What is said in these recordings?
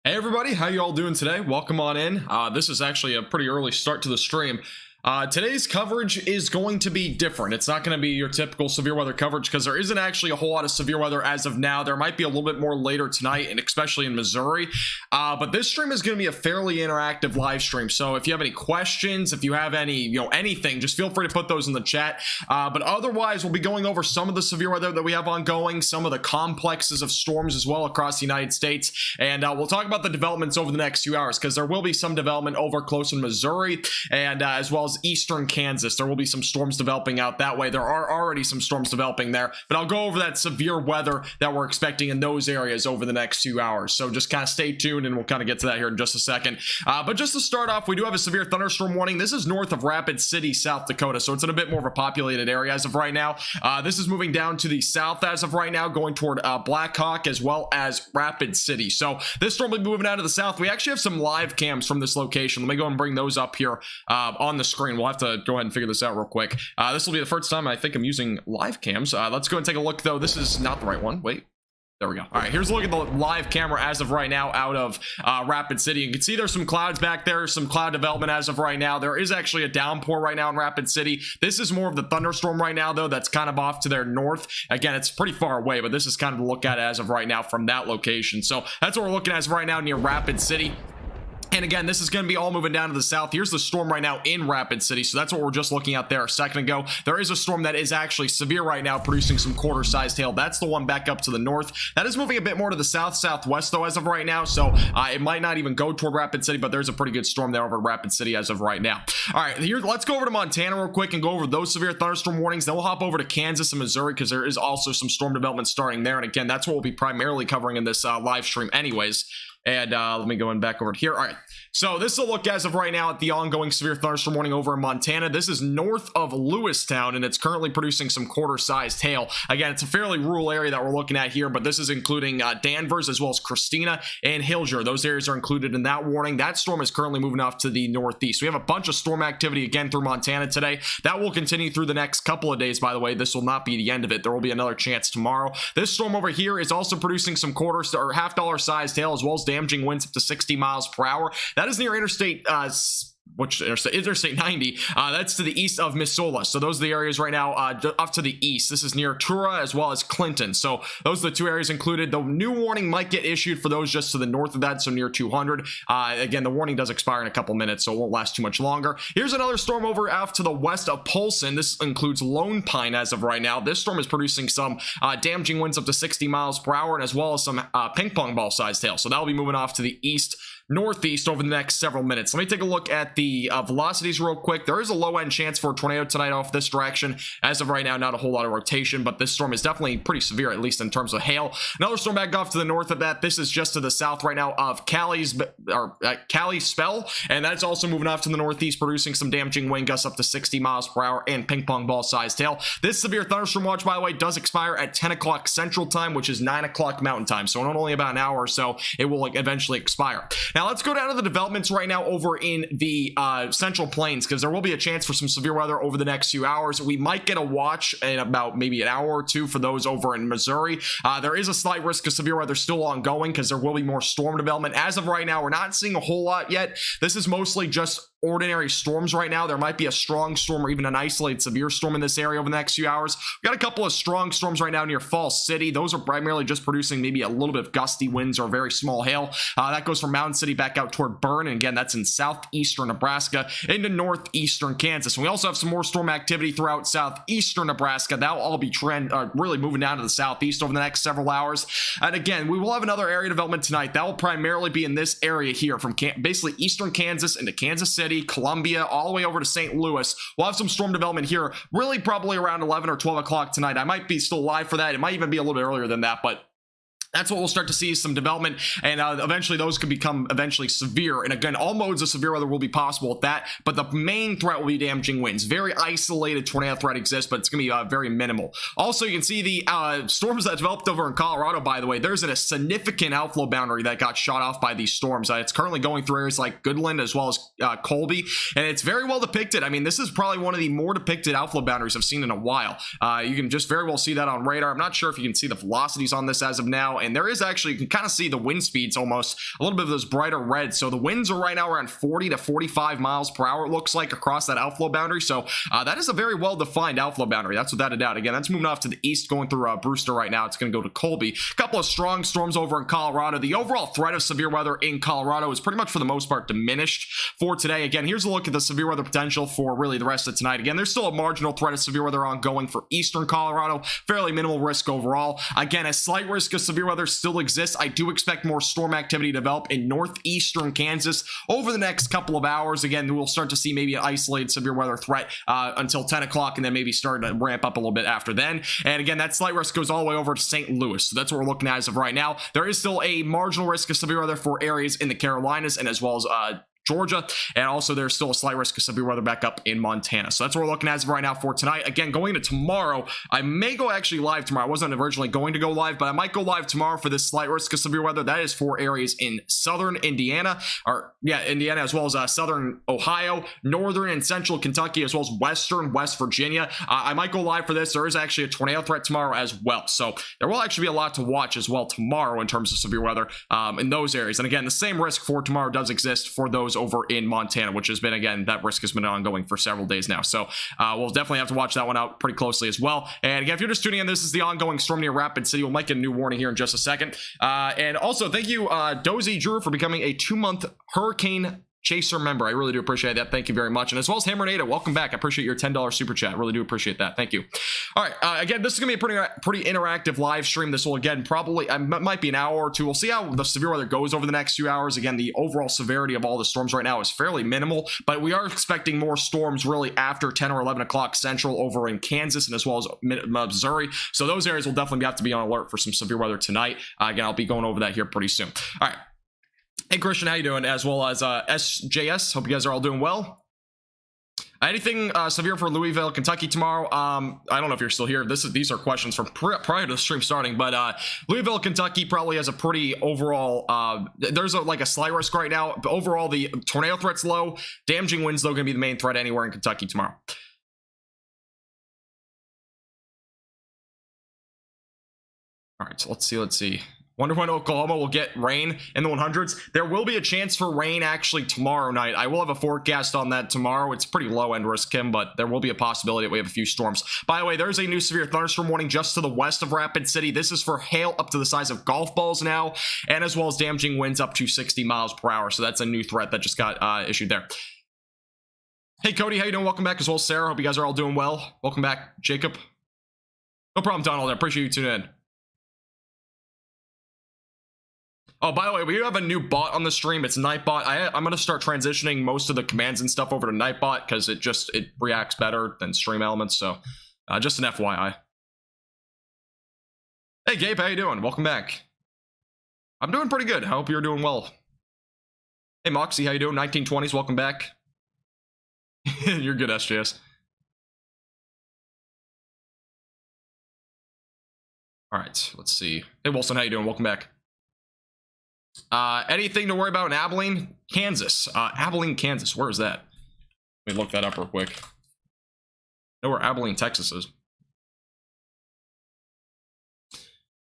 Hey everybody, how you all doing today? Welcome on in. This is actually a pretty early start to the stream. Today's coverage is going to be different. It's not going to be your typical severe weather coverage because there isn't actually a whole lot of severe weather as of now. There might be a little bit more later tonight, and especially in Missouri. But this stream is going to be a fairly interactive live stream. So if you have any questions, if you have any, anything, just feel free to put those in the chat. But otherwise, we'll be going over some of the severe weather that we have ongoing, some of the complexes of storms as well across the United States. And we'll talk about the developments over the next few hours because there will be some development over close in Missouri and as well as eastern Kansas. There will be some storms developing out that way. There are already some storms developing there, but I'll go over that severe weather that we're expecting in those areas over the next few hours. So just kind of stay tuned and we'll kind of get to that here in just a second. But just to start off, we do have a severe thunderstorm warning. This is north of Rapid City, South Dakota. So it's in a bit more of a populated area as of right now. This is moving down to the south as of right now, going toward Black Hawk as well as Rapid City. So this storm will be moving out to the south. We actually have some live cams from this location. Let me go and bring those up here on the screen. We'll have to go ahead and figure this out real quick. This will be the first time I think I'm using live cams. Let's go and take a look though. This is not the right one. Wait. There we go. All right, here's a look at the live camera as of right now out of Rapid City. You can see there's some clouds back there, some cloud development as of right now. There is actually a downpour right now in Rapid City. This is more of the thunderstorm right now, though, that's kind of off to their north. Again, it's pretty far away, but this is kind of the look at it as of right now from that location. So that's what we're looking at as of right now near Rapid City. And again, this is going to be all moving down to the south. Here's the storm right now in Rapid City. So that's what we're just looking at there a second ago. There is a storm that is actually severe right now, producing some quarter-sized hail. That's the one back up to the north. That is moving a bit more to the south-southwest, though, as of right now. So it might not even go toward Rapid City, but there's a pretty good storm there over Rapid City as of right now. All right, here, let's go over to Montana real quick and go over those severe thunderstorm warnings. Then we'll hop over to Kansas and Missouri because there is also some storm development starting there. And again, that's what we'll be primarily covering in this live stream anyways. And let me go in back over here. All right, so this is a look as of right now at the ongoing severe thunderstorm warning over in Montana. This is north of Lewistown, and it's currently producing some quarter-sized hail. Again, it's a fairly rural area that we're looking at here, but this is including Danvers as well as Christina and Hillier. Those areas are included in that warning. That storm is currently moving off to the northeast. We have a bunch of storm activity again through Montana today. That will continue through the next couple of days, by the way. This will not be the end of it. There will be another chance tomorrow. This storm over here is also producing some quarter or half-dollar sized hail as well as damaging winds up to 60 miles per hour. That is near Interstate Interstate 90. That's to the east of Missoula. So those are the areas right now up to the east. This is near Tura as well as Clinton. So those are the two areas included. The new warning might get issued for those just to the north of that, so near 200. Again, the warning does expire in a couple minutes, so it won't last too much longer. Here's another storm over off to the west of Polson. This includes Lone Pine as of right now. This storm is producing some damaging winds up to 60 miles per hour and as well as some ping pong ball sized hail. So that'll be moving off to the east northeast over the next several minutes. Let me take a look at the velocities real quick. There is a low end chance for a tornado tonight off this direction. As of right now, not a whole lot of rotation, but this storm is definitely pretty severe, at least in terms of hail. Another storm back off to the north of that. This is just to the south right now of Kalispell, and that's also moving off to the northeast, producing some damaging wind gusts up to 60 miles per hour and ping pong ball sized hail. This severe thunderstorm watch, by the way, does expire at 10 o'clock Central Time, which is 9 o'clock Mountain Time. So in only about an hour or so, it will eventually expire. Now let's go down to the developments right now over in the Central Plains because there will be a chance for some severe weather over the next few hours. We might get a watch in about maybe an hour or two for those over in Missouri. There is a slight risk of severe weather still ongoing because there will be more storm development. As of right now, we're not seeing a whole lot yet. This is mostly just ordinary storms right now. There might be a strong storm or even an isolated severe storm in this area over the next few hours. We've got a couple of strong storms right now near Falls City. Those are primarily just producing maybe a little bit of gusty winds or very small hail. That goes from Mountain City back out toward Bern, and again, that's in southeastern Nebraska into northeastern Kansas. And we also have some more storm activity throughout southeastern Nebraska. That will all be really moving down to the southeast over the next several hours. And again, we will have another area development tonight. That will primarily be in this area here from basically eastern Kansas into Kansas City, Columbia, all the way over to St. Louis. We'll have some storm development here, really probably around 11 or 12 o'clock tonight. I might be still live for that. It might even be a little bit earlier than that, but that's what we'll start to see, some development, and eventually those could become severe. And again, all modes of severe weather will be possible with that, but the main threat will be damaging winds. Very isolated tornado threat exists, but it's going to be very minimal. Also, you can see the storms that developed over in Colorado, by the way. There's a significant outflow boundary that got shot off by these storms. It's currently going through areas like Goodland as well as Colby, and it's very well depicted. I mean, this is probably one of the more depicted outflow boundaries I've seen in a while. You can just very well see that on radar. I'm not sure if you can see the velocities on this as of now, and there is actually, you can kind of see the wind speeds almost a little bit of those brighter reds. So the winds are right now around 40 to 45 miles per hour, it looks like, across that outflow boundary. So that is a very well-defined outflow boundary. That's without a doubt. Again, that's moving off to the east, going through Brewster right now. It's going to go to Colby. A couple of strong storms over in Colorado. The overall threat of severe weather in Colorado is pretty much for the most part diminished for today. Again, here's a look at the severe weather potential for really the rest of tonight. Again, there's still a marginal threat of severe weather ongoing for eastern Colorado. Fairly minimal risk overall. Again, a slight risk of severe weather still exists. I do expect more storm activity to develop in northeastern Kansas over the next couple of hours. Again, we'll start to see maybe an isolated severe weather threat until 10 o'clock, and then maybe start to ramp up a little bit after then. And again, that slight risk goes all the way over to St. Louis. So that's what we're looking at as of right now. There is still a marginal risk of severe weather for areas in the Carolinas and as well as Georgia, and also there's still a slight risk of severe weather back up in Montana. So that's what we're looking at as of right now for tonight. Again, going into tomorrow, I may go actually live tomorrow. I wasn't originally going to go live, but I might go live tomorrow for this slight risk of severe weather. That is for areas in southern Indiana, Indiana, as well as southern Ohio, northern and central Kentucky, as well as western West Virginia. I might go live for this. There is actually a tornado threat tomorrow as well. So there will actually be a lot to watch as well tomorrow in terms of severe weather in those areas. And again, the same risk for tomorrow does exist for those over in Montana, which has been, again, that risk has been ongoing for several days now. So we'll definitely have to watch that one out pretty closely as well. And again, if you're just tuning in, this is the ongoing storm near Rapid City. We'll make a new warning here in just a second. And also, thank you, Dozy Drew, for becoming a 2-month Hurricane Chaser member. I really do appreciate that. Thank you very much. And as well as Hammernado, welcome back. I appreciate your $10 super chat. Really do appreciate that. Thank you. All right. Again, this is going to be a pretty interactive live stream. This will, again, probably might be an hour or two. We'll see how the severe weather goes over the next few hours. Again, the overall severity of all the storms right now is fairly minimal, but we are expecting more storms really after 10 or 11 o'clock central over in Kansas and as well as Missouri. So those areas will definitely have to be on alert for some severe weather tonight. Again, I'll be going over that here pretty soon. All right. Hey, Christian, how you doing? As well as SJS. Hope you guys are all doing well. Anything severe for Louisville, Kentucky tomorrow? I don't know if you're still here. These are questions from prior to the stream starting, but Louisville, Kentucky probably has a pretty overall, there's like a slight risk right now, but overall the tornado threat's low. Damaging winds, though, going to be the main threat anywhere in Kentucky tomorrow. All right, so let's see. Wonder when Oklahoma will get rain in the 100s. There will be a chance for rain actually tomorrow night. I will have a forecast on that tomorrow. It's pretty low end risk, Kim, but there will be a possibility that we have a few storms. By the way, there's a new severe thunderstorm warning just to the west of Rapid City. This is for hail up to the size of golf balls now, and as well as damaging winds up to 60 miles per hour. So that's a new threat that just got issued there. Hey, Cody, how you doing? Welcome back, as well as Sarah. Hope you guys are all doing well. Welcome back, Jacob. No problem, Donald. I appreciate you tuning in. Oh, by the way, we have a new bot on the stream. It's Nightbot. I'm going to start transitioning most of the commands and stuff over to Nightbot because it reacts better than Stream Elements. So just an FYI. Hey, Gabe, how you doing? Welcome back. I'm doing pretty good. I hope you're doing well. Hey, Moxie, how you doing? 1920s, welcome back. You're good, SJS. All right, let's see. Hey, Wilson, how you doing? Welcome back. Anything to worry about in Abilene, Kansas? Abilene, Kansas. Where is that? Let me look that up real quick. I know where Abilene, Texas is.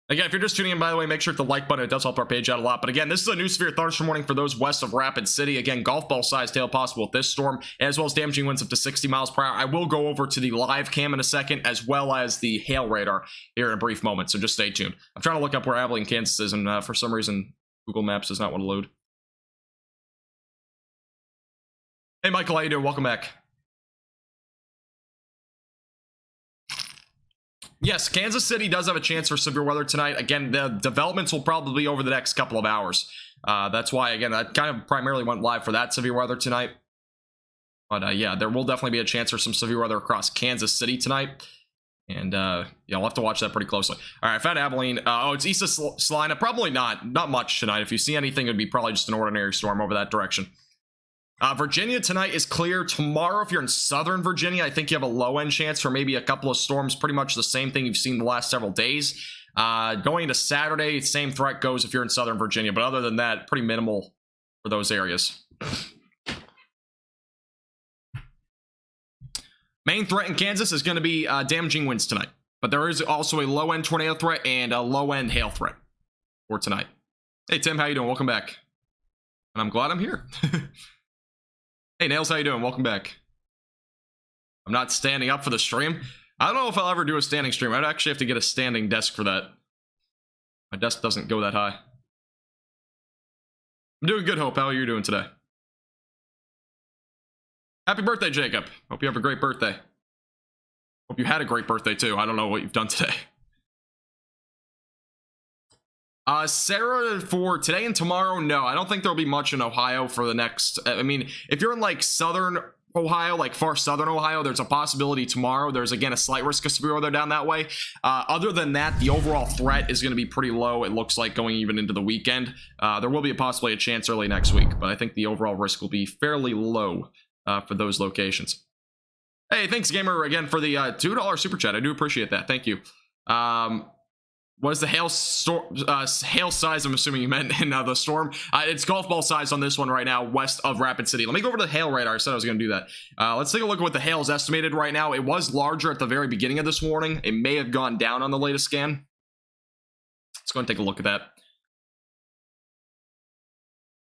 Again, if you're just tuning in, by the way, make sure to hit the like button. It does help our page out a lot. But again, this is a new severe thunderstorm warning for those west of Rapid City. Again, golf ball size hail possible with this storm, as well as damaging winds up to 60 miles per hour. I will go over to the live cam in a second, as well as the hail radar here in a brief moment. So just stay tuned. I'm trying to look up where Abilene, Kansas is, and for some reason, Google Maps does not want to load. Hey, Michael, how you doing? Welcome back. Yes, Kansas City does have a chance for severe weather tonight. Again, the developments will probably be over the next couple of hours. That's why, again, I kind of primarily went live for that severe weather tonight. But yeah, there will definitely be a chance for some severe weather across Kansas City tonight. And yeah, I'll have to watch that pretty closely. All right, I found Abilene. Oh, it's east of Salina. Probably not much tonight. If you see anything, it would be probably just an ordinary storm over that direction. Virginia tonight is clear. Tomorrow, if you're in southern Virginia, I think you have a low-end chance for maybe a couple of storms. Pretty much the same thing you've seen the last several days. Going into Saturday, same threat goes if you're in southern Virginia. But other than that, pretty minimal for those areas. Main threat in Kansas is going to be damaging winds tonight. But there is also a low-end tornado threat and a low-end hail threat. for tonight. Hey, Tim, how you doing? Welcome back. And I'm glad I'm here. Hey, Nails, how you doing? Welcome back. I'm not standing up for the stream. I don't know if I'll ever do a standing stream. I'd actually have to get a standing desk for that. My desk doesn't go that high. I'm doing good, Hope. How are you doing today? Happy birthday, Jacob. Hope you have a great birthday. Hope you had a great birthday, too. I don't know what you've done today. Sarah, for today and tomorrow, no. I don't think there'll be much in Ohio for the next... I mean, if you're in, like, southern Ohio, like far southern Ohio, there's a possibility tomorrow. There's, again, a slight risk of severe weather down that way. Other than that, the overall threat is going to be pretty low, it looks like, going even into the weekend. There will be possibly a chance early next week, but I think the overall risk will be fairly low for those locations. Hey, thanks, Gamer, again, for the $2 super chat. I do appreciate that. Thank you. What is the hail size? I'm assuming you meant in the storm. It's golf ball size on this one right now, west of Rapid City. Let me go over to the hail radar. I said I was going to do that. Let's take a look at what the hail is estimated right now. It was larger at the very beginning of this warning. It may have gone down on the latest scan. Let's go and take a look at that.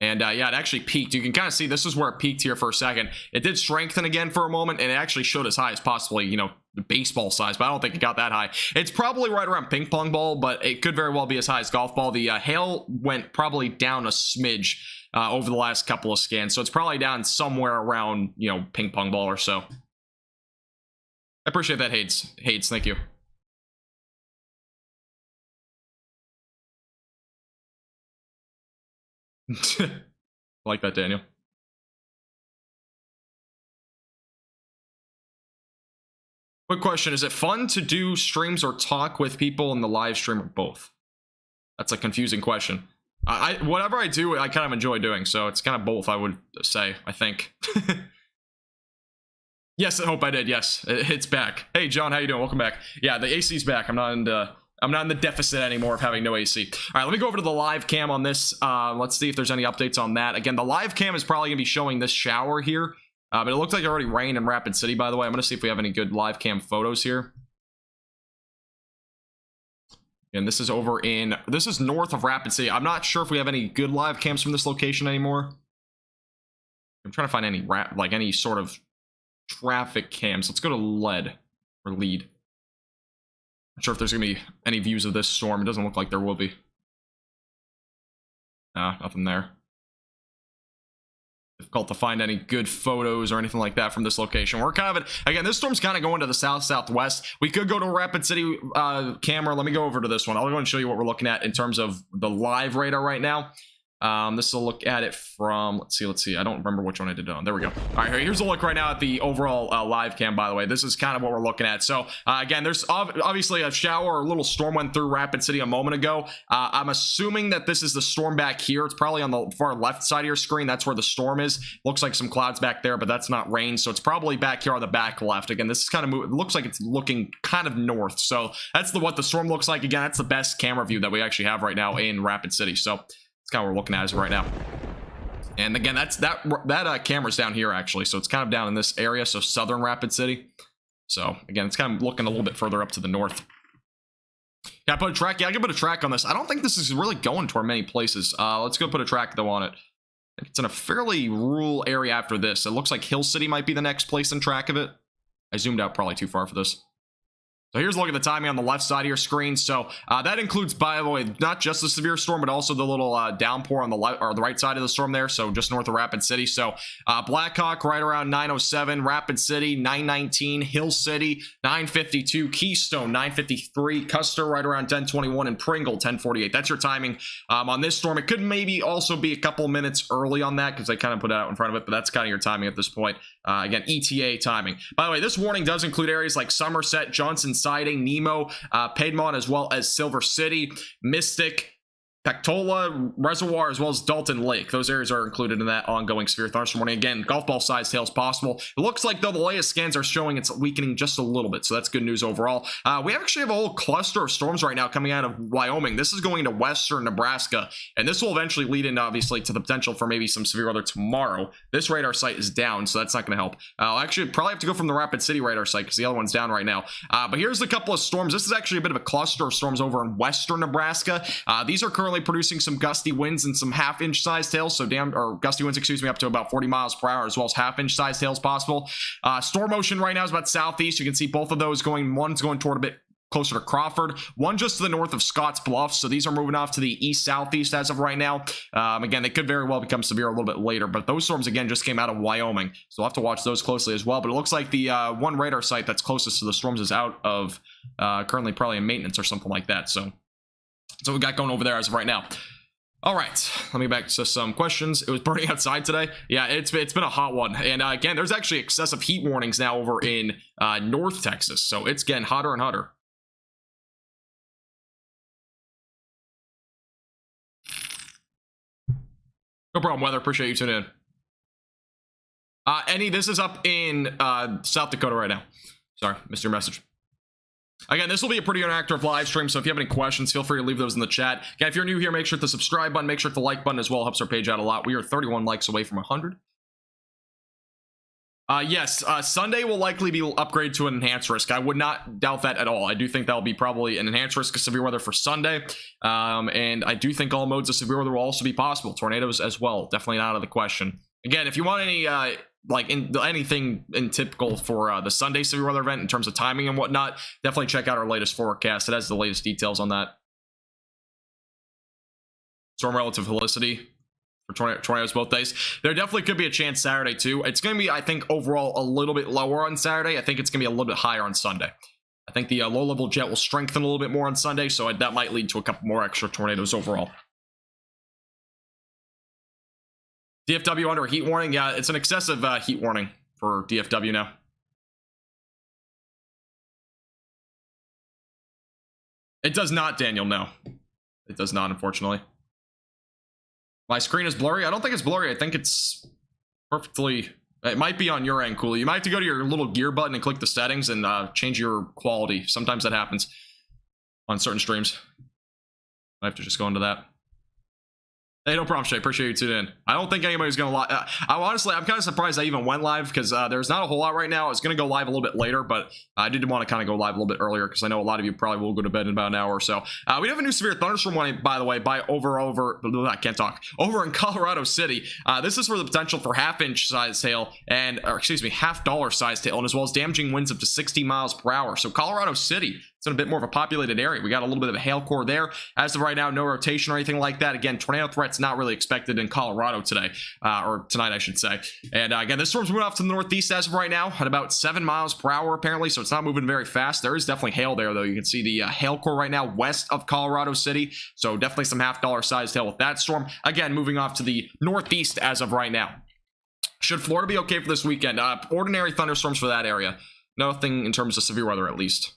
And yeah, it actually peaked. You can kind of see this is where it peaked here for a second. It did strengthen again for a moment, and it actually showed as high as possibly, you know, the baseball size, but I don't think it got that high. It's probably right around ping pong ball, but it could very well be as high as golf ball. The hail went probably down a smidge over the last couple of scans, so it's probably down somewhere around, you know, ping pong ball or so. I appreciate that, Hades. Thank you. I like that, Daniel. Quick question, is it fun to do streams or talk with people in the live stream or both? That's a confusing question. Whatever I do, I kind of enjoy doing, so it's kind of both, I would say, I think. Yes, I hope I did, yes. It's back. Hey, John, how you doing? Welcome back. Yeah, the AC's back. I'm not in the deficit anymore of having no AC. All right, let me go over to the live cam on this. Let's see if there's any updates on that. Again, the live cam is probably going to be showing this shower here. But it looks like it already rained in Rapid City, by the way. I'm going to see if we have any good live cam photos here. And this is this is north of Rapid City. I'm not sure if we have any good live cams from this location anymore. I'm trying to find any sort of traffic cams. Let's go to lead or lead. Not sure if there's going to be any views of this storm. It doesn't look like there will be. Nothing there. Difficult to find any good photos or anything like that from this location. We're kind of again, this storm's kind of going to the southwest. We could go to a Rapid City camera. Let me go over to this one. I'll go and show you what we're looking at in terms of the live radar right now. This will look at it from, let's see. I don't remember which one I did it on. There we go. All right, here's a look right now at the overall live cam, by the way. This is kind of what we're looking at. So, again, there's obviously a shower or a little storm went through Rapid City a moment ago. I'm assuming that this is the storm back here. It's probably on the far left side of your screen. That's where the storm is. Looks like some clouds back there, but that's not rain. So it's probably back here on the back left. Again, this is kind of, it looks like it's looking kind of north. So that's what the storm looks like. Again, that's the best camera view that we actually have right now in Rapid City. So kind of what we're looking at as right now. And again, that camera's down here actually, so it's kind of down in this area, so southern Rapid City. So again, it's kind of looking a little bit further up to the north. Can I put a track? Yeah, I can put a track on this. I don't think this is really going toward many places. Let's go put a track though on it. It's in a fairly rural area after this. It looks like Hill City might be the next place in track of it. I zoomed out probably too far for this. So here's a look at the timing on the left side of your screen. So that includes, by the way, not just the severe storm, but also the little downpour on the left or the right side of the storm there. So just north of Rapid City. So Blackhawk right around 9:07, Rapid City 9:19, Hill City 9:52, Keystone 9:53, Custer right around 10:21, and Pringle 10:48. That's your timing on this storm. It could maybe also be a couple minutes early on that because I kind of put it out in front of it, but that's kind of your timing at this point. Again, ETA timing. By the way, this warning does include areas like Somerset, Johnson Siding, Nemo, Piedmont, as well as Silver City, Mystic, Pactola Reservoir, as well as Dalton Lake. Those areas are included in that ongoing severe thunderstorm warning. Again, golf ball size hail is possible. It looks like, though, the latest scans are showing it's weakening just a little bit, so that's good news overall. We actually have a whole cluster of storms right now coming out of Wyoming. This is going to western Nebraska, and this will eventually lead in, obviously, to the potential for maybe some severe weather tomorrow. This radar site is down, so that's not going to help. I'll actually probably have to go from the Rapid City radar site because the other one's down right now. But here's a couple of storms. This is actually a bit of a cluster of storms over in western Nebraska. These are currently currently producing some gusty winds and some half-inch sized hail, so gusty winds, excuse me, up to about 40 miles per hour, as well as half-inch sized hail is possible. Storm motion right now is about southeast. You can see both of those going, one's going toward a bit closer to Crawford, one just to the north of Scotts Bluff, so these are moving off to the east-southeast as of right now. Again, they could very well become severe a little bit later, but those storms, again, just came out of Wyoming, so we'll have to watch those closely as well. But it looks like the one radar site that's closest to the storms is out of, currently probably in maintenance or something like that, so we got going over there as of right now. All right, let me back to some questions. It was burning outside today. Yeah, it's been a hot one. And again, there's actually excessive heat warnings now over in North Texas, so it's getting hotter and hotter. No problem, weather. Appreciate you tuning in. This is up in South Dakota right now. Sorry, missed your message. Again, this will be a pretty interactive live stream, so if you have any questions, feel free to leave those in the chat. Again, if you're new here, make sure to subscribe button, make sure to the like button as well. Helps our page out a lot. We are 31 likes away from 100. Yes, Sunday will likely be upgraded to an enhanced risk. I would not doubt that at all. I do think that'll be probably an enhanced risk of severe weather for Sunday. And I do think all modes of severe weather will also be possible. Tornadoes as well. Definitely not out of the question. Again, if you want any, anything in typical for the Sunday severe weather event in terms of timing and whatnot, definitely check out our latest forecast. It has the latest details on that. Storm relative helicity for tornadoes both days. There definitely could be a chance Saturday too. It's going to be, I think, overall a little bit lower on Saturday. I think it's going to be a little bit higher on Sunday. I think the low-level jet will strengthen a little bit more on Sunday, so that might lead to a couple more extra tornadoes overall. DFW under a heat warning? Yeah, it's an excessive heat warning for DFW now. It does not, Daniel, no. It does not, unfortunately. My screen is blurry. I don't think it's blurry. I think it's perfectly... It might be on your end, Cooley. You might have to go to your little gear button and click the settings and change your quality. Sometimes that happens on certain streams. I have to just go into that. Hey, no problem, Shay. Appreciate you tuning in. I don't think anybody's going to live. I'm kind of surprised I even went live because there's not a whole lot right now. I was going to go live a little bit later, but I did want to kind of go live a little bit earlier because I know a lot of you probably will go to bed in about an hour or so. We have a new severe thunderstorm warning, by the way, I can't talk. Over in Colorado City. This is for the potential for half-inch sized hail $half sized hail, and as well as damaging winds up to 60 miles per hour. So Colorado City, it's in a bit more of a populated area. We got a little bit of a hail core there. As of right now, no rotation or anything like that. Again, tornado threat's not really expected in Colorado today, or tonight, I should say. And again, this storm's moving off to the northeast as of right now at about 7 miles per hour, apparently, so it's not moving very fast. There is definitely hail there, though. You can see the hail core right now west of Colorado City, so definitely some $half sized hail with that storm. Again, moving off to the northeast as of right now. Should Florida be okay for this weekend? Ordinary thunderstorms for that area. Nothing in terms of severe weather, at least.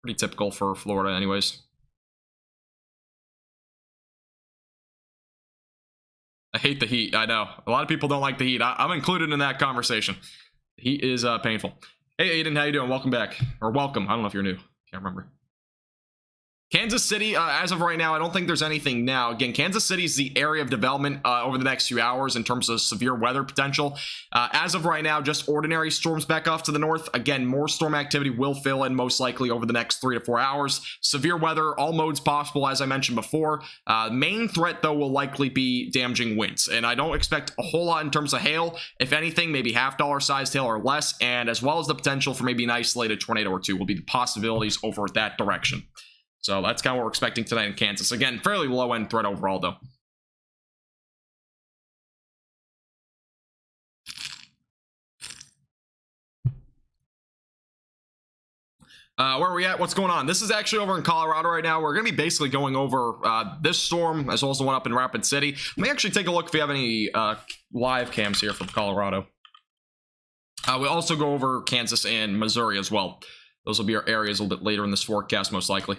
Pretty typical for Florida anyways. I hate the heat. I know. A lot of people don't like the heat. I'm included in that conversation. The heat is painful. Hey, Aiden, how you doing? Welcome back. Or welcome. I don't know if you're new. Can't remember. Kansas City, as of right now, I don't think there's anything now. Again, Kansas City is the area of development over the next few hours in terms of severe weather potential. As of right now, just ordinary storms back off to the north. Again, more storm activity will fill in most likely over the next 3 to 4 hours. Severe weather, all modes possible, as I mentioned before. Main threat, though, will likely be damaging winds. And I don't expect a whole lot in terms of hail. If anything, maybe $half sized hail or less. And as well as the potential for maybe an isolated tornado or two will be the possibilities over that direction. So that's kind of what we're expecting tonight in Kansas. Again, fairly low-end threat overall, though. Where are we at? What's going on? This is actually over in Colorado right now. We're going to be basically going over this storm as well as the one up in Rapid City. Let me actually take a look if we have any live cams here from Colorado. We'll also go over Kansas and Missouri as well. Those will be our areas a little bit later in this forecast, most likely.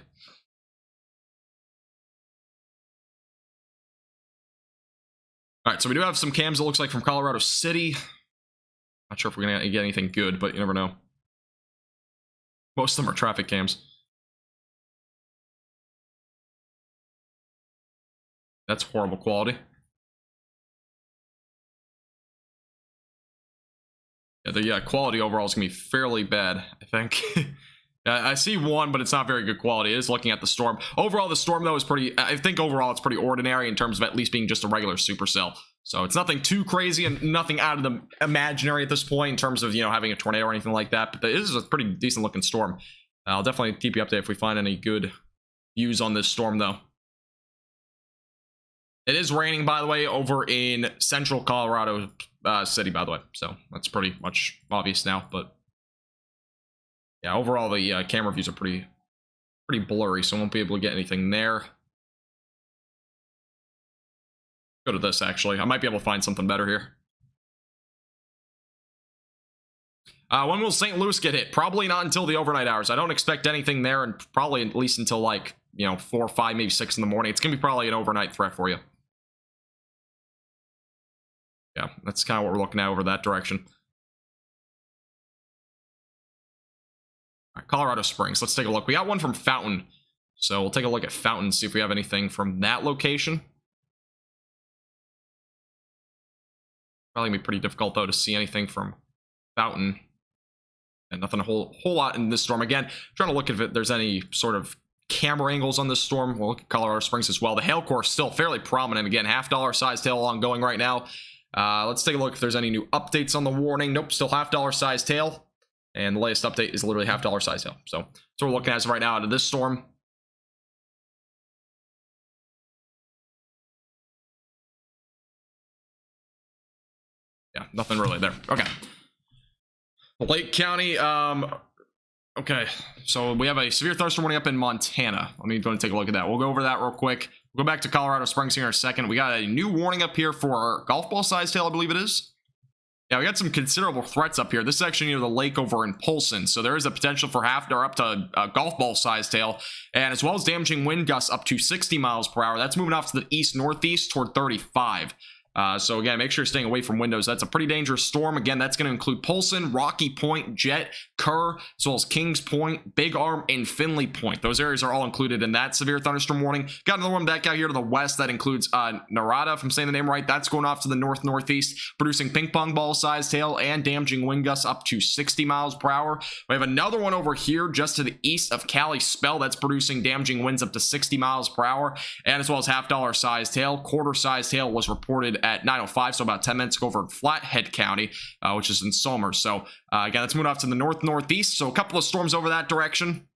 All right, so we do have some cams, it looks like, from Colorado City. Not sure if we're going to get anything good, but you never know. Most of them are traffic cams. That's horrible quality. Yeah, the quality overall is going to be fairly bad, I think. I see one, but it's not very good quality. It is looking at the storm. Overall, the storm, though, is pretty... I think overall it's pretty ordinary in terms of at least being just a regular supercell. So it's nothing too crazy and nothing out of the imaginary at this point in terms of, you know, having a tornado or anything like that. But it is a pretty decent looking storm. I'll definitely keep you updated if we find any good views on this storm, though. It is raining, by the way, over in central Colorado City, by the way. So that's pretty much obvious now. But yeah, overall, the camera views are pretty blurry, so I won't be able to get anything there. Go to this, actually. I might be able to find something better here. When will St. Louis get hit? Probably not until the overnight hours. I don't expect anything there, and probably at least until, like, you know, 4 or 5, maybe 6 in the morning. It's going to be probably an overnight threat for you. Yeah, that's kind of what we're looking at over that direction. All right, Colorado Springs. Let's take a look. We got one from Fountain. So we'll take a look at Fountain, see if we have anything from that location. Probably gonna be pretty difficult, though, to see anything from Fountain. And nothing a whole lot in this storm. Again, trying to look if there's any sort of camera angles on this storm. We'll look at Colorado Springs as well. The hail core is still fairly prominent. Again, $half size tail ongoing right now. Let's take a look if there's any new updates on the warning. Nope, still $half size tail. And the latest update is literally $half size tail. So that's what we're looking at as of right now out of this storm. Yeah, nothing really there. Okay. Lake County, okay, so we have a severe thunderstorm warning up in Montana. Let me go and take a look at that. We'll go over that real quick. We'll go back to Colorado Springs here in a second. We got a new warning up here for golf ball size tail, I believe it is. Yeah, we got some considerable threats up here. This is actually near the lake over in Polson, so there is a potential for half or up to a golf ball size tail, and as well as damaging wind gusts up to 60 miles per hour. That's moving off to the east-northeast toward 35. So again, make sure you're staying away from windows. That's a pretty dangerous storm. Again, that's going to include Polson, Rocky Point, Jet, Kerr, as well as Kings Point, Big Arm, and Finley Point. Those areas are all included in that severe thunderstorm warning. Got another one back out here to the west that includes Narada, if I'm saying the name right. That's going off to the north-northeast, producing ping pong ball size tail and damaging wind gusts up to 60 miles per hour. We have another one over here just to the east of Cali Spell that's producing damaging winds up to 60 miles per hour, and as well as $half size tail. Quarter size tail was reported at 9:05, so about 10 minutes ago over in Flathead County, which is in Somers. So again, let's move off to the north-northeast. So a couple of storms over that direction.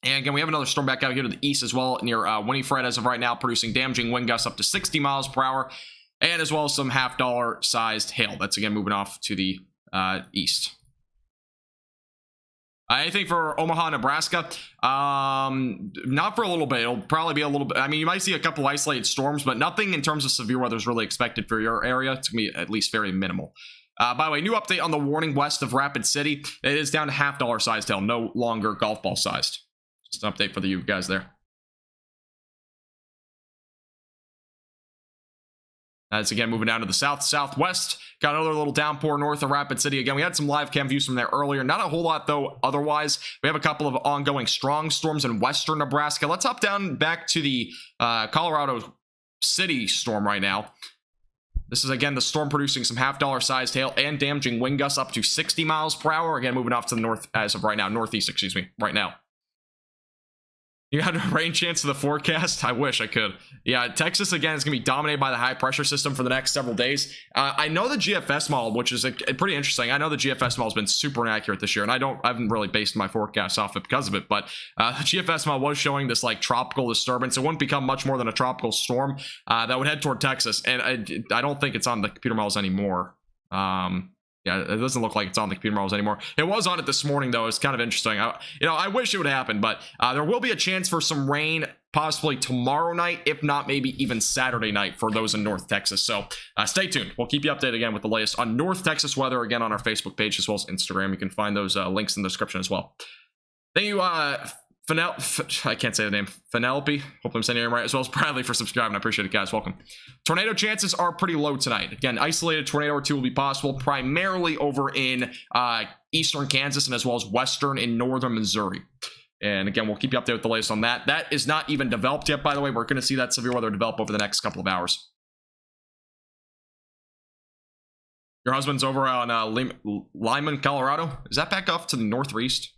And again, we have another storm back out here to the east as well, near Winifred as of right now, producing damaging wind gusts up to 60 miles per hour, and as well as some $half sized hail. That's again moving off to the east. I think for Omaha, Nebraska, not for a little bit. It'll probably be a little bit. I mean, you might see a couple isolated storms, but nothing in terms of severe weather is really expected for your area. It's going to be at least very minimal. By the way, new update on the warning west of Rapid City. It is down to $half size tail, no longer golf ball sized. Just an update for you guys there. That's again moving down to the southwest. Got another little downpour north of Rapid City. Again, we had some live cam views from there earlier. Not a whole lot, though, otherwise. We have a couple of ongoing strong storms in western Nebraska. Let's hop down back to the Colorado City storm right now. This is, again, the storm producing some $half sized hail and damaging wind gusts up to 60 miles per hour. Again, moving off to the north as of right now. Northeast, excuse me, right now. You got a rain chance of the forecast? I wish I could. Yeah, Texas, again, is going to be dominated by the high pressure system for the next several days. I know the GFS model, which is pretty interesting. I know the GFS model has been super inaccurate this year, and I haven't really based my forecast off it because of it, but the GFS model was showing this like tropical disturbance. It wouldn't become much more than a tropical storm that would head toward Texas, and I don't think it's on the computer models anymore. Yeah, it doesn't look like it's on the computer models anymore. It was on it this morning, though. It's kind of interesting. I wish it would happen, but there will be a chance for some rain possibly tomorrow night, if not maybe even Saturday night for those in North Texas. So stay tuned. We'll keep you updated again with the latest on North Texas weather, again on our Facebook page as well as Instagram. You can find those links in the description as well. Thank you, I can't say the name. Penelope, hope I'm saying your name right, as well as Bradley for subscribing. I appreciate it, guys. Welcome. Tornado chances are pretty low tonight. Again, isolated tornado or two will be possible, primarily over in eastern Kansas and as well as western and northern Missouri. And again, we'll keep you updated with the latest on that. That is not even developed yet, by the way. We're going to see that severe weather develop over the next couple of hours. Your husband's over on Lyman, Colorado. Is that back off to the northeast?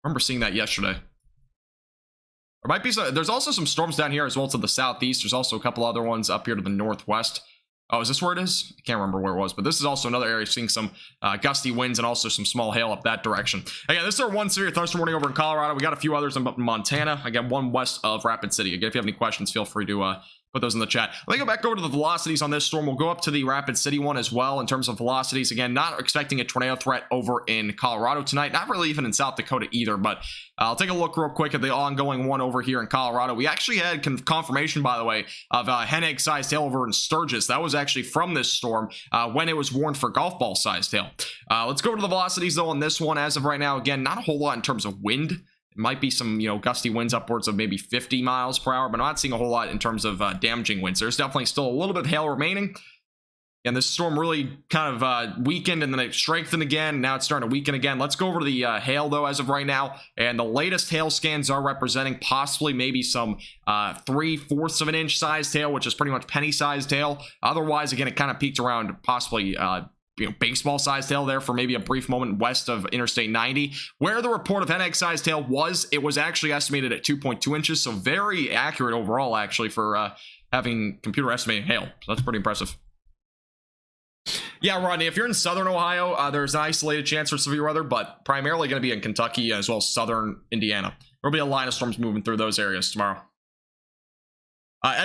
remember seeing that yesterday. There might be some, there's also some storms down here as well to the southeast. There's also a couple other ones up here to the northwest. Oh, is this where it is? I can't remember where it was, but this is also another area seeing some gusty winds and also some small hail up that direction. Again, this is our one severe thunderstorm warning over in Colorado. We got a few others in Montana. Again, one west of Rapid City. Again, if you have any questions, feel free to put those in the chat. Let me go back over to the velocities on this storm. We'll go up to the Rapid City one as well in terms of velocities. Again, not expecting a tornado threat over in Colorado tonight. Not really even in South Dakota either, but I'll take a look real quick at the ongoing one over here in Colorado. We actually had confirmation, by the way, of hen egg sized hail over in Sturgis. That was actually from this storm when it was warned for golf ball sized hail. Let's go to the velocities though on this one. As of right now, again, not a whole lot in terms of wind. It might be some, gusty winds upwards of maybe 50 miles per hour, but not seeing a whole lot in terms of damaging winds. There's definitely still a little bit of hail remaining. And this storm really kind of weakened and then it strengthened again. Now it's starting to weaken again. Let's go over to the hail though as of right now. And the latest hail scans are representing possibly maybe some 3/4 of an inch sized hail, which is pretty much penny sized hail. Otherwise, again, it kind of peaked around possibly baseball sized hail there for maybe a brief moment west of Interstate 90. Where the report of hen egg sized hail was, it was actually estimated at 2.2 inches. So very accurate overall, actually, for having computer estimated hail. So that's pretty impressive. Yeah, Rodney, if you're in southern Ohio, there's an isolated chance for severe weather, but primarily going to be in Kentucky as well as southern Indiana. There'll be a line of storms moving through those areas tomorrow.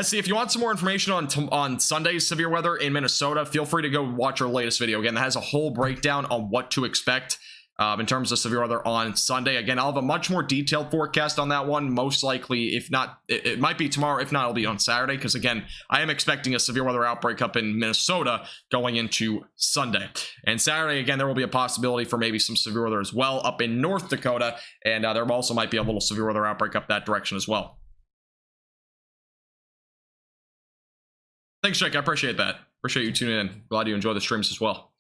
SC, if you want some more information on Sunday's severe weather in Minnesota, feel free to go watch our latest video. Again, that has a whole breakdown on what to expect in terms of severe weather on Sunday. Again, I'll have a much more detailed forecast on that one. Most likely, if not, it might be tomorrow. If not, it'll be on Saturday. Because again, I am expecting a severe weather outbreak up in Minnesota going into Sunday. And Saturday, again, there will be a possibility for maybe some severe weather as well up in North Dakota. And there also might be a little severe weather outbreak up that direction as well. Thanks, Jake. I appreciate that. Appreciate you tuning in. Glad you enjoy the streams as well.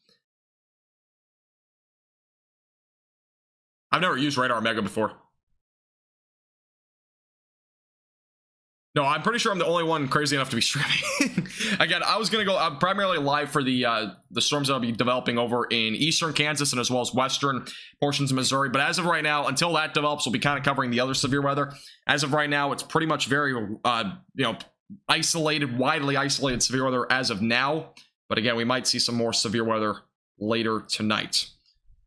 I've never used Radar Mega before. No, I'm pretty sure I'm the only one crazy enough to be streaming. Again, I was going to go primarily live for the storms that I'll be developing over in eastern Kansas and as well as western portions of Missouri. But as of right now, until that develops, we'll be kind of covering the other severe weather. As of right now, it's pretty much very, isolated, widely isolated severe weather as of now. But again, we might see some more severe weather later tonight.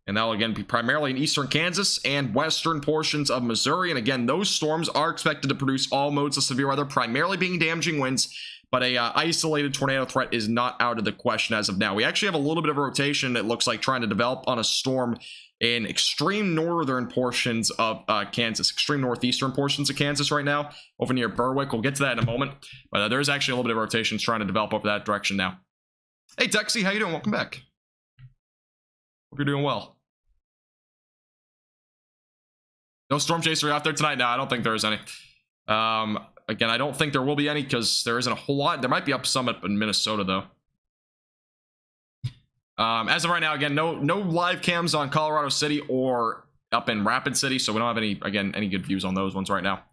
And that'll again be primarily in eastern Kansas and western portions of Missouri. And again, those storms are expected to produce all modes of severe weather, primarily being damaging winds. But a isolated tornado threat is not out of the question as of now. We actually have a little bit of rotation, it looks like, trying to develop on a storm in extreme northern portions of Kansas, extreme northeastern portions of Kansas right now, over near Berwick. We'll get to that in a moment. But there's actually a little bit of rotation trying to develop over that direction now. Hey, Dexy, how you doing? Welcome back. Hope you're doing well. No storm chaser out there tonight? No, I don't think there is any. Again, I don't think there will be any because there isn't a whole lot. There might be up some up in Minnesota, though. As of right now, again, no live cams on Colorado City or up in Rapid City, so we don't have any good views on those ones right now.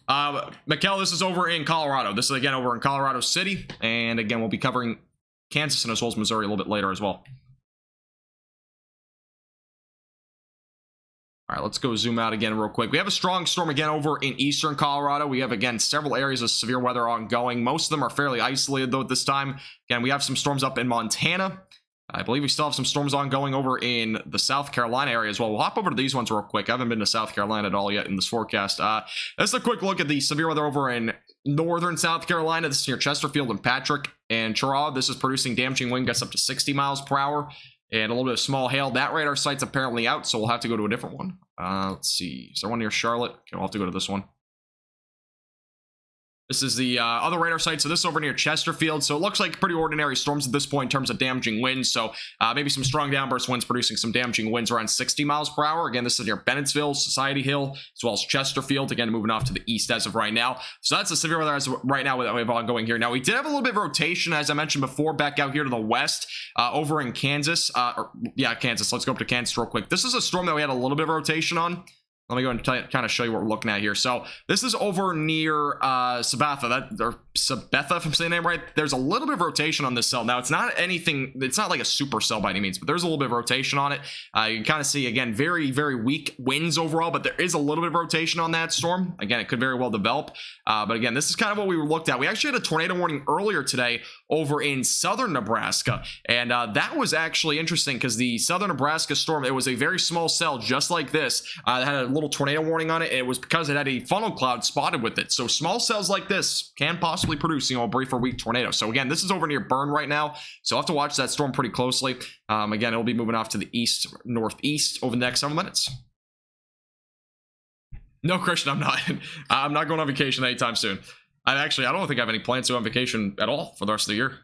Mikkel, this is over in Colorado. This is again over in Colorado City, and again, we'll be covering Kansas and as well as Missouri a little bit later as well. All right, let's go zoom out again real quick. We have a strong storm again over in eastern Colorado. We have, again, several areas of severe weather ongoing. Most of them are fairly isolated, though, at this time. Again, we have some storms up in Montana. I believe we still have some storms ongoing over in the South Carolina area as well. We'll hop over to these ones real quick. I haven't been to South Carolina at all yet in this forecast. Let's take a quick look at the severe weather over in northern South Carolina. This is near Chesterfield and Patrick and Cheraw. This is producing damaging wind gusts up to 60 miles per hour. And a little bit of small hail. That radar site's apparently out, so we'll have to go to a different one. Let's see. Is there one near Charlotte? Okay, we'll have to go to this one. This is the other radar site. So this is over near Chesterfield. So it looks like pretty ordinary storms at this point in terms of damaging winds. So maybe some strong downburst winds producing some damaging winds around 60 miles per hour. Again, this is near Bennettsville, Society Hill, as well as Chesterfield. Again, moving off to the east as of right now. So that's the severe weather as of right now that we have ongoing here. Now, we did have a little bit of rotation, as I mentioned before, back out here to the west over in Kansas. Kansas. Let's go up to Kansas real quick. This is a storm that we had a little bit of rotation on. let me go and kind of show you what we're looking at here. So this is over near Sabetha, or Sabetha, if I'm saying that right. There's a little bit of rotation on this cell. Now, it's not anything, it's not like a super cell by any means, but there's a little bit of rotation on it. You can kind of see, again, very, very weak winds overall, but there is a little bit of rotation on that storm. Again, it could very well develop. But again, this is kind of what we looked at. We actually had a tornado warning earlier today over in southern Nebraska. And that was actually interesting because the southern Nebraska storm, it was a very small cell just like this. It had a little tornado warning on it, and it was because it had a funnel cloud spotted with it. So small cells like this can possibly produce, you know, a brief or weak tornado. So again, this is over near Bern right now, so I'll have to watch that storm pretty closely. Again, it'll be moving off to the east northeast over the next several minutes. No, Christian, I'm not. I'm not going on vacation anytime soon. I don't think I have any plans to go on vacation at all for the rest of the year.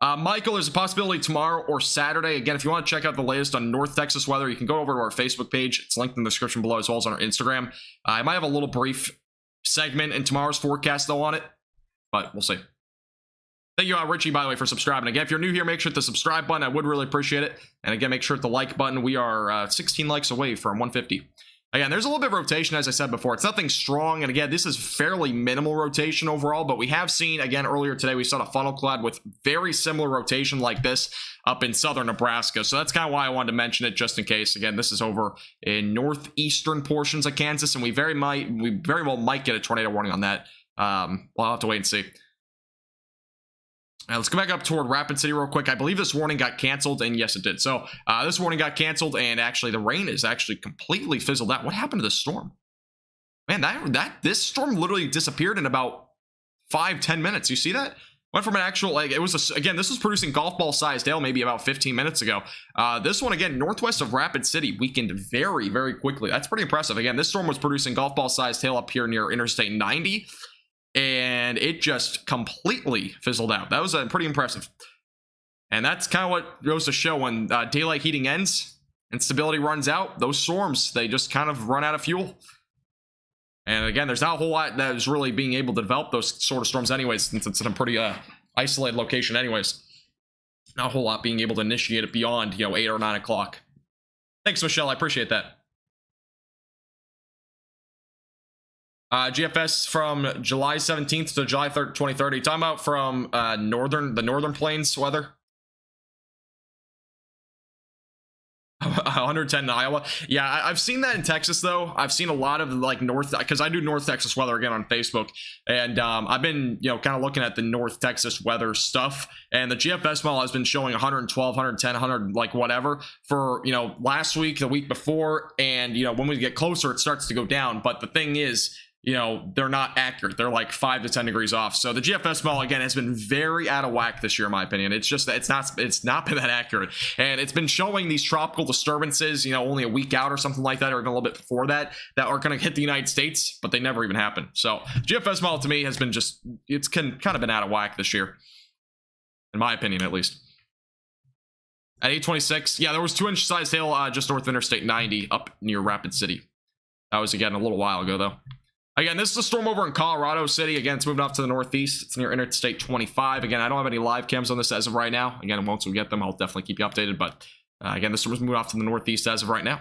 Michael, there's a possibility tomorrow or Saturday. Again, if you want to check out the latest on North Texas weather, you can go over to our Facebook page. It's linked in the description below, as well as on our Instagram. I might have a little brief segment in tomorrow's forecast, though, on it, but we'll see. Thank you, Richie, by the way, for subscribing. Again, if you're new here, make sure to hit the subscribe button. I would really appreciate it. And again, make sure to hit the like button. We are 16 likes away from 150. Again, there's a little bit of rotation, as I said before. It's nothing strong, and again, this is fairly minimal rotation overall, but we have seen, again, earlier today, we saw a funnel cloud with very similar rotation like this up in southern Nebraska, so that's kind of why I wanted to mention it, just in case. Again, this is over in northeastern portions of Kansas, and we very well might get a tornado warning on that. We'll have to wait and see. Let's go back up toward Rapid City real quick. I believe this warning got canceled, and yes, it did. So this warning got canceled, and actually the rain is actually completely fizzled out. What happened to this storm? Man, this storm literally disappeared in about 5-10 minutes. You see that? Went from an actual, like, it was, again, this was producing golf ball sized hail maybe about 15 minutes ago. This one, again, northwest of Rapid City, weakened very, very quickly. That's pretty impressive. Again, this storm was producing golf ball sized hail up here near Interstate 90. And it just completely fizzled out. That was pretty impressive. And that's kind of what goes to show when daylight heating ends and stability runs out, those storms, they just kind of run out of fuel. And again, there's not a whole lot that is really being able to develop those sort of storms anyways, since it's in a pretty isolated location anyways. Not a whole lot being able to initiate it beyond, 8 or 9 o'clock. Thanks, Michelle. I appreciate that. GFS from July 17th to July 3rd, 2030. Talking about from the northern plains weather. 110 in Iowa. Yeah, I've seen that in Texas, though. I've seen a lot of like because I do North Texas weather again on Facebook, and I've been kind of looking at the North Texas weather stuff, and the GFS model has been showing 112, 110, 100, like whatever for last week, the week before, and when we get closer, it starts to go down. But the thing is, they're not accurate. They're like 5 to 10 degrees off. So the GFS model, again, has been very out of whack this year, in my opinion. It's just that it's not been that accurate. And it's been showing these tropical disturbances, only a week out or something like that, or even a little bit before that are going to hit the United States, but they never even happen. So GFS model to me has been it's kind of been out of whack this year, in my opinion, at least. At 8:26, yeah, there was 2-inch sized hail just north of Interstate 90 up near Rapid City. That was, again, a little while ago, though. Again, this is a storm over in Colorado City. Again, it's moving off to the northeast. It's near Interstate 25. Again, I don't have any live cams on this as of right now. Again, once we get them, I'll definitely keep you updated. But again, this storm is moving off to the northeast as of right now.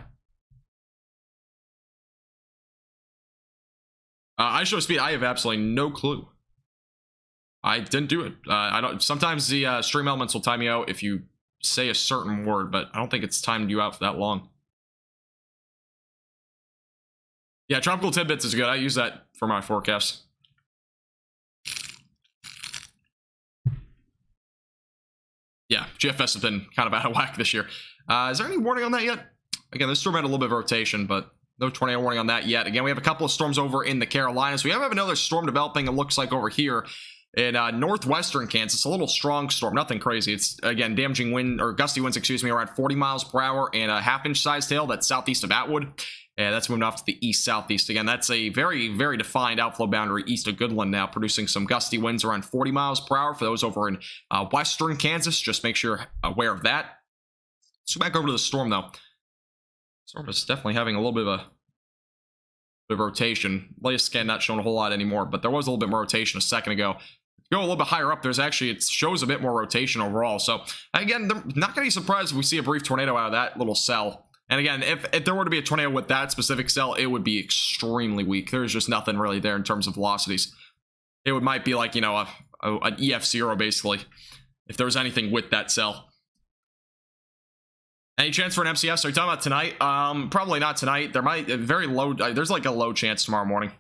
I show speed. I have absolutely no clue. I didn't do it. I don't. Sometimes the stream elements will time you out if you say a certain word, but I don't think it's timed you out for that long. Yeah, Tropical Tidbits is good. I use that for my forecast. Yeah, GFS has been kind of out of whack this year. Is there any warning on that yet? Again, this storm had a little bit of rotation, but no tornado warning on that yet. Again, we have a couple of storms over in the Carolinas. We have another storm developing, it looks like, over here in northwestern Kansas. A little strong storm, nothing crazy. It's, again, damaging wind, or gusty winds, excuse me, around 40 miles per hour and a half-inch sized hail. That's southeast of Atwood. And that's moving off to the east-southeast. Again, that's a very, very defined outflow boundary east of Goodland now, producing some gusty winds around 40 miles per hour for those over in western Kansas. Just make sure you're aware of that. Let's go back over to the storm, though. Storm is definitely having a little bit of rotation. Latest scan not showing a whole lot anymore, but there was a little bit more rotation a second ago. Go a little bit higher up, it shows a bit more rotation overall. So, again, they're not going to be surprised if we see a brief tornado out of that little cell. And again, if there were to be a tornado with that specific cell, it would be extremely weak. There's just nothing really there in terms of velocities. It might be like, you know, an EF0 basically, if there was anything with that cell. Any chance for an MCS? Are you talking about tonight? Probably not tonight. There might very low. There's like a low chance tomorrow morning.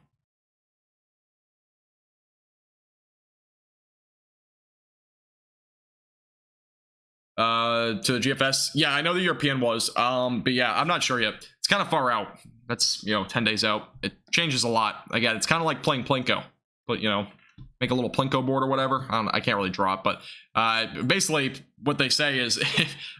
To the GFS. Yeah, I know the European was. But yeah, I'm not sure yet. It's kind of far out. That's, you know, 10 days out. It changes a lot. Again, it's kind of like playing Plinko, but you know, make a little Plinko board or whatever. I can't really draw it, but basically what they say is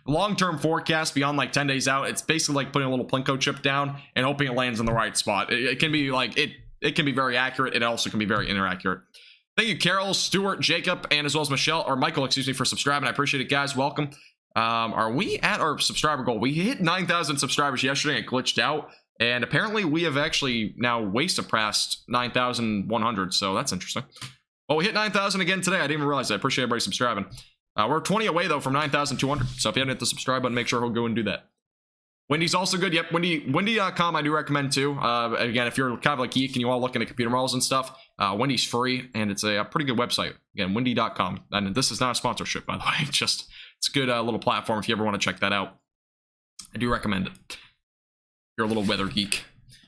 long-term forecast beyond like 10 days out, it's basically like putting a little Plinko chip down and hoping it lands in the right spot. It can be like, it can be very accurate. It also can be very inaccurate. Thank you, Carol, Stuart, Jacob, and as well as Michelle, or Michael, excuse me, for subscribing. I appreciate it, guys. Welcome. Are we at our subscriber goal? We hit 9,000 subscribers yesterday. It glitched out. And apparently we have actually now way surpassed 9,100. So that's interesting. Well, we hit 9,000 again today. I didn't even realize that. I appreciate everybody subscribing. We're 20 away, though, from 9,200. So if you haven't hit the subscribe button, make sure he'll go and do that. Wendy's also good. Yep, Wendy.com I do recommend, too. Again, if you're kind of like geek and you want to look into computer models and stuff, Wendy's free, and it's a pretty good website. Again, Wendy.com. And this is not a sponsorship, by the way. It's a good little platform if you ever want to check that out. I do recommend it. If you're a little weather geek.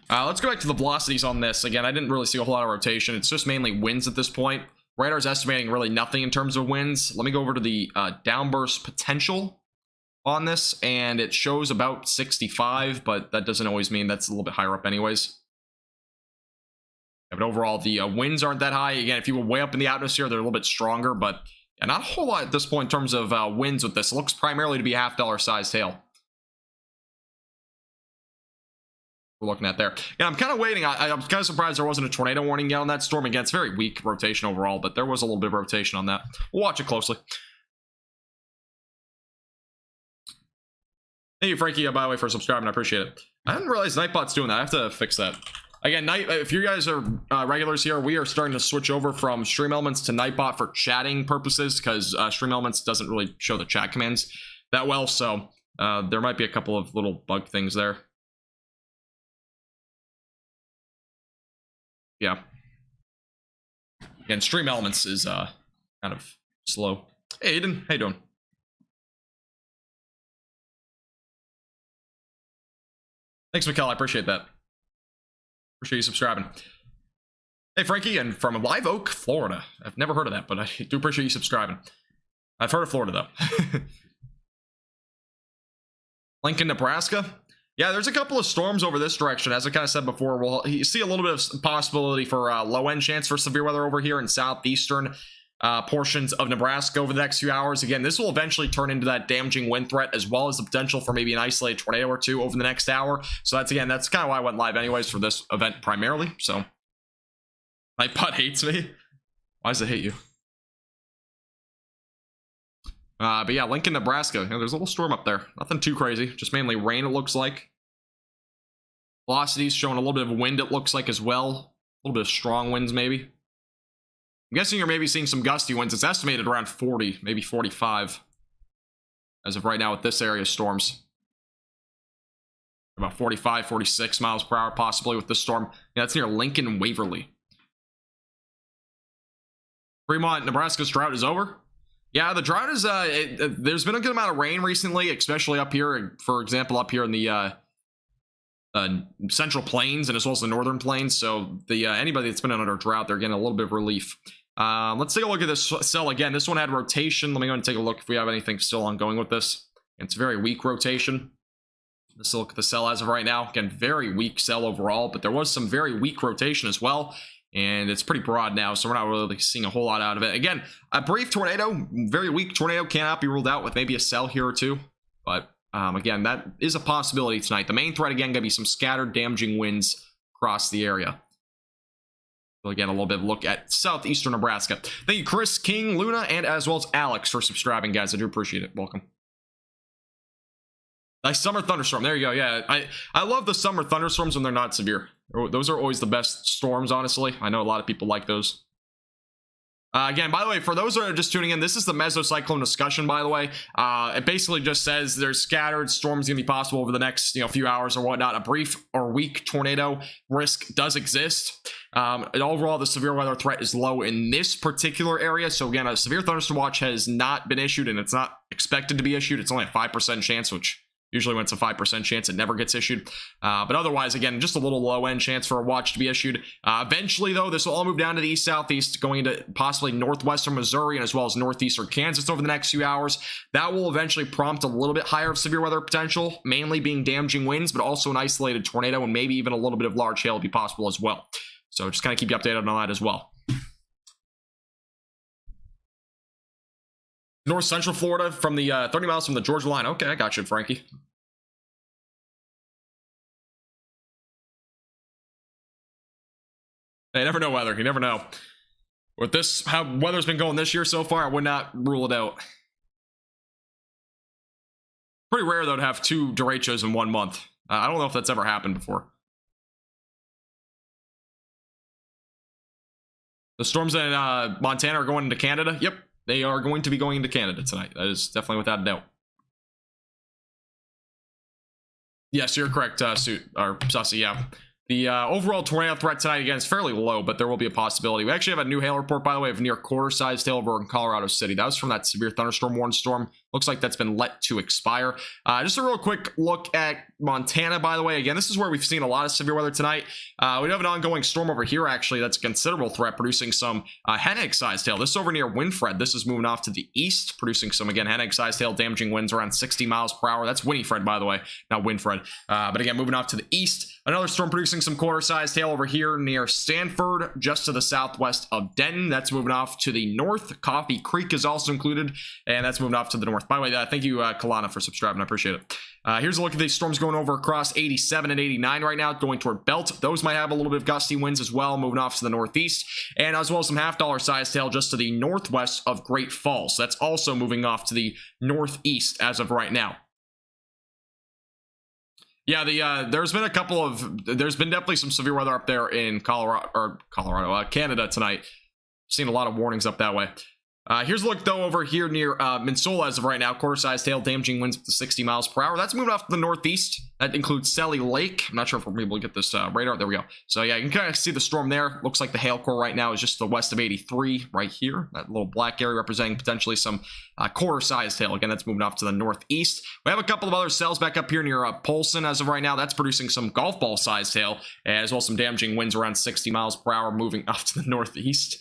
Let's go back to the velocities on this. Again, I didn't really see a whole lot of rotation. It's just mainly winds at this point. Radar's estimating really nothing in terms of winds. Let me go over to the downburst potential on this, and it shows about 65, but that doesn't always mean that's a little bit higher up anyways. Yeah, but overall, the winds aren't that high. Again, if you were way up in the atmosphere, they're a little bit stronger, but yeah, not a whole lot at this point in terms of winds with this. It looks primarily to be a $half size tail. We're looking at there. Yeah, I'm kind of waiting. I'm kind of surprised there wasn't a tornado warning yet on that storm. Again, it's very weak rotation overall, but there was a little bit of rotation on that. We'll watch it closely. Thank you, Frankie, by the way, for subscribing. I appreciate it. I didn't realize Nightbot's doing that. I have to fix that. Again, if you guys are regulars here, we are starting to switch over from Stream Elements to Nightbot for chatting purposes, because Stream Elements doesn't really show the chat commands that well, so there might be a couple of little bug things there. Yeah. Again, Stream Elements is kind of slow. Hey, Aiden, how you doing? Thanks, Mikkel. I appreciate that. Appreciate you subscribing. Hey, Frankie, and from Live Oak, Florida. I've never heard of that, but I do appreciate you subscribing. I've heard of Florida, though. Lincoln, Nebraska. Yeah, there's a couple of storms over this direction. As I kind of said before, we'll see a little bit of possibility for low-end chance for severe weather over here in southeastern portions of Nebraska over the next few hours. Again, this will eventually turn into that damaging wind threat, as well as the potential for maybe an isolated tornado or two over the next hour. So that's kind of why I went live anyways for this event primarily. So my putt hates me. Why does it hate you? But yeah, Lincoln, Nebraska. You know, there's a little storm up there. Nothing too crazy. Just mainly rain, it looks like. Velocities showing a little bit of wind, it looks like, as well. A little bit of strong winds, maybe. I'm guessing you're maybe seeing some gusty winds. It's estimated around 40, maybe 45. As of right now with this area storms. About 45, 46 miles per hour possibly with this storm. Yeah, that's near Lincoln and Waverly. Fremont, Nebraska's drought is over. Yeah, the drought is, there's been a good amount of rain recently, especially up here, for example, up here in the Central Plains and as well as the Northern Plains. So the anybody that's been under drought, they're getting a little bit of relief. Let's take a look at this cell again. This one had rotation. Let me go and take a look if we have anything still ongoing with this. It's very weak rotation. Let's look at the cell as of right now. Again, very weak cell overall, but there was some very weak rotation as well. And it's pretty broad now, so we're not really seeing a whole lot out of it. Again, a brief tornado, very weak tornado, cannot be ruled out with maybe a cell here or two. But again, that is a possibility tonight. The main threat, again, going to be some scattered, damaging winds across the area. So again, a little bit of a look at southeastern Nebraska. Thank you, Chris, King, Luna, and as well as Alex for subscribing, guys. I do appreciate it. Welcome. Nice summer thunderstorm. There you go. Yeah, I love the summer thunderstorms when they're not severe. Those are always the best storms, honestly. I know a lot of people like those. Again, by the way, for those that are just tuning in, this is the mesocyclone discussion, by the way. It basically just says there's scattered storms going to be possible over the next few hours or whatnot. A brief or weak tornado risk does exist. And overall, the severe weather threat is low in this particular area. So again, a severe thunderstorm watch has not been issued, and it's not expected to be issued. It's only a 5% chance, which usually when it's a 5% chance, it never gets issued. But otherwise, again, just a little low-end chance for a watch to be issued. Eventually, though, this will all move down to the east-southeast, going into possibly northwestern Missouri and as well as northeastern Kansas over the next few hours. That will eventually prompt a little bit higher of severe weather potential, mainly being damaging winds, but also an isolated tornado and maybe even a little bit of large hail will be possible as well. So just kind of keep you updated on that as well. North Central Florida from the 30 miles from the Georgia line. Okay, I got you, Frankie. You never know weather. You never know. With this, how weather's been going this year so far, I would not rule it out. Pretty rare, though, to have 2 derechos in 1 month. I don't know if that's ever happened before. The storms in Montana are going into Canada. Yep. They are going to be going into Canada tonight. That is definitely without a doubt. Yes, you're correct, Sussy, yeah. The overall tornado threat tonight, again, is fairly low, but there will be a possibility. We actually have a new hail report, by the way, of near quarter-sized hail over in Colorado City. That was from that severe thunderstorm warning storm. Looks like that's been let to expire. Just a real quick look at Montana, by the way. Again, this is where we've seen a lot of severe weather tonight. We have an ongoing storm over here, actually, that's a considerable threat, producing some Hennig-sized hail. This is over near Winfred. This is moving off to the east, producing some, again, Hennig-sized hail, damaging winds around 60 miles per hour. That's Winifred, by the way, not Winfred. But again, moving off to the east. Another storm producing some quarter-sized hail over here near Stanford, just to the southwest of Denton. That's moving off to the north. Coffee Creek is also included, and that's moving off to the north. By the way, thank you, Kalana, for subscribing. I appreciate it. Here's a look at these storms going over across 87 and 89 right now, going toward Belt. Those might have a little bit of gusty winds as well, moving off to the northeast, and as well as some half-dollar-sized hail just to the northwest of Great Falls. That's also moving off to the northeast as of right now. Yeah, there's been definitely some severe weather up there in Canada tonight. Seen a lot of warnings up that way. Here's a look, though, over here near Minnesota as of right now. Quarter-sized hail, damaging winds up to 60 miles per hour. That's moving off to the northeast. That includes Sally Lake. I'm not sure if we're able to get this radar. There we go. So, yeah, you can kind of see the storm there. Looks like the hail core right now is just the west of 83 right here. That little black area representing potentially some quarter-sized hail. Again, that's moving off to the northeast. We have a couple of other cells back up here near Polson as of right now. That's producing some golf ball-sized hail, as well as some damaging winds around 60 miles per hour moving off to the northeast.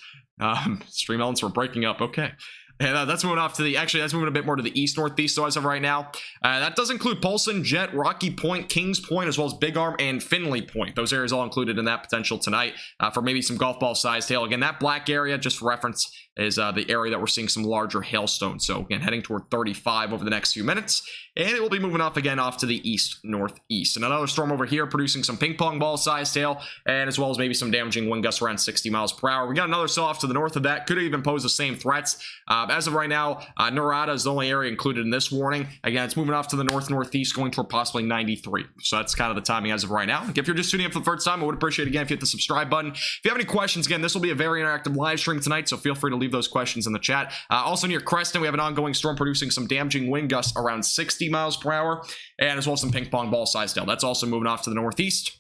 Stream elements were breaking up. Okay. And that's moving off to the, actually, that's moving a bit more to the east-northeast, so as of right now. That does include Polson, Jet, Rocky Point, Kings Point, as well as Big Arm and Finley Point. Those areas all included in that potential tonight for maybe some golf ball-sized hail. Again, that black area, just for reference, is the area that we're seeing some larger hailstones. So, again, heading toward 35 over the next few minutes. And it will be moving off again off to the east-northeast. And another storm over here producing some ping-pong ball-sized hail, and as well as maybe some damaging wind gusts around 60 miles per hour. We got another cell off to the north of that. Could even pose the same threats. As of right now, Norada is the only area included in this warning. Again, it's moving off to the north-northeast, going toward possibly 93. So that's kind of the timing as of right now. If you're just tuning in for the first time, I would appreciate it again if you hit the subscribe button. If you have any questions, again, this will be a very interactive live stream tonight, so feel free to leave those questions in the chat. Also near Creston, we have an ongoing storm producing some damaging wind gusts around 60 miles per hour, and as well as some ping-pong ball-sized hail. That's also moving off to the northeast.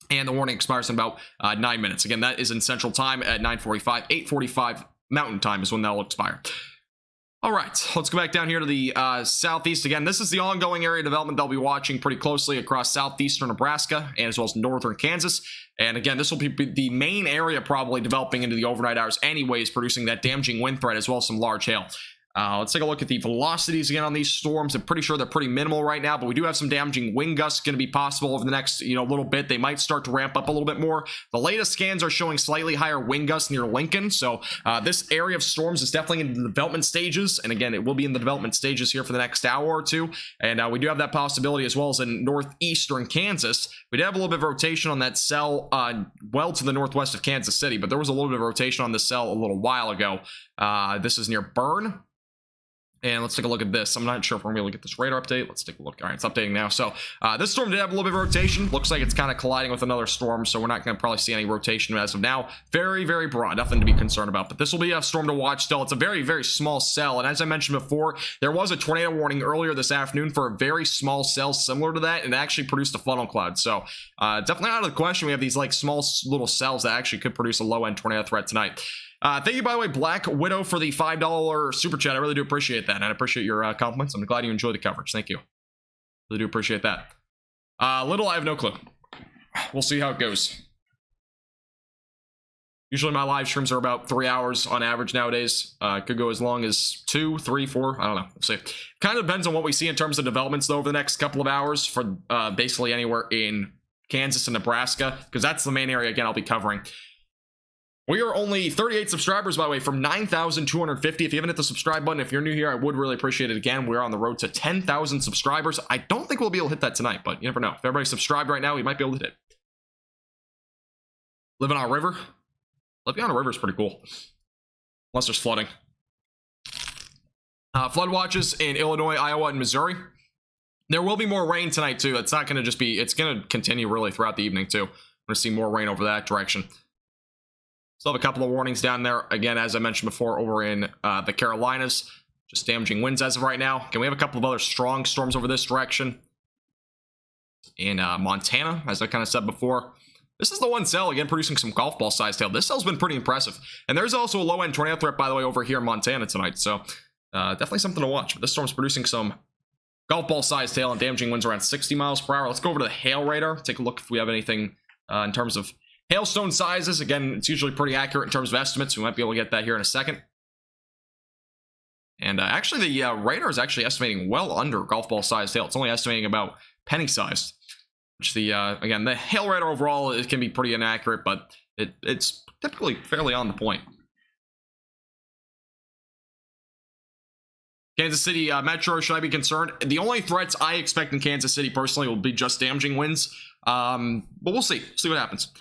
And the warning expires in about 9 minutes. Again, that is in Central Time at 9:45. 8:45 Mountain Time is when that will expire. All right, let's go back down here to the southeast again. This is the ongoing area development they'll be watching pretty closely across southeastern Nebraska and as well as northern Kansas. And again, this will be the main area probably developing into the overnight hours anyways, producing that damaging wind threat as well as some large hail. Let's take a look at the velocities again on these storms. I'm pretty sure they're pretty minimal right now, but we do have some damaging wind gusts going to be possible over the next little bit. They might start to ramp up a little bit more. The latest scans are showing slightly higher wind gusts near Lincoln, so this area of storms is definitely in the development stages, and again, it will be in the development stages here for the next hour or two, and we do have that possibility as well as in northeastern Kansas. We did have a little bit of rotation on that cell well to the northwest of Kansas City, but there was a little bit of rotation on this cell a little while ago. This is near Bern. And let's take a look at this. I'm not sure if we're going to be able to get this radar update. Let's take a look. All right, it's updating now. So this storm did have a little bit of rotation. Looks like it's kind of colliding with another storm, so we're not going to probably see any rotation as of now. Very, very broad. Nothing to be concerned about. But this will be a storm to watch still. It's a very, very small cell. And as I mentioned before, there was a tornado warning earlier this afternoon for a very small cell similar to that, and it actually produced a funnel cloud. So definitely out of the question. We have these like small little cells that actually could produce a low-end tornado threat tonight. Thank you, by the way, Black Widow, for the $5 super chat. I really do appreciate that, and I appreciate your compliments. I'm glad you enjoy the coverage. Thank you. Really do appreciate that. Little, I have no clue. We'll see how it goes. Usually my live streams are about 3 hours on average nowadays. Could go as long as 2, 3, 4. I don't know. We'll see. Kind of depends on what we see in terms of developments, though, over the next couple of hours for basically anywhere in Kansas and Nebraska, because that's the main area, again, I'll be covering. We are only 38 subscribers, by the way, from 9,250. If you haven't hit the subscribe button, if you're new here, I would really appreciate it. Again, we're on the road to 10,000 subscribers. I don't think we'll be able to hit that tonight, but you never know. If everybody's subscribed right now, we might be able to hit it. Living on a river? Living on a river is pretty cool. Unless there's flooding. Flood watches in Illinois, Iowa, and Missouri. There will be more rain tonight, too. It's not going to just be... It's going to continue, really, throughout the evening, too. We're going to see more rain over that direction. Still have a couple of warnings down there. Again, as I mentioned before, over in the Carolinas. Just damaging winds as of right now. Again, we have a couple of other strong storms over this direction. In Montana, as I kind of said before. This is the one cell, again, producing some golf ball sized hail. This cell's been pretty impressive. And there's also a low-end tornado threat, by the way, over here in Montana tonight. So, definitely something to watch. But this storm's producing some golf ball sized hail and damaging winds around 60 miles per hour. Let's go over to the hail radar. Take a look if we have anything in terms of hailstone sizes. Again, it's usually pretty accurate in terms of estimates. We might be able to get that here in a second. And actually, the radar is actually estimating well under golf ball sized hail. It's only estimating about penny sized. Which again, the hail radar overall, it can be pretty inaccurate, but it's typically fairly on the point. Kansas City Metro, should I be concerned? The only threats I expect in Kansas City personally will be just damaging winds. But we'll see. See what happens.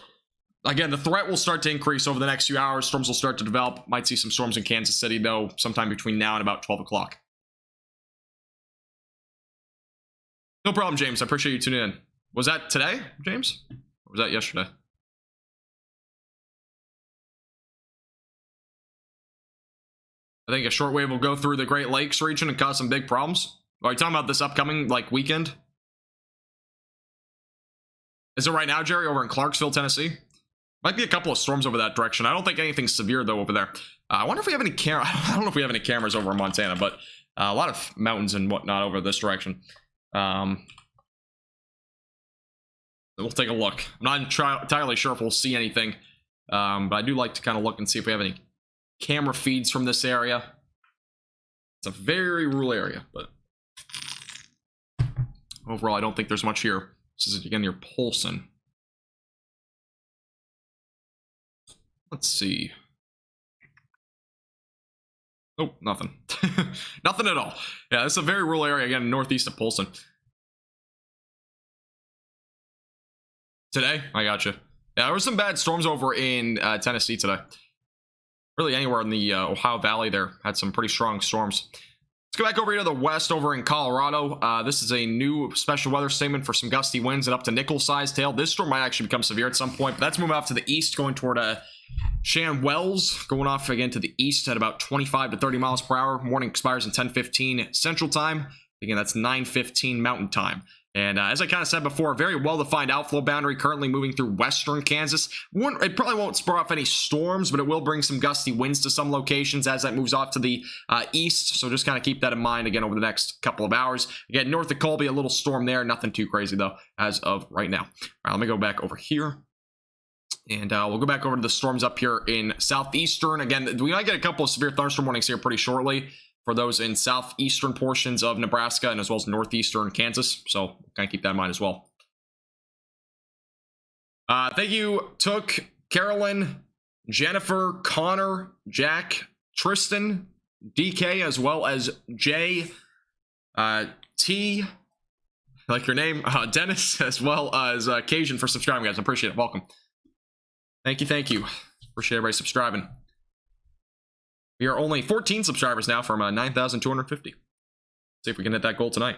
Again, the threat will start to increase over the next few hours. Storms will start to develop. Might see some storms in Kansas City, though, sometime between now and about 12 o'clock. No problem, James. I appreciate you tuning in. Was that today, James? Or was that yesterday? I think a shortwave will go through the Great Lakes region and cause some big problems. Are you talking about this upcoming, like, weekend? Is it right now, Jerry, over in Clarksville, Tennessee? Might be a couple of storms over that direction. I don't think anything severe, though, over there. I wonder if we have any cameras. I don't know if we have any cameras over in Montana, but a lot of mountains and whatnot over this direction. We'll take a look. I'm not entirely sure if we'll see anything, but I do like to kind of look and see if we have any camera feeds from this area. It's a very rural area, but overall, I don't think there's much here. This is, again, near Polson. Let's see. Oh, nothing. Nothing at all. Yeah, this is a very rural area, again, northeast of Polson. Today? I gotcha. Yeah, there were some bad storms over in Tennessee today. Really anywhere in the Ohio Valley there had some pretty strong storms. Let's go back over here to the west over in Colorado. This is a new special weather statement for some gusty winds and up to nickel-sized hail. This storm might actually become severe at some point, but that's moving off to the east, going toward Shan Wells, going off again to the east at about 25 to 30 miles per hour. Morning expires in 10:15 Central Time. Again, that's 9:15 Mountain Time. And as I kind of said before, a very well-defined outflow boundary currently moving through western Kansas. It probably won't spur off any storms, but it will bring some gusty winds to some locations as that moves off to the east. So just kind of keep that in mind, again, over the next couple of hours. Again, north of Colby, a little storm there. Nothing too crazy, though, as of right now. All right, let me go back over here. And we'll go back over to the storms up here in southeastern. Again, we might get a couple of severe thunderstorm warnings here pretty shortly for those in southeastern portions of Nebraska and as well as northeastern Kansas. So kind of keep that in mind as well. Thank you, Took, Carolyn, Jennifer, Connor, Jack, Tristan, DK, as well as Jay, T, I like your name, Dennis, as well as Cajun for subscribing, guys. I appreciate it. Welcome. Thank you, thank you. Appreciate everybody subscribing. We are only 14 subscribers now from 9,250. See if we can hit that goal tonight.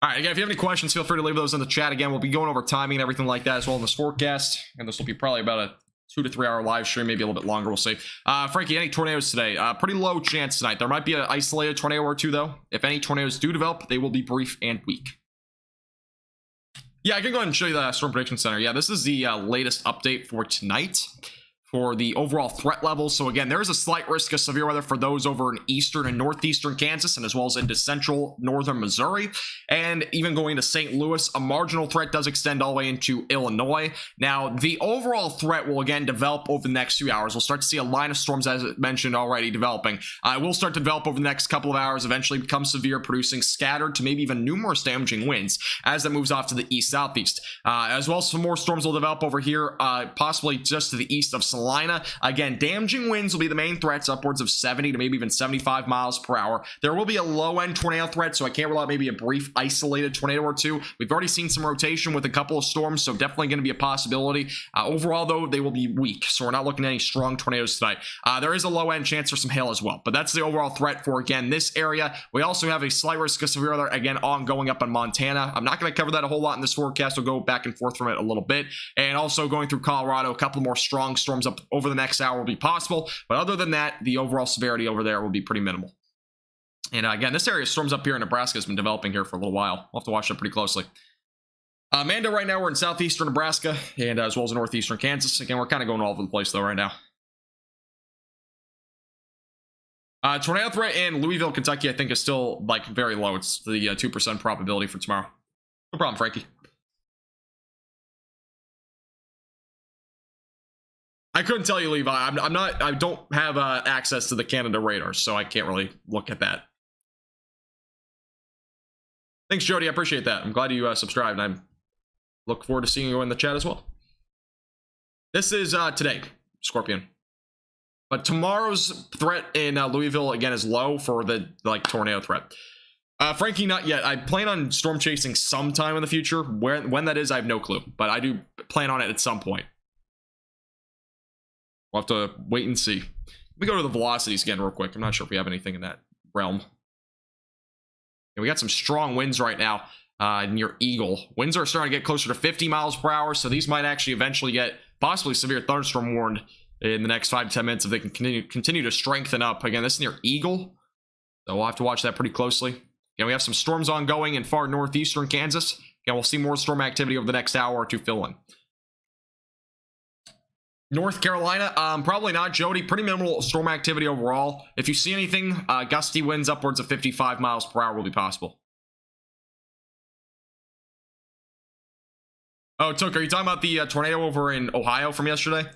All right, again, if you have any questions, feel free to leave those in the chat. Again, we'll be going over timing and everything like that as well in this forecast. And this will be probably about a 2 to 3 hour live stream, maybe a little bit longer, we'll see. Frankie, any tornadoes today? Pretty low chance tonight. There might be an isolated tornado or two, though. If any tornadoes do develop, they will be brief and weak. Yeah, I can go ahead and show you the Storm Prediction Center. Yeah, this is the latest update for tonight for the overall threat level. So again, there is a slight risk of severe weather for those over in eastern and northeastern Kansas, and as well as into central northern Missouri, and even going to St. Louis. A marginal threat does extend all the way into Illinois. Now, the overall threat will again develop over the next few hours. We'll start to see a line of storms, as mentioned already, developing. It will start to develop over the next couple of hours, eventually become severe, producing scattered to maybe even numerous damaging winds as it moves off to the east-southeast. As well as some more storms will develop over here, possibly just to the east of Salina. Again, damaging winds will be the main threats, upwards of 70 to maybe even 75 miles per hour. There will be a low-end tornado threat, so I can't rule out maybe a brief isolated tornado or two. We've already seen some rotation with a couple of storms, so definitely going to be a possibility. Overall, though, they will be weak, so we're not looking at any strong tornadoes tonight. There is a low-end chance for some hail as well, but that's the overall threat for, again, this area. We also have a slight risk of severe weather, again, ongoing up in Montana. I'm not going to cover that a whole lot in this forecast. We'll go back and forth from it a little bit, and also going through Colorado, a couple more strong storms up over the next hour will be possible, but other than that, the overall severity over there will be pretty minimal. And again, this area of storms up here in Nebraska has been developing here for a little while. We'll have to watch that pretty closely. Amanda, right now we're in southeastern Nebraska and as well as northeastern Kansas. Again, we're kind of going all over the place though right now. Tornado threat in Louisville, Kentucky, I think is still like very low. It's the 2% probability for tomorrow. No problem, Frankie. I couldn't tell you, Levi. I don't have access to the Canada radar, so I can't really look at that. Thanks, Jody. I appreciate that. I'm glad you subscribed, and I look forward to seeing you in the chat as well. This is today, Scorpion. But tomorrow's threat in Louisville, again, is low for the tornado threat. Frankie, not yet. I plan on storm chasing sometime in the future. When that is, I have no clue. But I do plan on it at some point. We'll have to wait and see. Let me go to the velocities again real quick. I'm not sure if we have anything in that realm. And we got some strong winds right now near Eagle. Winds are starting to get closer to 50 miles per hour, so these might actually eventually get possibly severe thunderstorm warned in the next 5 to 10 minutes if they can continue to strengthen up. Again, this is near Eagle, so we'll have to watch that pretty closely. Again, we have some storms ongoing in far northeastern Kansas. Again, we'll see more storm activity over the next hour or two fill in. North Carolina, probably not, Jody. Pretty minimal storm activity overall. If you see anything, gusty winds upwards of 55 miles per hour will be possible. Oh, Took, are you talking about the tornado over in Ohio from yesterday?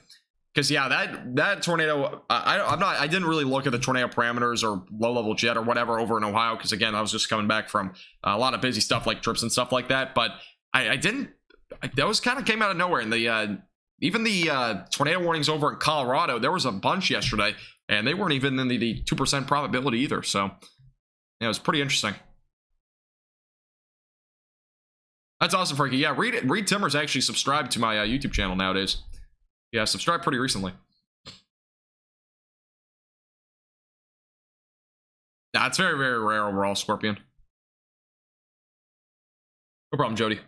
Because yeah, that tornado, I didn't really look at the tornado parameters or low-level jet or whatever over in Ohio, because again, I was just coming back from a lot of busy stuff like trips and stuff like that. But those kind of came out of nowhere. And even the tornado warnings over in Colorado, there was a bunch yesterday, and they weren't even in the 2% probability either. So yeah, it was pretty interesting. That's awesome, Frankie. Yeah, Reed Timmers actually subscribed to my YouTube channel nowadays. Yeah, subscribed pretty recently. Nah, it's very, very rare overall, Scorpion. No problem, Jody.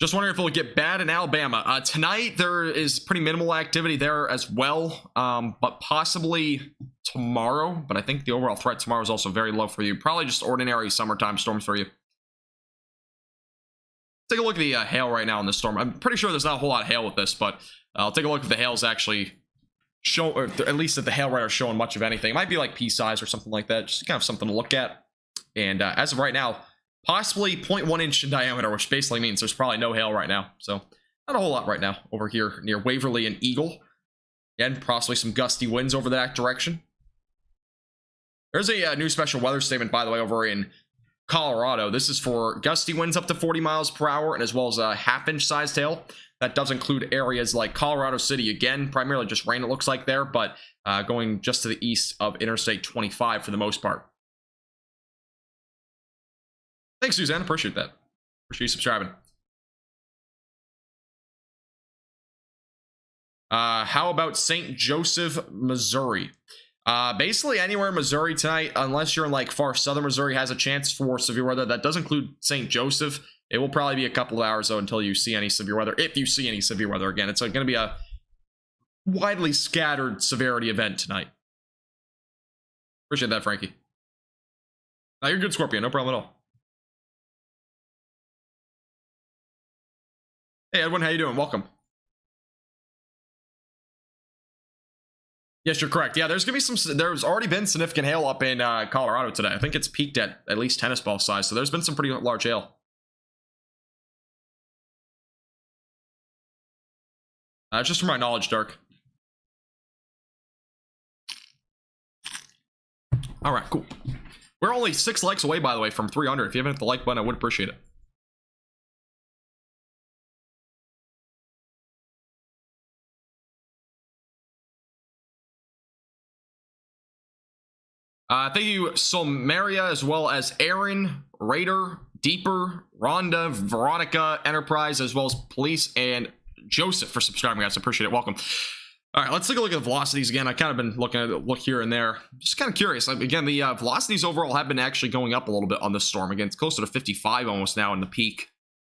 Just wondering if it'll get bad in Alabama. Tonight, there is pretty minimal activity there as well, but possibly tomorrow. But I think the overall threat tomorrow is also very low for you. Probably just ordinary summertime storms for you. Take a look at the hail right now in this storm. I'm pretty sure there's not a whole lot of hail with this, but I'll take a look if the hail's actually show, or at least if the hail radar is showing much of anything. It might be like pea size or something like that. Just kind of something to look at. And as of right now, possibly 0.1 inch in diameter, which basically means there's probably no hail right now. So not a whole lot right now over here near Waverly and Eagle. Again, possibly some gusty winds over that direction. There's a new special weather statement, by the way, over in Colorado. This is for gusty winds up to 40 miles per hour and as well as a half-inch sized hail. That does include areas like Colorado City, again, primarily just rain it looks like there, but going just to the east of Interstate 25 for the most part. Thanks, Suzanne. Appreciate that. Appreciate you subscribing. How about St. Joseph, Missouri? Basically anywhere in Missouri tonight, unless you're in like far southern Missouri, has a chance for severe weather. That does include St. Joseph. It will probably be a couple of hours though until you see any severe weather. If you see any severe weather again, it's going to be a widely scattered severity event tonight. Appreciate that, Frankie. You're good, Scorpion. No problem at all. Hey, Edwin, how you doing? Welcome. Yes, you're correct. Yeah, there's gonna be there's already been significant hail up in Colorado today. I think it's peaked at least tennis ball size, so there's been some pretty large hail. Just from my knowledge, Dark. All right, cool. We're only 6 likes away, by the way, from 300. If you haven't hit the like button, I would appreciate it. Thank you, Solmaria, as well as Aaron, Raider, Deeper, Rhonda, Veronica, Enterprise, as well as Police, and Joseph for subscribing, guys. I appreciate it. Welcome. All right, let's take a look at the velocities again. I kind of been looking at it, look here and there. Just kind of curious. Again, the velocities overall have been actually going up a little bit on this storm. Again, it's closer to 55 almost now in the peak.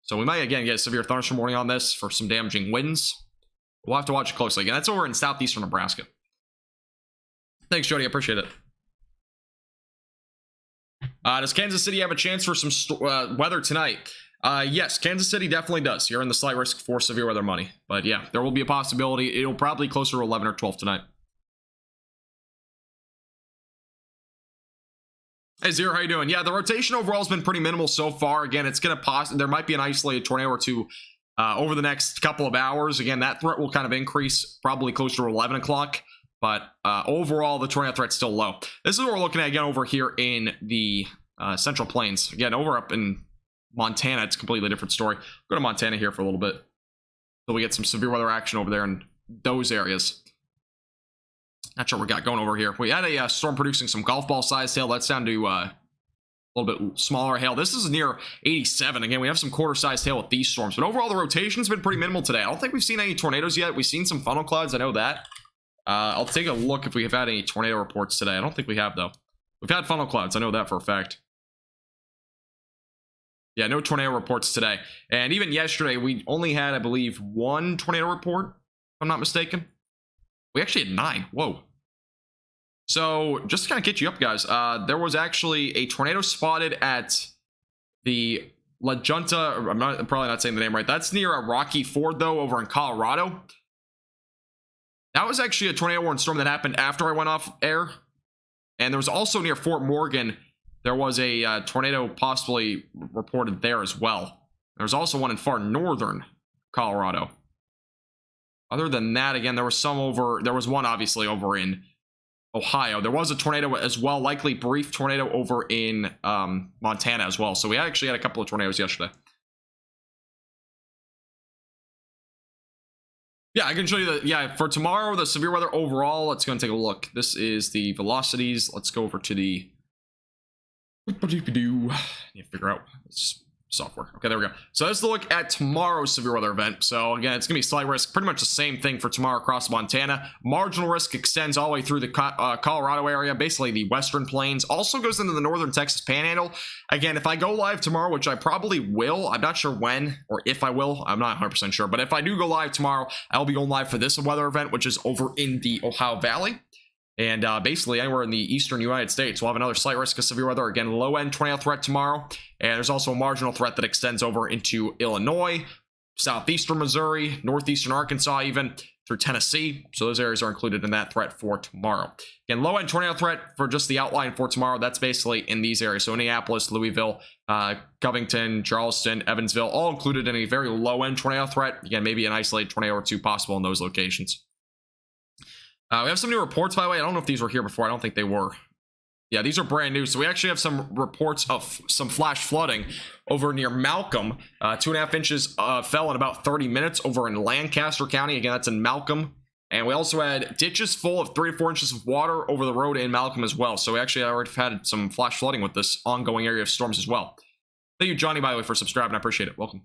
So we might, again, get a severe thunderstorm warning on this for some damaging winds. We'll have to watch it closely. Again, that's over in southeastern Nebraska. Thanks, Jody. I appreciate it. Does Kansas City have a chance for some weather tonight? Yes, Kansas City definitely does. You're in the slight risk for severe weather money. But yeah, there will be a possibility. It'll probably closer to 11 or 12 tonight. Hey, Zero, how you doing? Yeah, the rotation overall has been pretty minimal so far. Again, it's going to there might be an isolated tornado or two over the next couple of hours. Again, that threat will kind of increase probably closer to 11 o'clock. But overall, the tornado threat's still low. This is what we're looking at again over here in the Central Plains. Again, over up in Montana, it's a completely different story. Go to Montana here for a little bit. So we get some severe weather action over there in those areas. Not sure what we got going over here. We had a storm producing some golf ball sized hail. That's down to a little bit smaller hail. This is near 87. Again, we have some quarter sized hail with these storms. But overall, the rotation's been pretty minimal today. I don't think we've seen any tornadoes yet. We've seen some funnel clouds. I know that. I'll take a look if we have had any tornado reports today. I don't think we have, though. We've had funnel clouds. I know that for a fact. Yeah, no tornado reports today. And even yesterday, we only had, I believe, 1 tornado report, if I'm not mistaken. We actually had 9. Whoa. So, just to kind of get you up, guys, there was actually a tornado spotted at the La Junta. I'm probably not saying the name right. That's near a Rocky Ford, though, over in Colorado. That was actually a tornado warning storm that happened after I went off air. And there was also near Fort Morgan, there was a tornado possibly reported there as well. There's also one in far northern Colorado. Other than that, again, there was one obviously over in Ohio. There was a tornado as well, likely brief tornado over in Montana as well. So we actually had a couple of tornadoes yesterday. Yeah, I can show you for tomorrow, the severe weather overall. Let's go and take a look. This is the velocities. Let's go over to the figure out this software. Okay, there we go. So let's look at tomorrow's severe weather event. So again, it's gonna be slight risk, pretty much the same thing for tomorrow across Montana. Marginal risk extends all the way through the Colorado area, basically the western plains. Also goes into the northern Texas panhandle. Again, if I go live tomorrow, which I probably will, I'm not sure when or if I will, I'm not 100% sure, but if I do go live tomorrow, I'll be going live for this weather event, which is over in the Ohio Valley. And basically anywhere in the eastern United States, we'll have another slight risk of severe weather. Again, low-end tornado threat tomorrow. And there's also a marginal threat that extends over into Illinois, southeastern Missouri, northeastern Arkansas even, through Tennessee. So those areas are included in that threat for tomorrow. Again, low-end tornado threat for just the outline for tomorrow, that's basically in these areas. So Indianapolis, Louisville, Covington, Charleston, Evansville, all included in a very low-end tornado threat. Again, maybe an isolated tornado or two possible in those locations. We have some new reports, by the way. I don't know if these were here before. I don't think they were. Yeah, these are brand new. So we actually have some reports of some flash flooding over near Malcolm. 2.5 inches fell in about 30 minutes over in Lancaster County. Again, that's in Malcolm. And we also had ditches full of 3 to 4 inches of water over the road in Malcolm as well. So we actually already had some flash flooding with this ongoing area of storms as well. Thank you, Johnny, by the way, for subscribing. I appreciate it. Welcome.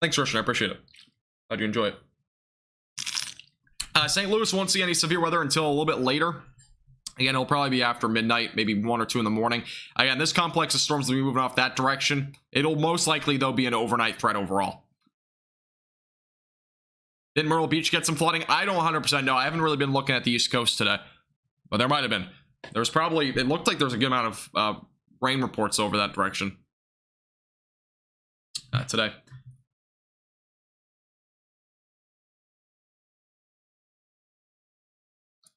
Thanks, Christian. I appreciate it. Glad you enjoy it. St. Louis won't see any severe weather until a little bit later. Again, it'll probably be after midnight, maybe 1 or 2 in the morning. Again, this complex of storms will be moving off that direction. It'll most likely, though, be an overnight threat overall. Did Myrtle Beach get some flooding? I don't 100% know. I haven't really been looking at the East Coast today, but there might have been. There's probably, it looked like there was a good amount of rain reports over that direction today.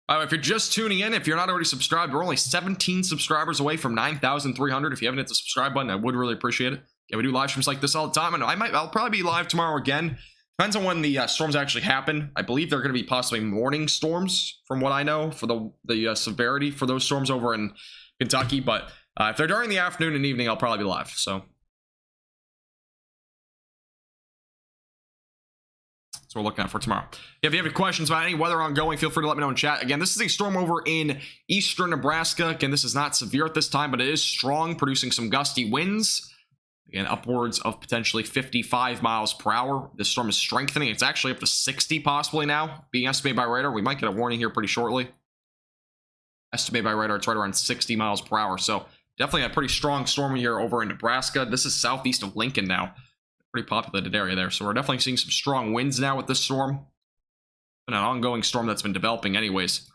If you're just tuning in, if you're not already subscribed, we're only 17 subscribers away from 9,300. If you haven't hit the subscribe button, I would really appreciate it. Yeah, we do live streams like this all the time, and I'll probably be live tomorrow again. Depends on when the storms actually happen. I believe they're going to be possibly morning storms, from what I know, for the severity for those storms over in Kentucky. But if they're during the afternoon and evening, I'll probably be live. So we're looking at for tomorrow. If you have any questions about any weather ongoing, feel free to let me know in chat. Again, this is a storm over in eastern Nebraska. Again, this is not severe at this time, but it is strong, producing some gusty winds. Again, upwards of potentially 55 miles per hour. This storm is strengthening. It's actually up to 60 possibly now, being estimated by radar. We might get a warning here pretty shortly. Estimated by radar, it's right around 60 miles per hour. So definitely a pretty strong storm here over in Nebraska. This is southeast of Lincoln now. Pretty populated area there, so we're definitely seeing some strong winds now with this storm, and an ongoing storm that's been developing anyways.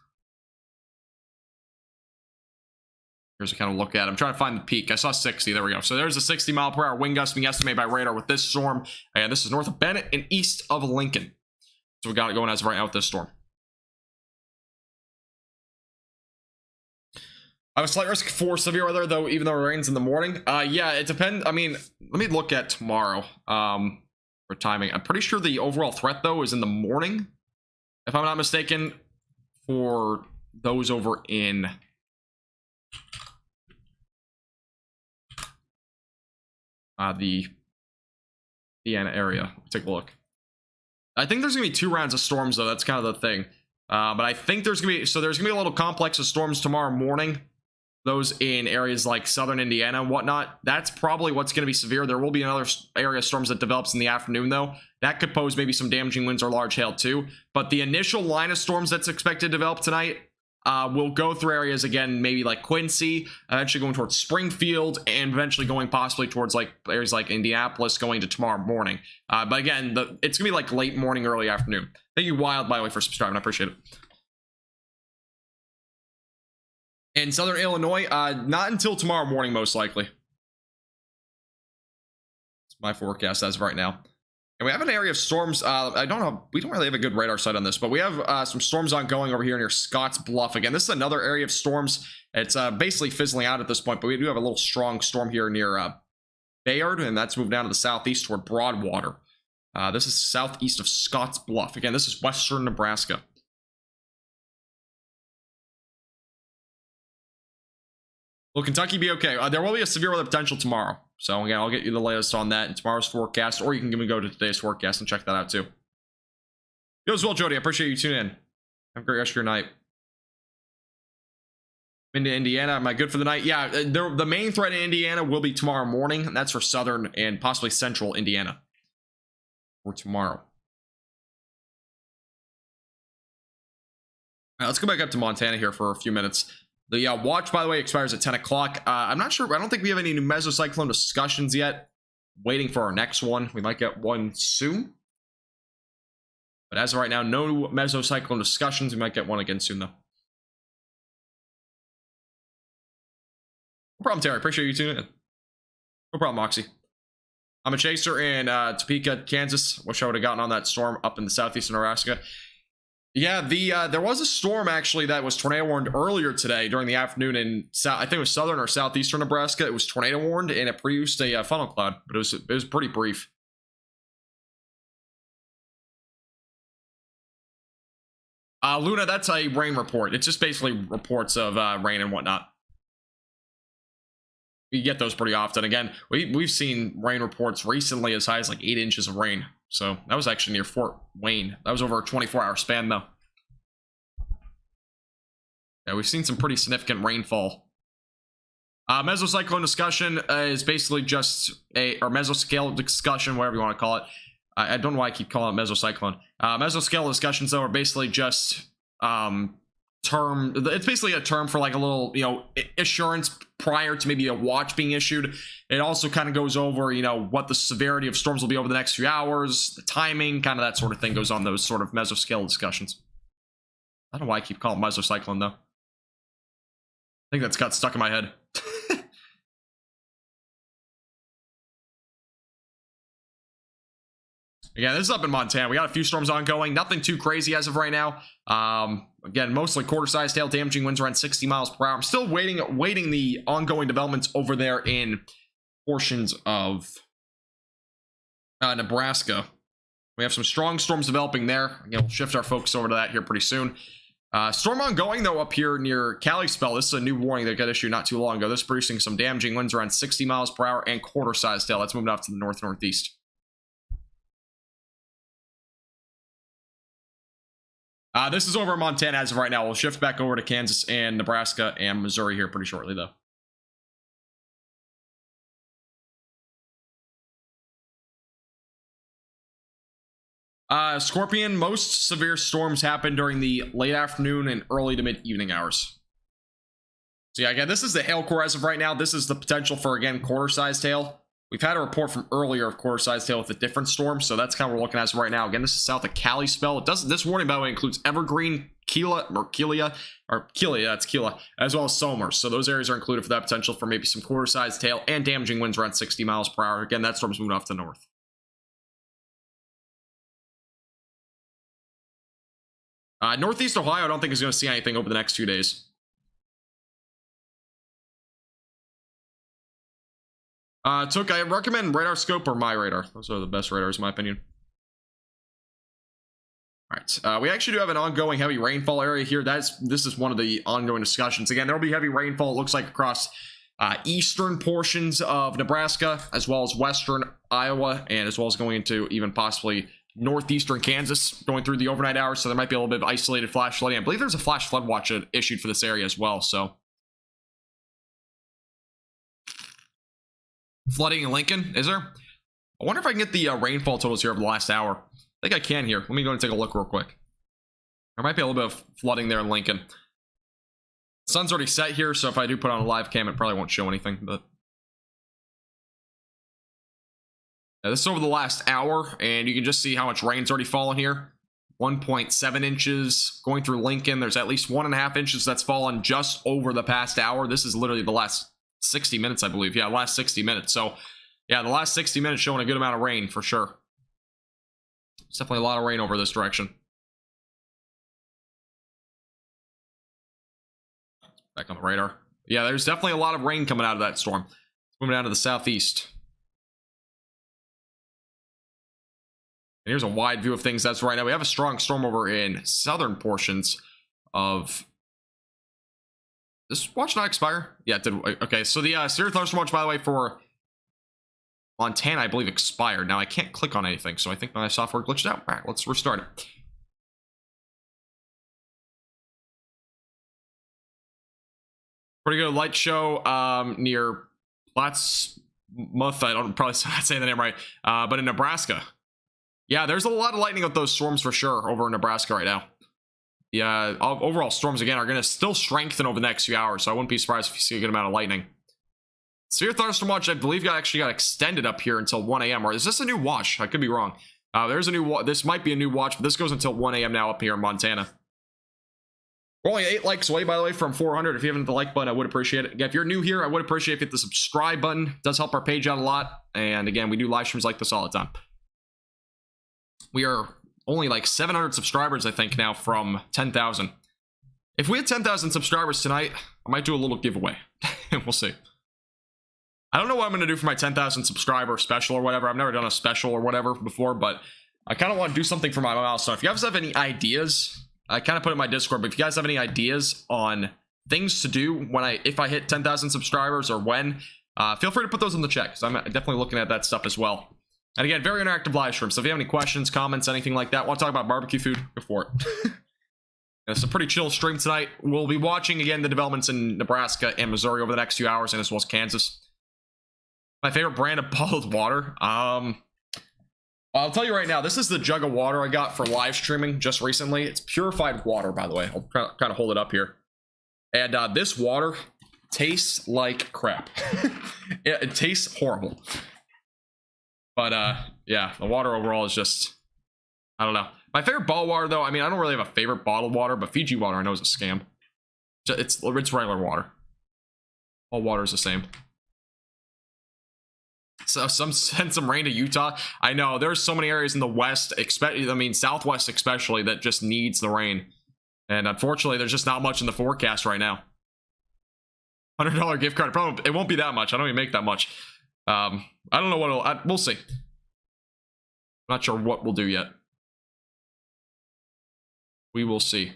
Here's a kind of look at it. I'm trying to find the peak. I saw 60. There we go. So there's a 60 mile per hour wind gust being estimated by radar with this storm. And this is north of Bennett and east of Lincoln. So we got it going as of right now with this storm. I have a slight risk for severe weather, though, even though it rains in the morning. Yeah, it depends. I mean, let me look at tomorrow for timing. I'm pretty sure the overall threat, though, is in the morning, if I'm not mistaken, for those over in the Indiana area. Take a look. I think there's going to be 2 rounds of storms, though. That's kind of the thing. But I think there's going to be... So there's going to be a little complex of storms tomorrow morning. Those in areas like southern Indiana and whatnot. That's probably what's going to be severe. There will be another area of storms that develops in the afternoon, though. That could pose maybe some damaging winds or large hail, too. But the initial line of storms that's expected to develop tonight will go through areas, again, maybe like Quincy, eventually going towards Springfield, and eventually going possibly towards like areas like Indianapolis going to tomorrow morning. But again, it's going to be like late morning, early afternoon. Thank you, Wild, by the way, for subscribing. I appreciate it. In southern Illinois, not until tomorrow morning, most likely. It's my forecast as of right now. And we have an area of storms. I don't know. We don't really have a good radar sight on this, but we have some storms ongoing over here near Scotts Bluff. Again, this is another area of storms. It's basically fizzling out at this point, but we do have a little strong storm here near Bayard, and that's moved down to the southeast toward Broadwater. This is southeast of Scotts Bluff. Again, this is western Nebraska. Will Kentucky be okay? There will be a severe weather potential tomorrow. So again, I'll get you the latest on that in tomorrow's forecast, or you can go to today's forecast and check that out too. You as well, Jody. I appreciate you tuning in. Have a great rest of your night. Into Indiana, am I good for the night? Yeah, the main threat in Indiana will be tomorrow morning, and that's for southern and possibly central Indiana for tomorrow. All right, let's go back up to Montana here for a few minutes. The watch, by the way, expires at 10 o'clock. I'm not sure. I don't think we have any new mesocyclone discussions yet. Waiting for our next one. We might get one soon. But as of right now, no mesocyclone discussions. We might get one again soon, though. No problem, Terry. Appreciate you tuning in. No problem, Moxie. I'm a chaser in Topeka, Kansas. Wish I would have gotten on that storm up in the southeast of Nebraska. Yeah, there was a storm actually that was tornado warned earlier today during the afternoon in I think it was southern or southeastern Nebraska. It was tornado warned and it produced a funnel cloud, but it was pretty brief. Luna, that's a rain report. It's just basically reports of rain and whatnot. You get those pretty often. Again, we've seen rain reports recently as high as like 8 inches of rain. So that was actually near Fort Wayne. That was over a 24-hour span, though. Yeah, we've seen some pretty significant rainfall. Mesocyclone discussion is basically just or mesoscale discussion, whatever you want to call it. I don't know why I keep calling it mesocyclone. Mesoscale discussions, though, are basically just it's basically a term for like a little, you know, assurance prior to maybe a watch being issued. It also kind of goes over, you know, what the severity of storms will be over the next few hours, the timing, kind of that sort of thing goes on those sort of mesoscale discussions. I don't know why I keep calling it mesocyclone, though. I think that's got stuck in my head. Again, this is up in Montana. We got a few storms ongoing. Nothing too crazy as of right now. Again, mostly quarter-sized hail, damaging winds around 60 miles per hour. I'm still waiting the ongoing developments over there in portions of Nebraska. We have some strong storms developing there. Again, we'll shift our focus over to that here pretty soon. Storm ongoing, though, up here near Kalispell. This is a new warning that got issued not too long ago. This is producing some damaging winds around 60 miles per hour and quarter-sized hail. That's moving off to the north-northeast. This is over in Montana as of right now. We'll shift back over to Kansas and Nebraska and Missouri here pretty shortly, though. Scorpion, most severe storms happen during the late afternoon and early to mid-evening hours. So yeah, again, this is the hail core as of right now. This is the potential for, again, quarter-sized hail. We've had a report from earlier of quarter-sized hail with a different storm, so that's kind of what we're looking at right now. Again, this is south of Kalispell. This warning, by the way, includes Evergreen, Keelia, as well as Somers. So those areas are included for that potential for maybe some quarter-sized hail and damaging winds around 60 miles per hour. Again, that storm's moving off to the north. Northeast Ohio, I don't think is going to see anything over the next 2 days. I recommend radar scope or my radar. Those are the best radars in my opinion. All right, we actually do have an ongoing heavy rainfall area here. This is one of the ongoing discussions. Again, there will be heavy rainfall, it looks like, across eastern portions of Nebraska, as well as western Iowa, and as well as going into even possibly northeastern Kansas going through the overnight hours. So there might be a little bit of isolated flash flooding. I believe there's a flash flood watch issued for this area as well. So flooding in Lincoln, is there? I wonder if I can get the rainfall totals here over the last hour. I think I can here. Let me go and take a look real quick. There might be a little bit of flooding there in Lincoln. The sun's already set here, so if I do put on a live cam, it probably won't show anything, but yeah, this is over the last hour, and you can just see how much rain's already fallen here. 1.7 inches going through Lincoln. There's at least 1.5 inches that's fallen just over the past hour. This is literally the last 60 minutes, I believe. Yeah, last 60 minutes. So, yeah, the last 60 minutes showing a good amount of rain for sure. It's definitely a lot of rain over this direction. Back on the radar. Yeah, there's definitely a lot of rain coming out of that storm. It's moving out of the southeast. And here's a wide view of things. That's right now. We have a strong storm over in southern portions of... This watch not expire? Yeah, it did. Okay, so the severe thunderstorm watch, by the way, for Montana, I believe, expired. Now, I can't click on anything, so I think my software glitched out. All right, let's restart it. Pretty good light show near Plattsmouth. I don't probably not saying the name right, but in Nebraska. Yeah, there's a lot of lightning with those storms for sure over in Nebraska right now. Yeah, overall storms, again, are going to still strengthen over the next few hours, so I wouldn't be surprised if you see a good amount of lightning. Severe thunderstorm watch, I believe, actually got extended up here until 1 a.m. Or is this a new watch? I could be wrong. There's a new this might be a new watch, but this goes until 1 a.m. now up here in Montana. We're only 8 likes away, by the way, from 400. If you haven't hit the like button, I would appreciate it. Again, if you're new here, I would appreciate if you hit the subscribe button. It does help our page out a lot. And again, we do live streams like this all the time. We are only like 700 subscribers, I think, now from 10,000. If we had 10,000 subscribers tonight, I might do a little giveaway. We'll see. I don't know what I'm going to do for my 10,000 subscriber special or whatever. I've never done a special or whatever before, but I kind of want to do something for my milestone. If you guys have any ideas, I kind of put it in my Discord, but if you guys have any ideas on things to do if I hit 10,000 subscribers or when, feel free to put those in the chat, because I'm definitely looking at that stuff as well. And again, very interactive live stream, so if you have any questions, comments, anything like that, want to talk about barbecue food, go for it. It's a pretty chill stream tonight. We'll be watching, again, the developments in Nebraska and Missouri over the next few hours, and as well as Kansas. My favorite brand of bottled water? I'll tell you right now, this is the jug of water I got for live streaming just recently. It's purified water, by the way. I'll kind of hold it up here. And this water tastes like crap. It tastes horrible. But yeah, the water overall is just, I don't know. My favorite bottled water, though, I mean, I don't really have a favorite bottled water, but Fiji water I know is a scam. It's regular water. All water is the same. So send some rain to Utah. I know there's so many areas in the west, Southwest especially, that just needs the rain. And unfortunately, there's just not much in the forecast right now. $100 gift card. Probably it won't be that much. I don't even make that much. I don't know what we'll see. I'm not sure what we'll do yet. We will see.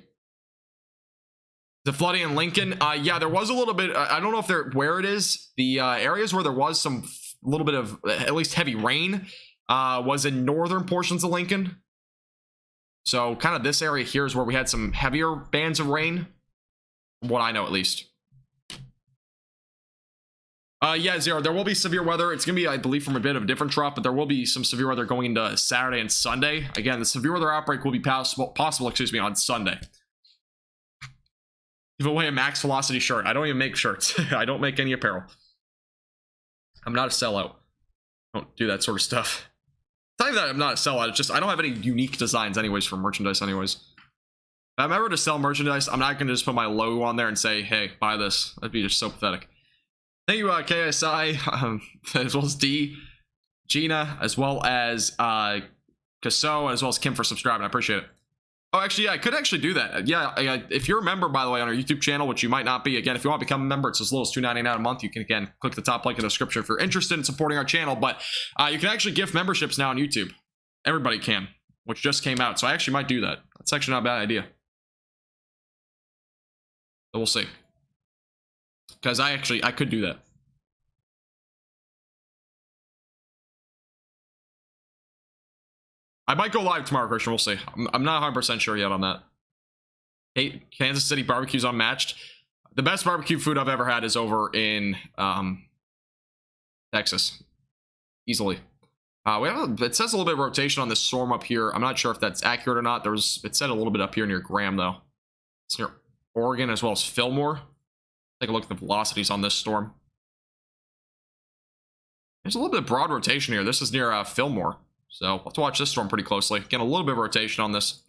The flooding in Lincoln, yeah, there was a little bit. I don't know if where it is. The areas where there was some little bit of at least heavy rain was in northern portions of Lincoln. So kind of this area here is where we had some heavier bands of rain, from what I know at least. Yeah, Zero, there will be severe weather. It's going to be, I believe, from a bit of a different trough, but there will be some severe weather going into Saturday and Sunday. Again, the severe weather outbreak will be possible, on Sunday. Give away a max velocity shirt. I don't even make shirts. I don't make any apparel. I'm not a sellout. I don't do that sort of stuff. Tell you that I'm not a sellout. It's just I don't have any unique designs anyways for merchandise anyways. If I'm ever to sell merchandise, I'm not going to just put my logo on there and say, hey, buy this. That'd be just so pathetic. Thank you, KSI, as well as D, Gina, as well as Kaso, as well as Kim for subscribing. I appreciate it. Oh, actually, yeah, I could actually do that. Yeah, if you're a member, by the way, on our YouTube channel, which you might not be, again, if you want to become a member, it's as little as $2.99 a month. You can, again, click the top link in the description if you're interested in supporting our channel. But you can actually gift memberships now on YouTube. Everybody can, which just came out. So I actually might do that. That's actually not a bad idea. So we'll see. Because I could do that. I might go live tomorrow, Christian. We'll see. I'm not 100% sure yet on that. Hey, Kansas City barbecue's unmatched. The best barbecue food I've ever had is over in Texas. Easily. It says a little bit of rotation on this storm up here. I'm not sure if that's accurate or not. It said a little bit up here near Graham, though. It's near Oregon as well as Fillmore. Take a look at the velocities on this storm. There's a little bit of broad rotation here. This is near Fillmore. So let's watch this storm pretty closely. Get a little bit of rotation on this.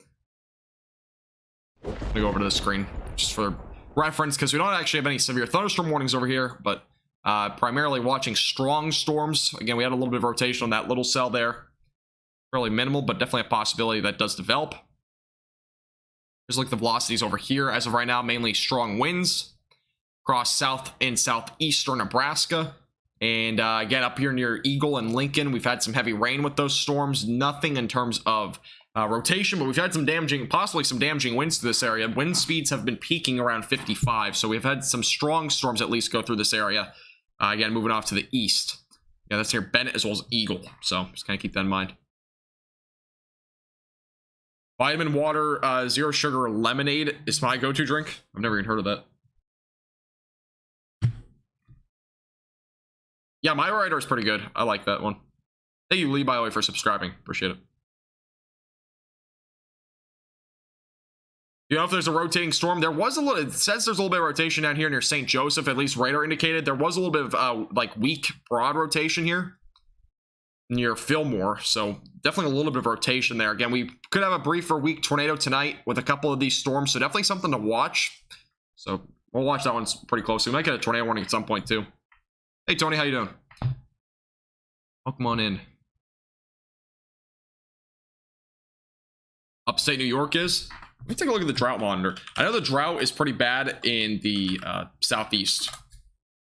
Let me go over to the screen just for reference because we don't actually have any severe thunderstorm warnings over here, but primarily watching strong storms. Again, we had a little bit of rotation on that little cell there. Fairly minimal, but definitely a possibility that does develop. Just look at the velocities over here. As of right now, mainly strong winds across south and southeastern Nebraska. And again, up here near Eagle and Lincoln, we've had some heavy rain with those storms. Nothing in terms of rotation, but we've had some possibly some damaging winds to this area. Wind speeds have been peaking around 55, so we've had some strong storms at least go through this area. Again, moving off to the east. Yeah, that's near Bennett as well as Eagle, so just kind of keep that in mind. Vitamin water, zero sugar lemonade is my go-to drink. I've never even heard of that. Yeah, my writer is pretty good. I like that one. Thank you, Lee, by the way, for subscribing. Appreciate it. You know if there's a rotating storm? There was a little, it says there's a little bit of rotation down here near St. Joseph, at least radar indicated. There was a little bit of like weak broad rotation here near Fillmore. So definitely a little bit of rotation there. Again, we could have a brief or weak tornado tonight with a couple of these storms. So definitely something to watch. So we'll watch that one pretty closely. We might get a tornado warning at some point too. Hey, Tony, how you doing? Welcome on in. Upstate New York is? Let me take a look at the drought monitor. I know the drought is pretty bad in the southeast.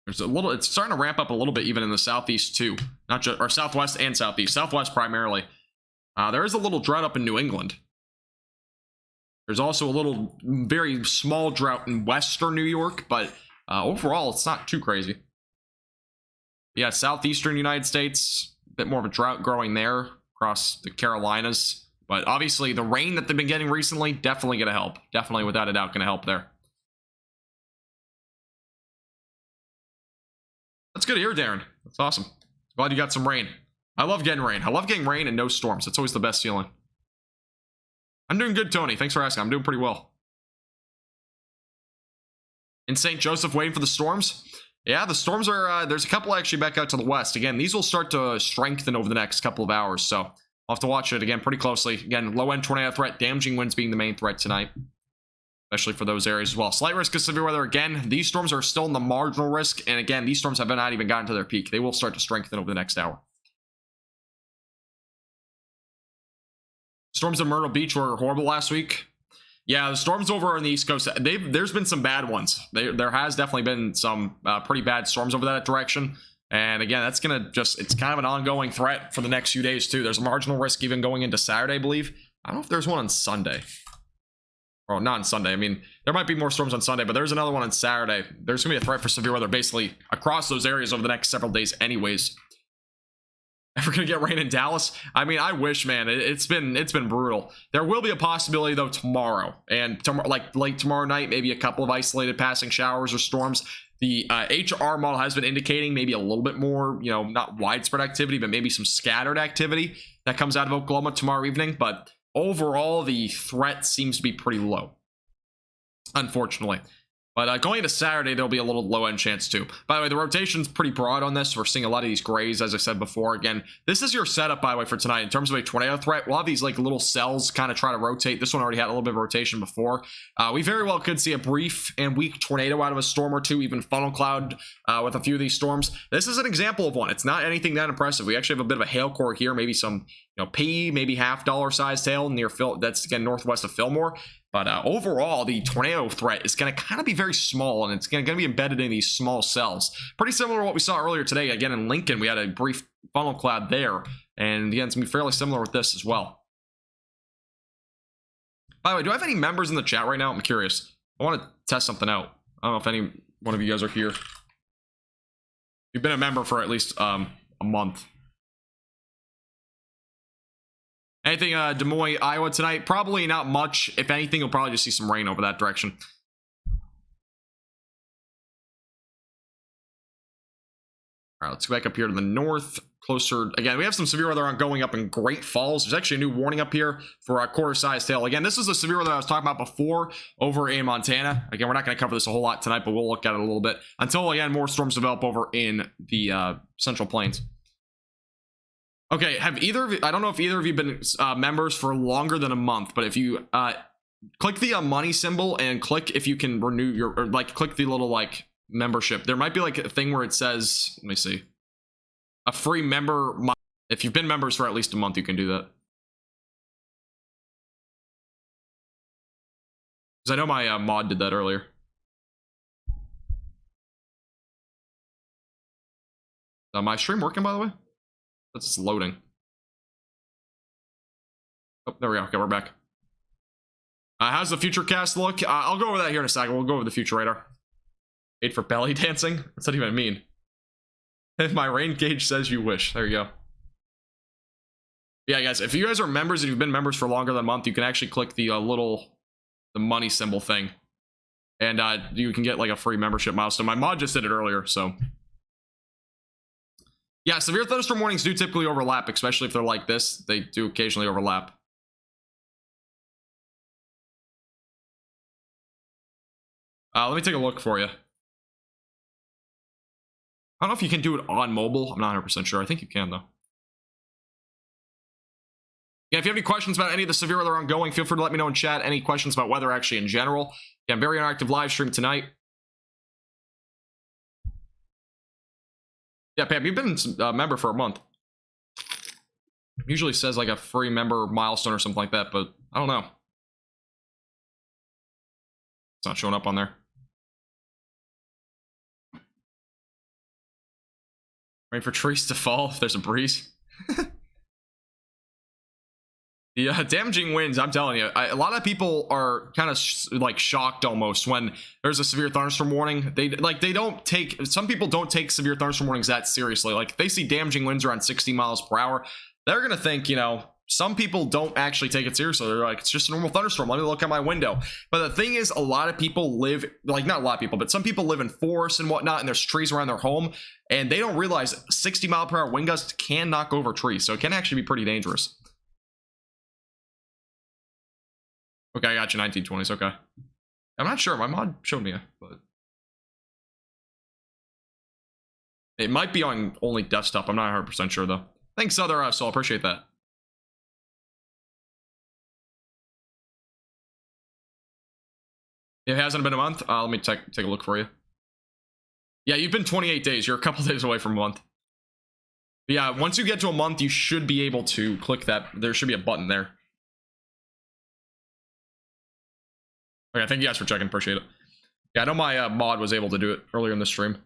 There's a little, it's starting to ramp up a little bit even in the southeast too. Not just, or southwest and southeast. Southwest primarily. There is a little drought up in New England. There's also a little, very small drought in western New York, but overall, it's not too crazy. Yeah, southeastern United States, a bit more of a drought growing there across the Carolinas. But obviously, the rain that they've been getting recently, definitely going to help. Definitely, without a doubt, going to help there. That's good to hear, Darren. That's awesome. Glad you got some rain. I love getting rain. I love getting rain and no storms. It's always the best feeling. I'm doing good, Tony. Thanks for asking. I'm doing pretty well. In St. Joseph, waiting for the storms. Yeah, the storms are, there's a couple actually back out to the west. Again, these will start to strengthen over the next couple of hours, so I'll have to watch it again pretty closely. Again, low-end tornado threat, damaging winds being the main threat tonight, especially for those areas as well. Slight risk of severe weather. Again, these storms are still in the marginal risk, and again, these storms have not even gotten to their peak. They will start to strengthen over the next hour. Storms in Myrtle Beach were horrible last week. Yeah, the storms over on the East Coast, there's been some bad ones. There has definitely been some pretty bad storms over that direction. And again, that's going to just, it's kind of an ongoing threat for the next few days too. There's a marginal risk even going into Saturday, I believe. I don't know if there's one on Sunday. Or not on Sunday. I mean, there might be more storms on Sunday, but there's another one on Saturday. There's going to be a threat for severe weather basically across those areas over the next several days anyways. Ever gonna get rain in Dallas? I mean, I wish, man. It's been brutal. There will be a possibility though tomorrow, and like late tomorrow night, maybe a couple of isolated passing showers or storms. The HR model has been indicating maybe a little bit more, you know, not widespread activity, but maybe some scattered activity that comes out of Oklahoma tomorrow evening. But overall, the threat seems to be pretty low, unfortunately. But going into Saturday, there'll be a little low-end chance too. By the way, the rotation's pretty broad on this. We're seeing a lot of these grays, as I said before. Again, this is your setup, by the way, for tonight. In terms of a tornado threat, we'll have these like little cells kind of try to rotate. This one already had a little bit of rotation before. We very well could see a brief and weak tornado out of a storm or two, even funnel cloud with a few of these storms. This is an example of one. It's not anything that impressive. We actually have a bit of a hail core here, maybe some, you know, P, maybe $half sized hail near that's again northwest of Fillmore. But overall, the tornado threat is going to kind of be very small, and it's going to be embedded in these small cells. Pretty similar to what we saw earlier today. Again, in Lincoln, we had a brief funnel cloud there, and again, it's going to be fairly similar with this as well. By the way, do I have any members in the chat right now? I'm curious. I want to test something out. I don't know if any one of you guys are here. You've been a member for at least a month. Anything Des Moines, Iowa tonight? Probably not much. If anything, you'll probably just see some rain over that direction. All right, let's go back up here to the north, closer. Again, we have some severe weather ongoing up in Great Falls. There's actually a new warning up here for a quarter-sized hail. Again, this is the severe weather I was talking about before over in Montana. Again, we're not going to cover this a whole lot tonight, but we'll look at it a little bit until, again, more storms develop over in the Central Plains. Okay, have either of you, I don't know if either of you been members for longer than a month, but if you click the money symbol and click if you can renew your, or like click the little like membership, there might be like a thing where it says, let me see, a free member. If you've been members for at least a month, you can do that. Because I know my mod did that earlier. My stream working, by the way? That's loading. Oh, there we go. Okay, we're back. How's the future cast look? I'll go over that here in a second. We'll go over the future radar. Wait for belly dancing? What's that even mean? If my rain gauge says you wish. There you go. Yeah, guys, if you guys are members and you've been members for longer than a month, you can actually click the the money symbol thing. And you can get like a free membership milestone. My mod just did it earlier, so... Yeah, severe thunderstorm warnings do typically overlap, especially if they're like this. They do occasionally overlap. Let me take a look for you. I don't know if you can do it on mobile. I'm not 100% sure. I think you can, though. Yeah, if you have any questions about any of the severe weather ongoing, feel free to let me know in chat. Any questions about weather actually in general. Yeah, very interactive live stream tonight. Yeah, Pam, you've been a member for a month. Usually says like a free member milestone or something like that, but I don't know. It's not showing up on there. Waiting for trees to fall if there's a breeze. The damaging winds, I'm telling you, a lot of people are kind of like shocked almost when there's a severe thunderstorm warning. They don't take, some people don't take severe thunderstorm warnings that seriously. Like if they see damaging winds around 60 miles per hour, they're gonna think, you know, some people don't actually take it seriously. They're like, it's just a normal thunderstorm. Let me look out my window. But the thing is, a lot of people live, like, not a lot of people, but some people live in forests and whatnot, and there's trees around their home, and they don't realize 60-mile-per-hour wind gusts can knock over trees, so it can actually be pretty dangerous. Okay, I got you, 1920s, okay. I'm not sure, my mod showed me, but it might be on only desktop. I'm not 100% sure, though. Thanks, other Soul, appreciate that. It hasn't been a month. Let me take a look for you. Yeah, you've been 28 days. You're a couple days away from a month. But yeah, once you get to a month, you should be able to click that. There should be a button there. Okay, thank you guys for checking. Appreciate it. Yeah, I know my mod was able to do it earlier in the stream.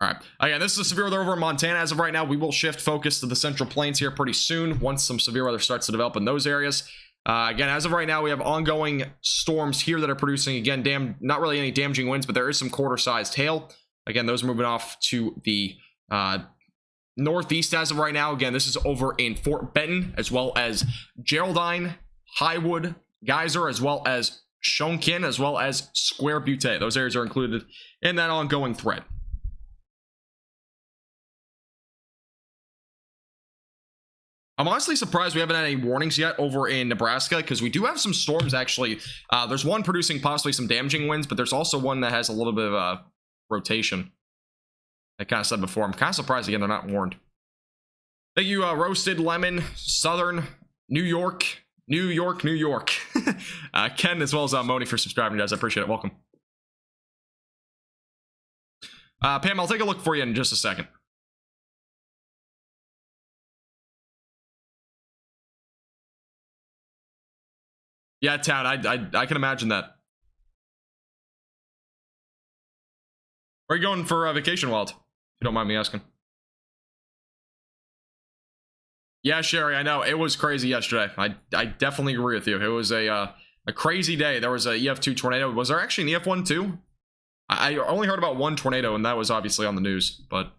All right. Again, this is a severe weather over in Montana. As of right now, we will shift focus to the Central Plains here pretty soon once some severe weather starts to develop in those areas. Again, as of right now, we have ongoing storms here that are producing, again, not really any damaging winds, but there is some quarter-sized hail. Again, those are moving off to the northeast as of right now. Again, this is over in Fort Benton, as well as Geraldine, Highwood, Geyser, as well as Shonkin, as well as Square Butte. Those areas are included in that ongoing threat. I'm honestly surprised we haven't had any warnings yet over in Nebraska, because we do have some storms, actually. There's one producing possibly some damaging winds, but there's also one that has a little bit of rotation. I kind of said before, I'm kind of surprised, again, they're not warned. Thank you, Roasted Lemon, Southern, New York. Ken, as well as Moni, for subscribing, guys. I appreciate it. Welcome. Pam, I'll take a look for you in just a second. Yeah, Town, I can imagine that. Where are you going for vacation, Wild? If you don't mind me asking. Yeah, Sherry, I know. It was crazy yesterday. I definitely agree with you. It was a crazy day. There was a EF2 tornado. Was there actually an EF1 too? I only heard about one tornado, and that was obviously on the news, but...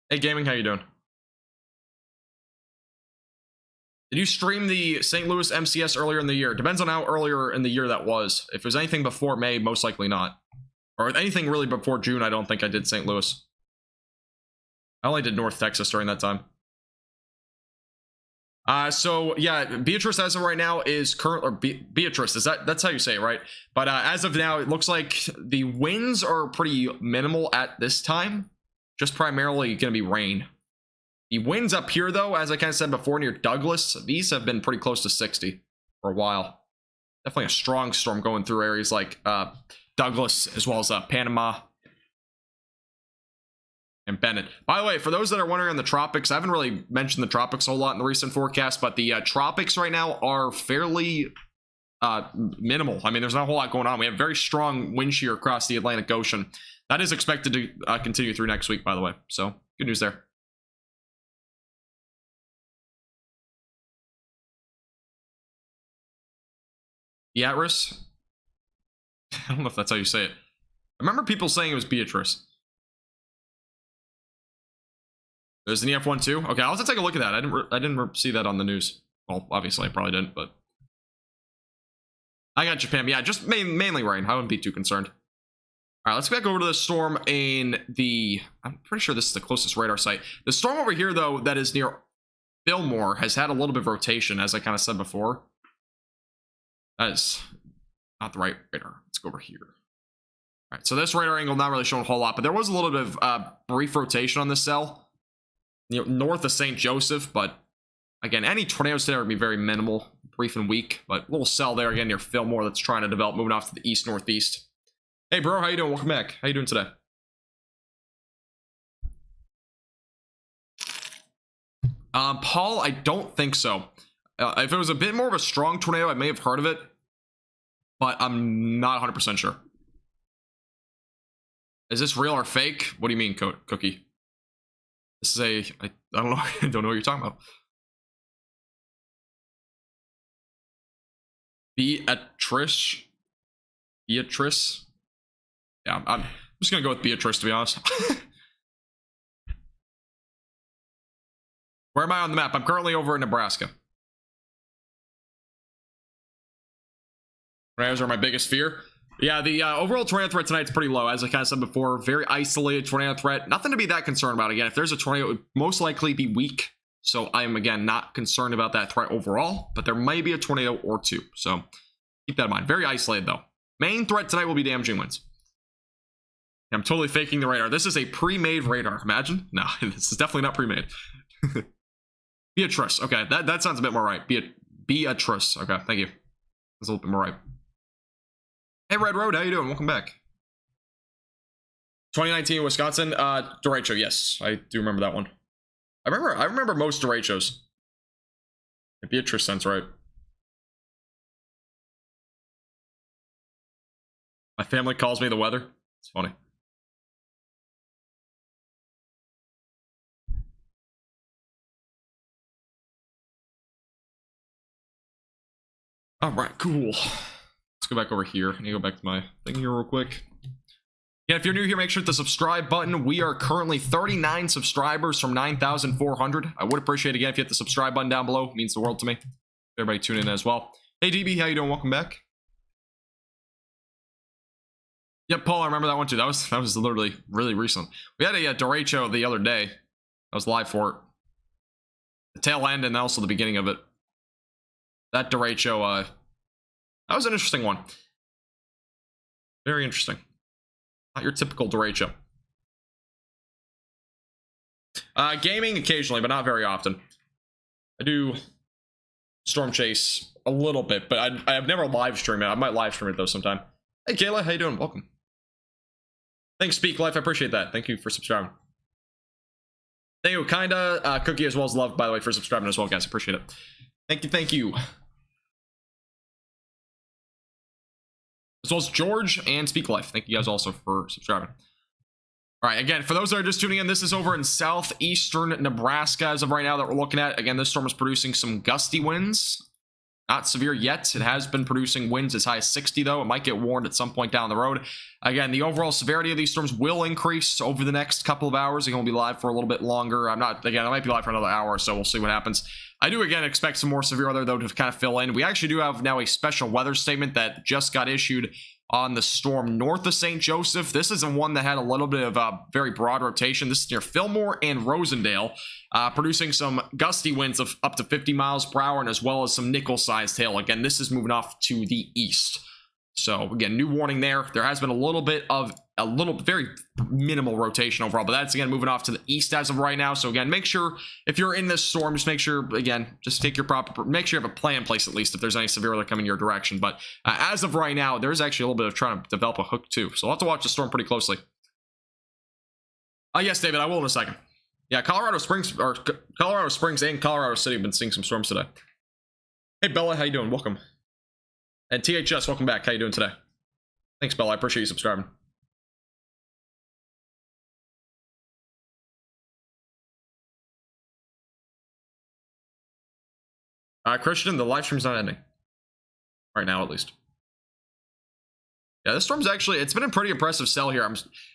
Hey, Gaming, how you doing? Did you stream the St. Louis MCS earlier in the year? Depends on how earlier in the year that was. If it was anything before May, most likely not. Or anything really before June, I don't think I did St. Louis. I only did North Texas during that time. So yeah, Beatrice as of right now is current, or Beatrice, that's how you say it, right? But as of now, it looks like the winds are pretty minimal at this time. Just primarily going to be rain. The winds up here, though, as I kind of said before, near Douglas, these have been pretty close to 60 for a while. Definitely a strong storm going through areas like Douglas, as well as Panama and Bennett. By the way, for those that are wondering on the tropics, I haven't really mentioned the tropics a whole lot in the recent forecast, but the tropics right now are fairly minimal. I mean, there's not a whole lot going on. We have very strong wind shear across the Atlantic Ocean. That is expected to continue through next week, by the way. So, good news there. Beatrice? I don't know if that's how you say it. I remember people saying it was Beatrice. There's an EF1 too? Okay, I'll have to take a look at that. I didn't see that on the news. Well, obviously I probably didn't, but... I got Japan. Yeah, just mainly rain. I wouldn't be too concerned. Alright, let's get back over to the storm in the... I'm pretty sure this is the closest radar site. The storm over here, though, that is near Fillmore, has had a little bit of rotation, as I kind of said before. That is not the right radar. Let's go over here. All right, so this radar angle not really showing a whole lot, but there was a little bit of brief rotation on this cell, you know, north of St. Joseph. But again, any tornadoes there would be very minimal, brief and weak. But little cell there again near Fillmore that's trying to develop, moving off to the east northeast. Hey, bro, how you doing? Welcome back. How you doing today? Paul, I don't think so. If it was a bit more of a strong tornado, I may have heard of it, but I'm not 100% sure. Is this real or fake? What do you mean, Cookie? This is a... I don't know. I don't know what you're talking about. Beatrice? Yeah, I'm just gonna go with Beatrice, to be honest. Where am I on the map? I'm currently over in Nebraska. Tornadoes are my biggest fear. Yeah, the overall tornado threat tonight's pretty low. As I kind of said before, very isolated tornado threat. Nothing to be that concerned about. Again, if there's a tornado, it would most likely be weak. So I am, again, not concerned about that threat overall. But there may be a tornado or two. So keep that in mind. Very isolated, though. Main threat tonight will be damaging winds. I'm totally faking the radar. This is a pre-made radar. Imagine? No, this is definitely not pre-made. Beatrice. Okay, that sounds a bit more right. Beatrice. Okay, thank you. That's a little bit more right. Hey, Red Road, how you doing? Welcome back. 2019 Wisconsin, derecho. Yes, I do remember that one. I remember most derechos. Beatrice sounds right. My family calls me the weather. It's funny. All right, cool. Let's go back over here. I need to go back to my thing here real quick. Yeah, if you're new here, make sure to hit the subscribe button. We are currently 39 subscribers from 9,400. I would appreciate it again if you hit the subscribe button down below. It means the world to me. Everybody tune in as well. Hey, DB, how you doing? Welcome back. Yep, Paul, I remember that one too. That was literally really recent. We had a derecho the other day. I was live for it. The tail end and also the beginning of it. That derecho, that was an interesting one. Very interesting. Not your typical derecho. Gaming occasionally, but not very often. I do storm chase a little bit, but I have never live streamed it. I might live stream it though sometime. Hey Kayla, how you doing? Welcome. Thanks, Speak Life. I appreciate that. Thank you for subscribing. Thank you, kinda. Cookie as well as Love, by the way, for subscribing as well, guys. Appreciate it. Thank you, thank you. As well as George and Speak Life. Thank you guys also for subscribing. All right, again, for those that are just tuning in, this is over in southeastern Nebraska as of right now that we're looking at. Again, this storm is producing some gusty winds. Not severe yet. It has been producing winds as high as 60, though. It might get warned at some point down the road. Again, the overall severity of these storms will increase over the next couple of hours. Again, we'll be live for a little bit longer. I might be live for another hour, so we'll see what happens. I do, again, expect some more severe weather, though, to kind of fill in. We actually do have now a special weather statement that just got issued on the storm north of St. Joseph. This is the one that had a little bit of very broad rotation. This is near Fillmore and Rosendale, producing some gusty winds of up to 50 miles per hour and as well as some nickel-sized hail. Again, this is moving off to the east. So, again, new warning there. There has been a little bit of very minimal rotation overall, but that's, again, moving off to the east as of right now. So, again, make sure if you're in this storm, just make sure, again, just take your make sure you have a plan in place at least if there's any severe weather coming your direction. But as of right now, there's actually a little bit of trying to develop a hook too. So, I'll have to watch the storm pretty closely. Yes, David, I will in a second. Yeah, Colorado Springs and Colorado City have been seeing some storms today. Hey, Bella, how you doing? Welcome. And THS, welcome back. How you doing today? Thanks, Bella. I appreciate you subscribing. Christian, the live stream's not ending. Right now, at least. Yeah, this storm's actually, it's been a pretty impressive sell here.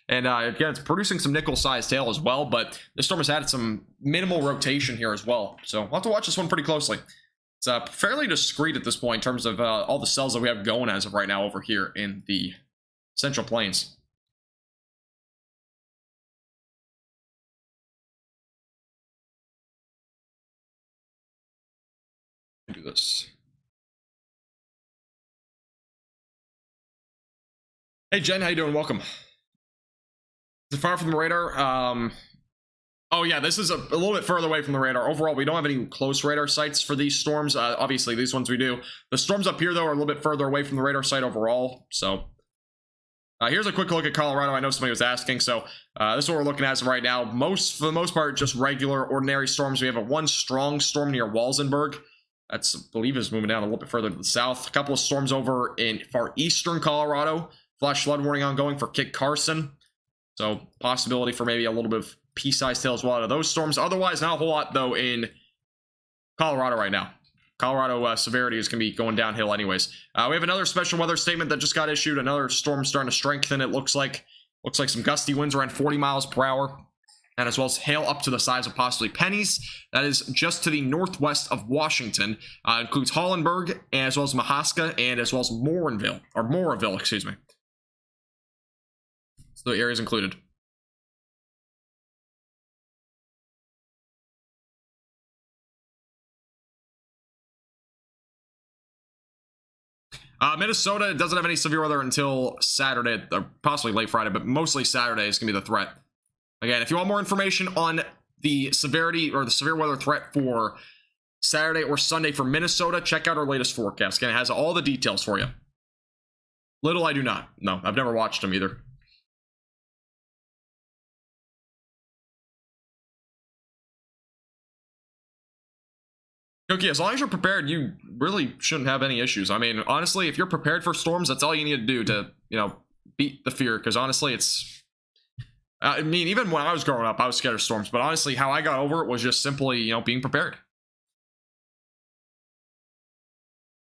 Again, it's producing some nickel-sized hail as well, but this storm has had some minimal rotation here as well. So we'll have to watch this one pretty closely. It's fairly discreet at this point in terms of all the cells that we have going as of right now over here in the Central Plains. Do this. Hey Jen, how you doing? Welcome. Is it far from the radar? Oh yeah, this is a little bit further away from the radar. Overall, we don't have any close radar sites for these storms. Obviously, these ones we do. The storms up here, though, are a little bit further away from the radar site overall. So here's a quick look at Colorado. I know somebody was asking. So this is what we're looking at as of right now. For the most part, just regular, ordinary storms. We have one strong storm near Walsenburg. That's, I believe, is moving down a little bit further to the south. A couple of storms over in far eastern Colorado. Flash flood warning ongoing for Kit Carson. So possibility for maybe a little bit of pea-sized hail as well out of those storms. Otherwise, not a whole lot, though, in Colorado right now. Colorado severity is going to be going downhill anyways. We have another special weather statement that just got issued. Another storm starting to strengthen, it looks like. Looks like some gusty winds around 40 miles per hour. and as well as hail up to the size of possibly pennies. That is just to the northwest of Washington. Includes Hollenberg, as well as Mahaska, and as well as Moraville, excuse me. So the areas included. Minnesota doesn't have any severe weather until Saturday, or possibly late Friday, but mostly Saturday is going to be the threat. Again, if you want more information on the severity or the severe weather threat for Saturday or Sunday for Minnesota, check out our latest forecast. Again, it has all the details for you. Little I do not. No, I've never watched them either. Okay, as long as you're prepared, you really shouldn't have any issues. I mean, honestly, if you're prepared for storms, that's all you need to do to, you know, beat the fear. Because honestly, it's... I mean, even when I was growing up, I was scared of storms. But honestly, how I got over it was just simply, you know, being prepared.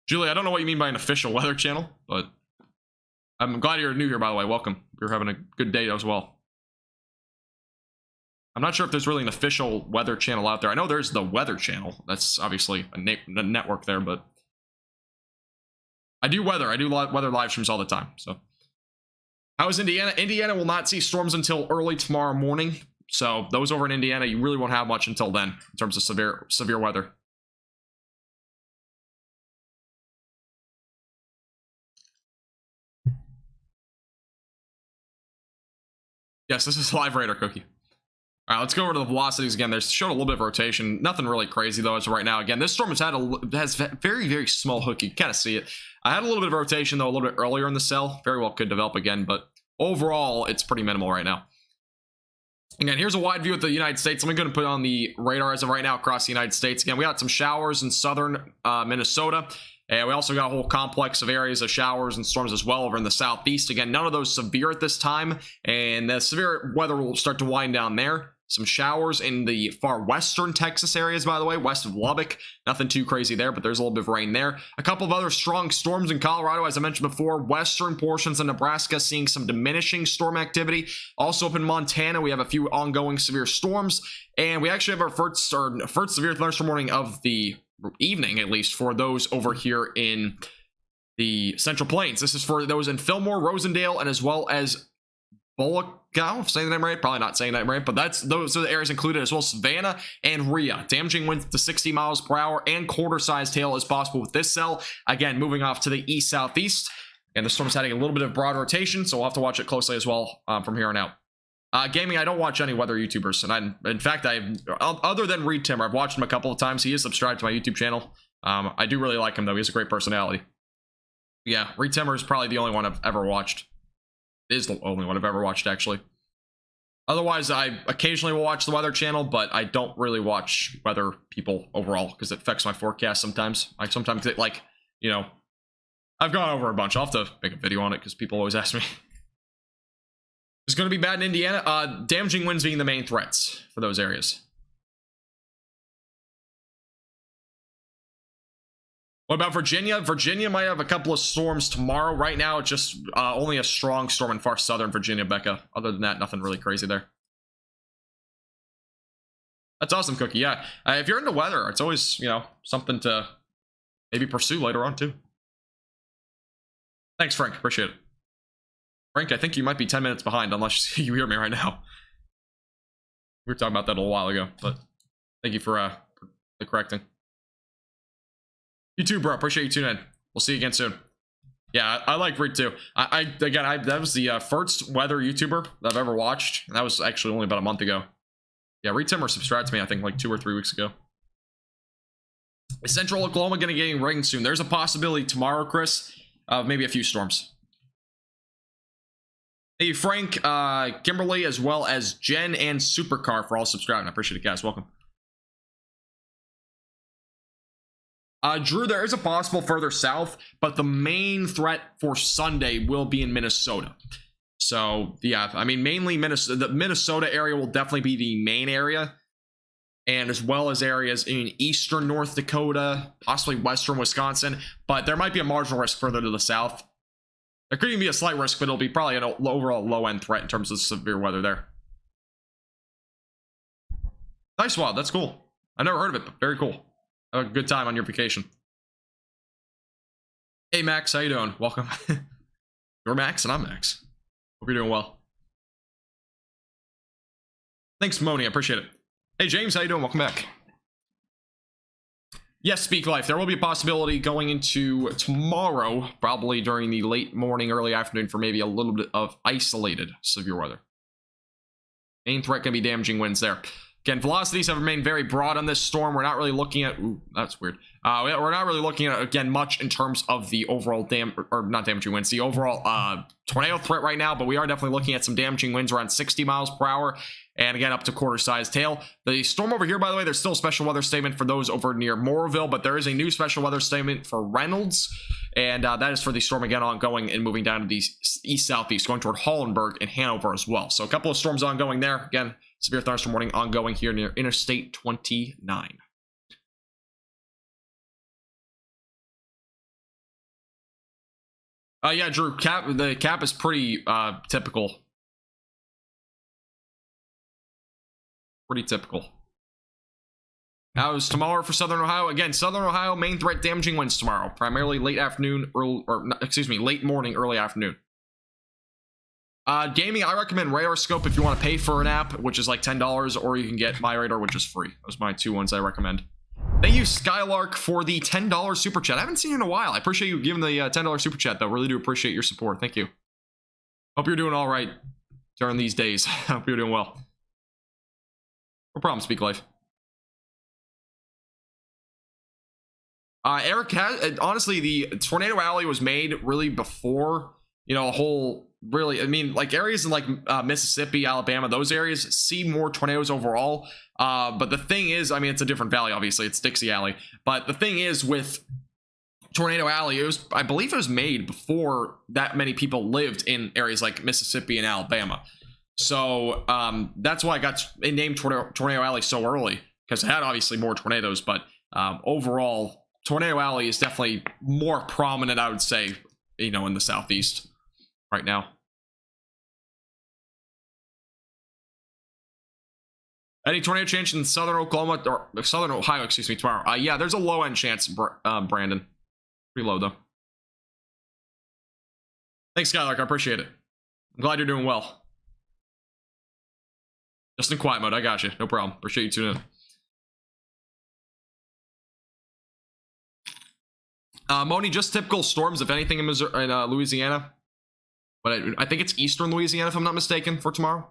Julie, I don't know what you mean by an official weather channel, but I'm glad you're new here, by the way. Welcome. You're having a good day as well. I'm not sure if there's really an official weather channel out there. I know there's the Weather Channel. That's obviously a network there, but I do weather. I do weather live streams all the time. So, how is Indiana? Indiana will not see storms until early tomorrow morning. So, those over in Indiana, you really won't have much until then in terms of severe weather. Yes, this is live radar cookie. All right, let's go over to the velocities again. There's showed a little bit of rotation. Nothing really crazy though as of right now. Again, this storm has very, very small hook. You can kind of see it. I had a little bit of rotation though a little bit earlier in the cell. Very well could develop again, but overall it's pretty minimal right now. Again, here's a wide view of the United States. Let me go and put on the radar as of right now across the United States. Again, we got some showers in southern Minnesota. And we also got a whole complex of areas of showers and storms as well over in the southeast. Again, none of those severe at this time. And the severe weather will start to wind down there. Some showers in the far western Texas areas, by the way, west of Lubbock. Nothing too crazy there, but there's a little bit of rain there. A couple of other strong storms in Colorado, as I mentioned before. Western portions of Nebraska seeing some diminishing storm activity. Also up in Montana, we have a few ongoing severe storms. And we actually have our first severe thunderstorm warning of the evening, at least, for those over here in the Central Plains. This is for those in Fillmore, Rosendale, and as well as Bullock. I'm saying the name right, probably not saying that right, but those are the areas included, as well as Savannah and Rhea. Damaging winds to 60 miles per hour and quarter-sized hail is possible with this cell. Again, moving off to the east-southeast, and the storm's having a little bit of broad rotation, so we'll have to watch it closely as well from here on out. Gaming, I don't watch any weather YouTubers, and in fact, other than Reed Timmer, I've watched him a couple of times. He is subscribed to my YouTube channel. I do really like him, though. He has a great personality. Yeah, Reed Timmer is probably the only one I've ever watched. Is the only one I've ever watched, actually. Otherwise, I occasionally will watch the Weather Channel, but I don't really watch weather people overall because it affects my forecast sometimes. I sometimes get, like, you know, I've gone over a bunch. I'll have to make a video on it because people always ask me. It's going to be bad in Indiana. Damaging winds being the main threats for those areas. What about Virginia? Virginia might have a couple of storms tomorrow. Right now, it's just only a strong storm in far southern Virginia, Becca. Other than that, nothing really crazy there. That's awesome, Cookie. Yeah, if you're into weather, it's always, you know, something to maybe pursue later on, too. Thanks, Frank. Appreciate it. Frank, I think you might be 10 minutes behind, unless you hear me right now. We were talking about that a little while ago, but thank you for the correcting. You too, bro. Appreciate you tuning in. We'll see you again soon. Yeah, I like Reed too. That was the first weather YouTuber that I've ever watched. And that was actually only about a month ago. Yeah, Reed Timmer subscribed to me, I think, like 2 or 3 weeks ago. Is Central Oklahoma going to get rain soon? There's a possibility tomorrow, Chris, of maybe a few storms. Thank you, Frank, Kimberly, as well as Jen and Supercar for all subscribing. I appreciate it, guys. Welcome. Drew, there is a possible further south, but the main threat for Sunday will be in Minnesota. So, yeah, I mean, mainly the Minnesota area will definitely be the main area, and as well as areas in eastern North Dakota, possibly western Wisconsin, but there might be a marginal risk further to the south. There could even be a slight risk, but it'll be probably an overall low-end threat in terms of severe weather there. Nice wild. That's cool. I never heard of it, but very cool. Have a good time on your vacation. Hey, Max. How you doing? Welcome. You're Max, and I'm Max. Hope you're doing well. Thanks, Moni. I appreciate it. Hey, James. How you doing? Welcome back. Yes, Speak Life. There will be a possibility going into tomorrow, probably during the late morning, early afternoon, for maybe a little bit of isolated severe weather. Main threat can be damaging winds there. Again, velocities have remained very broad on this storm. We're not really looking at... Ooh, that's weird. We're not really looking at, again, much in terms of the overall not damaging winds, the overall tornado threat right now, but we are definitely looking at some damaging winds around 60 miles per hour, and again, up to quarter-sized hail. The storm over here, by the way, there's still a special weather statement for those over near Mooresville, but there is a new special weather statement for Reynolds, and that is for the storm, again, ongoing and moving down to the east-southeast, going toward Hollenberg and Hanover as well. So a couple of storms ongoing there. Again, severe thunderstorm warning ongoing here near Interstate 29. Yeah, Drew, the cap is pretty typical. Pretty typical. How's tomorrow for Southern Ohio? Again, Southern Ohio, main threat damaging winds tomorrow. Primarily late afternoon, late morning, early afternoon. Gaming, I recommend Radar Scope if you want to pay for an app, which is like $10, or you can get My Radar, which is free. Those are my two ones I recommend. Thank you, Skylark, for the $10 super chat. I haven't seen you in a while. I appreciate you giving the $10 super chat, though. Really do appreciate your support. Thank you. Hope you're doing all right during these days. Hope you're doing well. No problem, Speak Life. Eric, honestly, the Tornado Alley was made really before, you know, a whole, really, I mean, like areas in like Mississippi, Alabama, those areas see more tornadoes overall. But the thing is, I mean, it's a different valley, obviously, it's Dixie Alley. But the thing is with Tornado Alley, it was, I believe it was made before that many people lived in areas like Mississippi and Alabama. So that's why I got named Tornado Alley so early, because it had obviously more tornadoes, but overall, Tornado Alley is definitely more prominent, I would say, you know, in the southeast right now. Any tornado chance in southern Oklahoma or southern Ohio, excuse me, tomorrow? Yeah, there's a low end chance, Brandon. Pretty low though. Thanks, Skylark. I appreciate it. I'm glad you're doing well. Just in quiet mode. I got you. No problem. Appreciate you tuning in. Moni, just typical storms, if anything, in Missouri, in Louisiana. But I think it's eastern Louisiana, if I'm not mistaken, for tomorrow.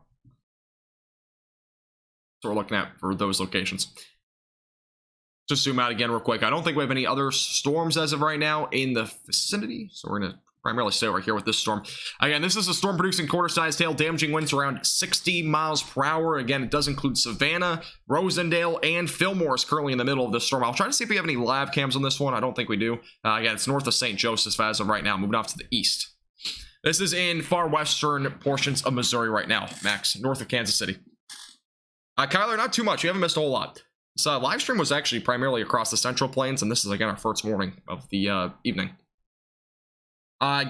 So we're looking at for those locations. Just zoom out again real quick. I don't think we have any other storms as of right now in the vicinity. So we're going to primarily stay right here with this storm. Again, this is a storm producing quarter-sized hail, damaging winds around 60 miles per hour. Again, it does include Savannah, Rosendale, and Fillmore is currently in the middle of this storm. I'll try to see if we have any live cams on this one. I don't think we do. Again, it's north of St. Joseph as of right now, moving off to the east. This is in far western portions of Missouri right now, Max, north of Kansas City. Kyler, not too much. You haven't missed a whole lot. This live stream was actually primarily across the Central Plains, and this is, again, our first morning of the evening.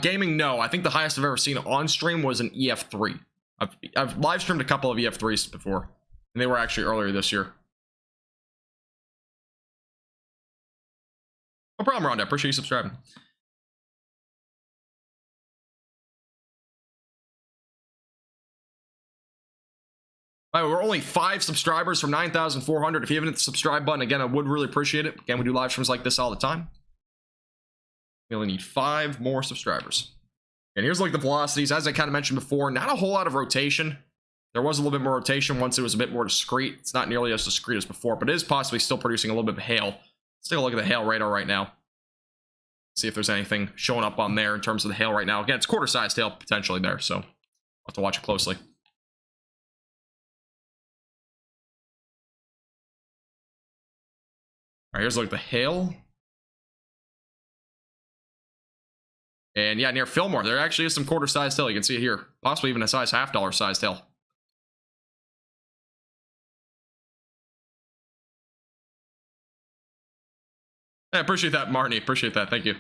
Gaming, no. I think the highest I've ever seen on stream was an EF3. I've live streamed a couple of EF3s before, and they were actually earlier this year. No problem, Rhonda. Appreciate you subscribing. All right, we're only 5 subscribers from 9,400. If you haven't hit the subscribe button, again, I would really appreciate it. Again, we do live streams like this all the time. We only need 5 more subscribers. And here's like the velocities. As I kind of mentioned before, not a whole lot of rotation. There was a little bit more rotation once it was a bit more discrete. It's not nearly as discrete as before, but it is possibly still producing a little bit of hail. Let's take a look at the hail radar right now. See if there's anything showing up on there in terms of the hail right now. Again, it's quarter-sized hail potentially there, so we'll have to watch it closely. All right, here's like the hail. And yeah, near Fillmore, there actually is some quarter-sized hail. You can see it here. Possibly even a size $half sized hail. I appreciate that, Marnie. Appreciate that. Thank you.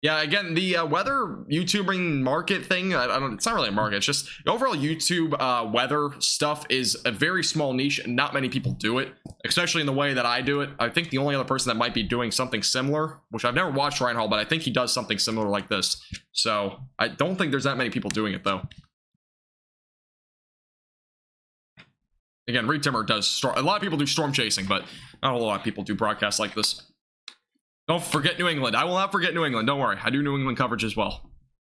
Yeah, again, the weather YouTubing market thing, I don't, it's not really a market, it's just overall YouTube weather stuff is a very small niche and not many people do it, especially in the way that I do it. I think the only other person that might be doing something similar, which I've never watched Ryan Hall, but I think he does something similar like this. So I don't think there's that many people doing it though. Again, Reed Timmer does, a lot of people do storm chasing, but not a lot of people do broadcasts like this. Don't forget New England. I will not forget New England. Don't worry. I do New England coverage as well.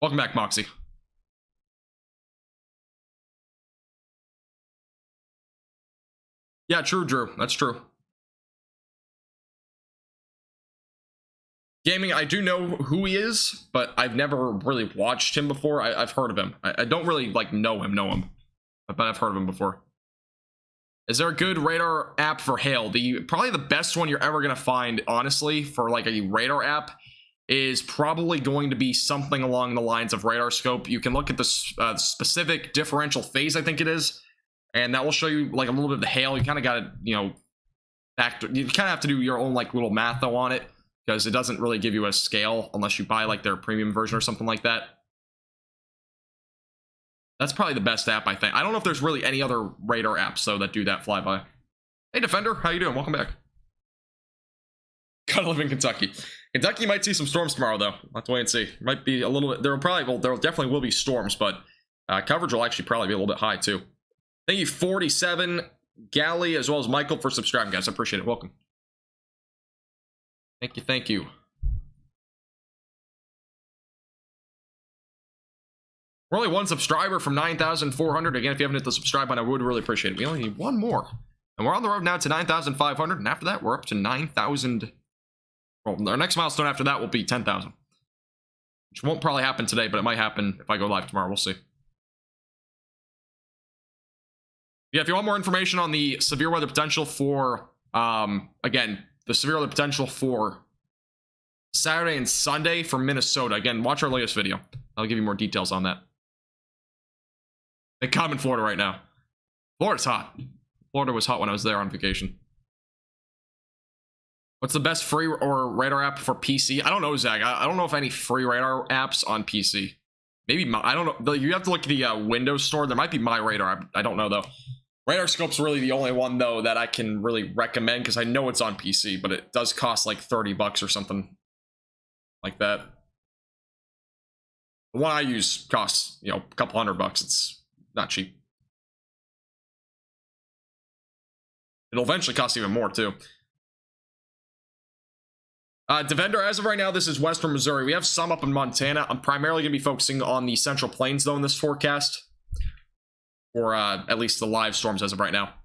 Welcome back, Moxie. Yeah, true, Drew. That's true. Gaming, I do know who he is, but I've never really watched him before. I've heard of him. I don't really, like, know him. But I've heard of him before. Is there a good radar app for hail? Probably the best one you're ever going to find, honestly, for like a radar app is probably going to be something along the lines of Radar Scope. You can look at the specific differential phase, I think it is, and that will show you like a little bit of the hail. You kind of got to, you know, you kind of have to do your own like little math though on it, because it doesn't really give you a scale unless you buy like their premium version or something like that. That's probably the best app, I think. I don't know if there's really any other radar apps, though, that do that flyby. Hey, Defender. How you doing? Welcome back. Gotta live in Kentucky. Kentucky might see some storms tomorrow, though. We'll have to wait and see. Might be a little bit... There definitely will be storms, but coverage will actually probably be a little bit high, too. Thank you, 47, Gally, as well as Michael, for subscribing, guys. I appreciate it. Welcome. Thank you, thank you. We're only one subscriber from 9,400. Again, if you haven't hit the subscribe button, I would really appreciate it. We only need one more. And we're on the road now to 9,500. And after that, we're up to 9,000. Well, our next milestone after that will be 10,000. Which won't probably happen today, but it might happen if I go live tomorrow. We'll see. Yeah, if you want more information on the severe weather potential for, again, the severe weather potential for Saturday and Sunday for Minnesota. Again, watch our latest video. I'll give you more details on that. I'm in Florida right now. Florida's hot. Florida was hot when I was there on vacation. What's the best free or radar app for PC? I don't know, Zach. I don't know if any free radar apps on PC. Maybe, I don't know. You have to look at the Windows Store. There might be My Radar. I don't know, though. Radar Scope's really the only one, though, that I can really recommend, because I know it's on PC, but it does cost like 30 bucks or something like that. The one I use costs, you know, a couple $100. It's not cheap. It'll eventually cost even more, too. Defender, as of right now, this is western Missouri. We have some up in Montana. I'm primarily going to be focusing on the Central Plains, though, in this forecast. Or at least the live storms as of right now.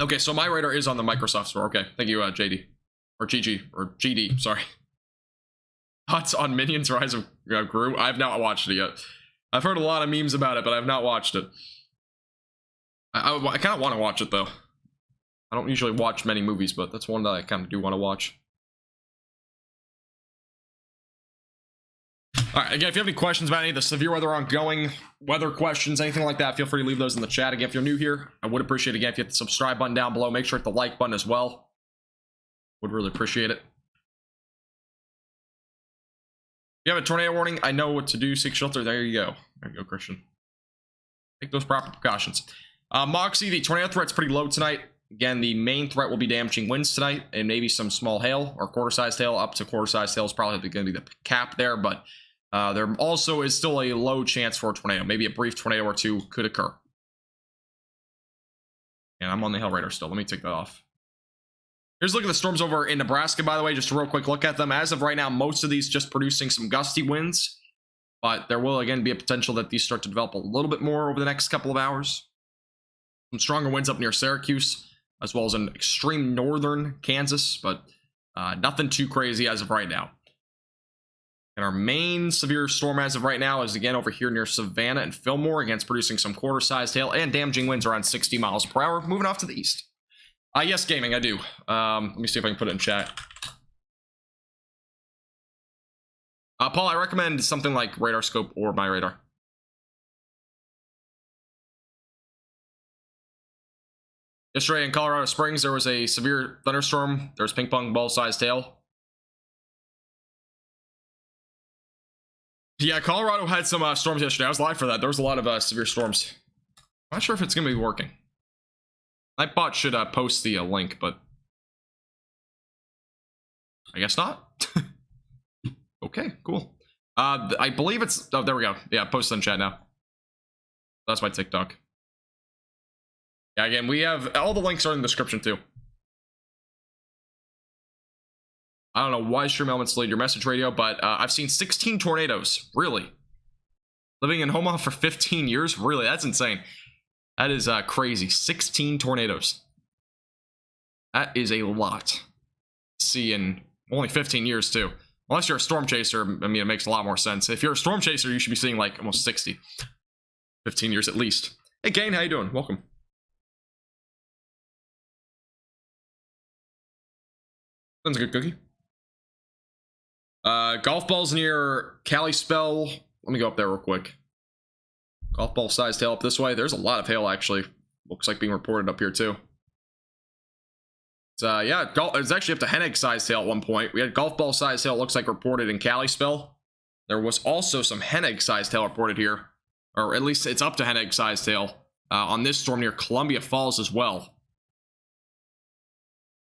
Okay, so my radar is on the Microsoft Store. Okay, thank you, JD. Or GG. Or GD, sorry. Thoughts on Minions Rise of Gru? I have not watched it yet. I've heard a lot of memes about it, but I've not watched it. I kind of want to watch it, though. I don't usually watch many movies, but that's one that I kind of do want to watch. Alright, again, if you have any questions about any of the severe weather ongoing, weather questions, anything like that, feel free to leave those in the chat. Again, if you're new here, I would appreciate it. Again, if you hit the subscribe button down below, make sure to hit the like button as well. Would really appreciate it. If you have a tornado warning, I know what to do. Seek shelter. There you go. There you go, Christian. Take those proper precautions. Moxie, the tornado threat's pretty low tonight. Again, the main threat will be damaging winds tonight, and maybe some small hail or quarter-sized hail. Up to quarter-sized hail is probably going to be the cap there, but there also is still a low chance for a tornado. Maybe a brief tornado or two could occur. And I'm on the hail radar still. Let me take that off. Here's a look at the storms over in Nebraska, by the way. Just a real quick look at them. As of right now, most of these just producing some gusty winds, but there will again be a potential that these start to develop a little bit more over the next couple of hours. Some stronger winds up near Syracuse, as well as in extreme northern Kansas, but nothing too crazy as of right now. And our main severe storm as of right now is again over here near Savannah and Fillmore, against producing some quarter-sized hail and damaging winds around 60 miles per hour, moving off to the east. Yes, gaming, I do. Let me see if I can put it in chat. Paul, I recommend something like Radar Scope or My Radar. Yesterday in Colorado Springs, there was a severe thunderstorm. There was ping pong ball-sized hail. Yeah, Colorado had some storms yesterday. I was live for that. There was a lot of severe storms. Not sure if it's going to be working. Nightbot should post the link, but I guess not. Okay, cool. I believe it's... Oh, there we go. Yeah, post in chat now. That's my TikTok. Yeah, again, we have... All the links are in the description, too. I don't know why stream elements delayed your message radio, but I've seen 16 tornadoes. Really? Living in Omaha for 15 years? Really? That's insane. That is crazy. 16 tornadoes. That is a lot. See, in only 15 years, too. Unless you're a storm chaser, I mean, it makes a lot more sense. If you're a storm chaser, you should be seeing, like, almost 60. 15 years at least. Hey, Kane, how you doing? Welcome. That's a good cookie. Golf balls near Kalispell. Let me go up there real quick. Golf ball sized hail up this way. There's a lot of hail, actually. Looks like being reported up here, too. Yeah, it's actually up to hen egg sized hail at one point. We had golf ball sized hail, looks like, reported in Kalispell. There was also some hen egg sized hail reported here. Or at least it's up to hen egg sized hail on this storm near Columbia Falls as well.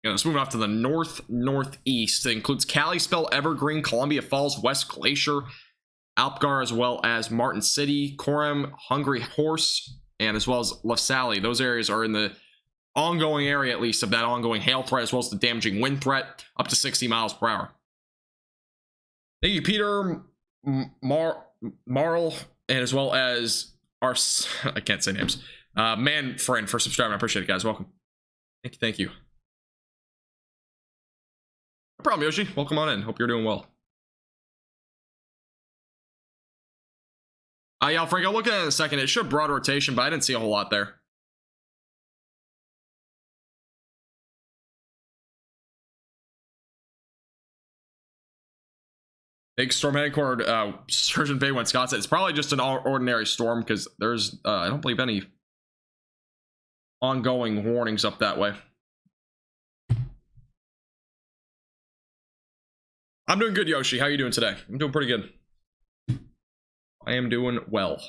Let's move off to the northeast. It includes Kalispell, Evergreen, Columbia Falls, West Glacier, Alpgar, as well as Martin City, Coram, Hungry Horse, and as well as LaSalle. Those areas are in the ongoing area, at least, of that ongoing hail threat, as well as the damaging wind threat, up to 60 miles per hour. Thank you, Peter Marl, and as well as our... I can't say names. Man friend for subscribing. I appreciate it, guys. Welcome. Thank you. No problem, Yoshi. Welcome on in. Hope you're doing well. Yeah, Frank, I'll look at it in a second. It showed broad rotation, but I didn't see a whole lot there. Big storm heading toward Sturgeon Bay, Wisconsin. It's probably just an ordinary storm because there's, I don't believe, any ongoing warnings up that way. I'm doing good, Yoshi. How are you doing today? I'm doing pretty good. I am doing well.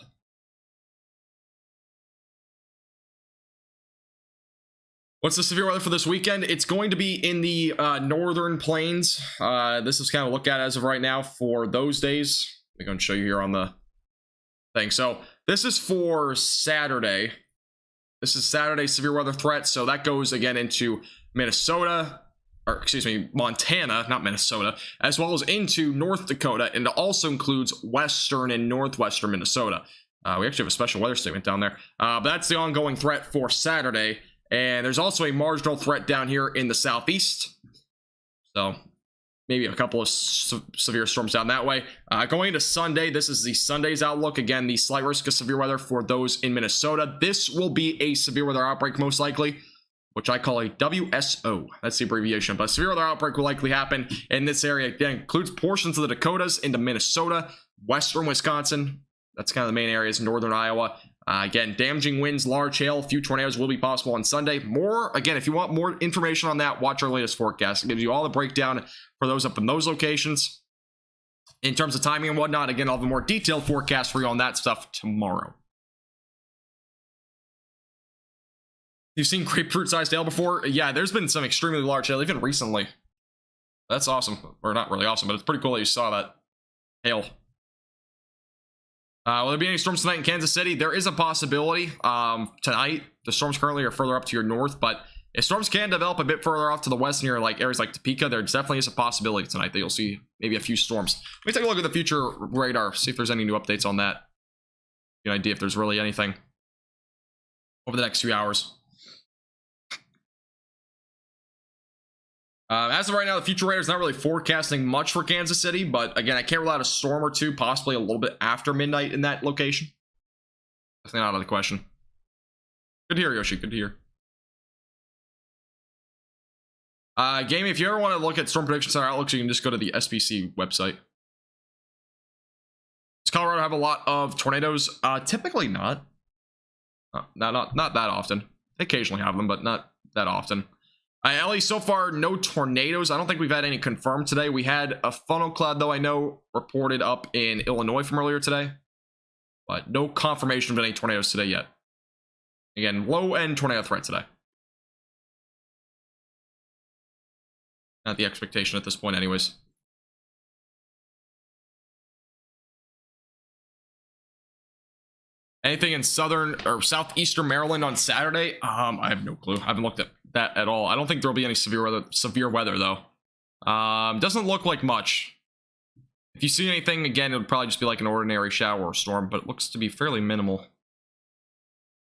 What's the severe weather for this weekend? It's going to be in the northern plains. This is kind of a look at as of right now for those days. I'm going to show you here on the thing. So this is for Saturday. This is Saturday's severe weather threat. So that goes again into Minnesota, or excuse me, Montana, not Minnesota, as well as into North Dakota, and it also includes western and northwestern Minnesota. We actually have a special weather statement down there. But that's the ongoing threat for Saturday. And there's also a marginal threat down here in the southeast. So maybe a couple of severe storms down that way. Going into Sunday, this is the Sunday's outlook. Again, the slight risk of severe weather for those in Minnesota. This will be a severe weather outbreak most likely, which I call a WSO. That's the abbreviation. But a severe weather outbreak will likely happen in this area. Again, includes portions of the Dakotas into Minnesota, western Wisconsin. That's kind of the main areas, northern Iowa. Again, damaging winds, large hail, a few tornadoes will be possible on Sunday. More, again, if you want more information on that, watch our latest forecast. It gives you all the breakdown for those up in those locations. In terms of timing and whatnot, again, I'll have a more detailed forecast for you on that stuff tomorrow. You've seen grapefruit-sized hail before? Yeah, there's been some extremely large hail, even recently. That's awesome. Or not really awesome, but it's pretty cool that you saw that hail. Will there be any storms tonight in Kansas City? There is a possibility tonight. The storms currently are further up to your north, but if storms can develop a bit further off to the west near like areas like Topeka, there definitely is a possibility tonight that you'll see maybe a few storms. Let me take a look at the future radar, see if there's any new updates on that. Get an idea if there's really anything over the next few hours. As of right now, the future radar is not really forecasting much for Kansas City, but again, I can't rule out a storm or two, possibly a little bit after midnight in that location. Definitely not out of the question. Good to hear, Yoshi. Good to hear. Gaming, if you ever want to look at storm prediction center outlooks, you can just go to the SPC website. Does Colorado have a lot of tornadoes? Typically not. Not that often. They occasionally have them, but not that often. At least so far, no tornadoes. I don't think we've had any confirmed today. We had a funnel cloud, though, I know, reported up in Illinois from earlier today. But no confirmation of any tornadoes today yet. Again, low-end tornado threat today. Not the expectation at this point, anyways. Anything in southern or southeastern Maryland on Saturday? I have no clue. I haven't looked at that at all. I don't think there'll be any severe weather though. Doesn't look like much. If you see anything, again, it'll probably just be like an ordinary shower or storm, but it looks to be fairly minimal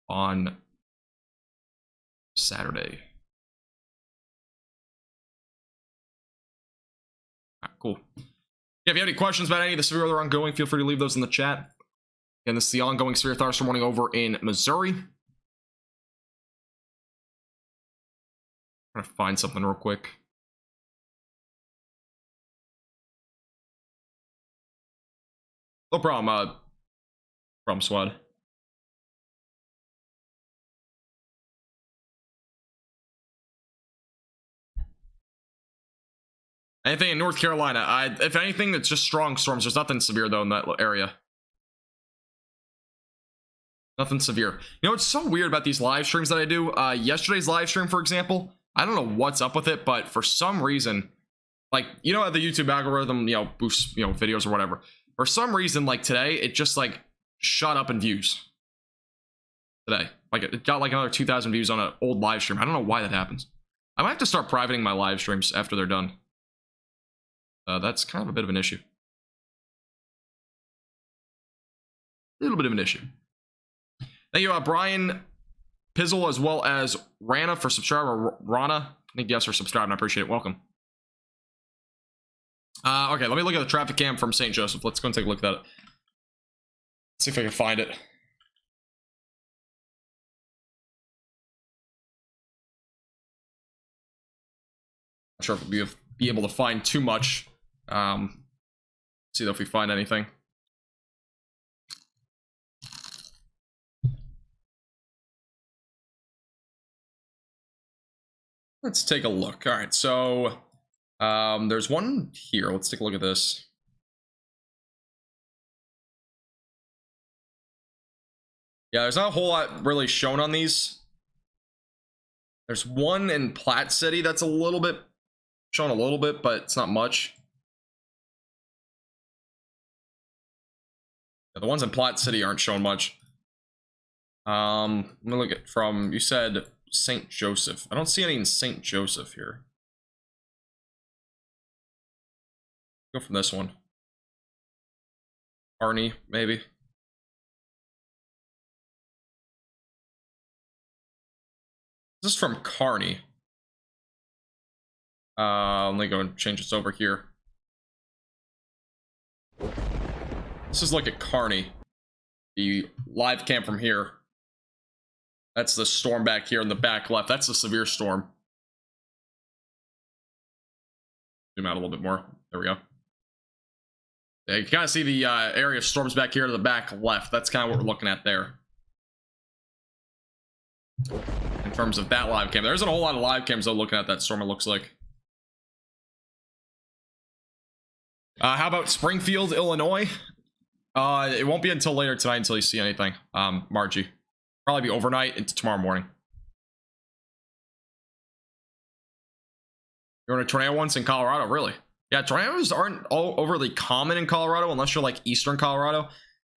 on Saturday. All right, cool. Yeah, if you have any questions about any of the severe weather ongoing, feel free to leave those in the chat. And this is the ongoing severe thunderstorm warning over in Missouri. I'm trying to find something real quick. No problem, Swad. Anything in North Carolina? If anything, it's just strong storms. There's nothing severe, though, in that area. Nothing severe. You know, it's so weird about these live streams that I do. Yesterday's live stream, for example, I don't know what's up with it, but for some reason, like, you know how the YouTube algorithm, you know, boosts, you know, videos or whatever. For some reason, like today, it just like shot up in views. Today. Like it got like another 2,000 views on an old live stream. I don't know why that happens. I might have to start privating my live streams after they're done. That's kind of a bit of an issue. A little bit of an issue. Thank you, Brian Pizzle, as well as Rana for subscribing. Rana, thank you guys for subscribing. I appreciate it. Welcome. Okay, let me look at the traffic cam from St. Joseph. Let's go and take a look at that. See if I can find it. Not sure if we'll be able to find too much. See if we find anything. Let's take a look. All right, so there's one here. Let's take a look at this. Yeah, there's not a whole lot really shown on these. There's one in Platte City that's a little bit shown, a little bit, but it's not much. Yeah, the ones in Platte City aren't shown much. Let me look at from, you said St. Joseph. I don't see any in St. Joseph here. Go from this one. Arnie, maybe. This is from Kearney. Let me go and change this over here. This is like a Kearney. The live cam from here. That's the storm back here in the back left. That's the severe storm. Zoom out a little bit more. There we go. Yeah, you can kind of see the area of storms back here to the back left. That's kind of what we're looking at there. In terms of that live cam. There isn't a whole lot of live cams though looking at that storm, it looks like. How about Springfield, Illinois? It won't be until later tonight until you see anything, Margie. Probably be overnight into tomorrow morning. You're in a tornado once in Colorado, really? Yeah, tornadoes aren't all overly common in Colorado unless you're like eastern Colorado.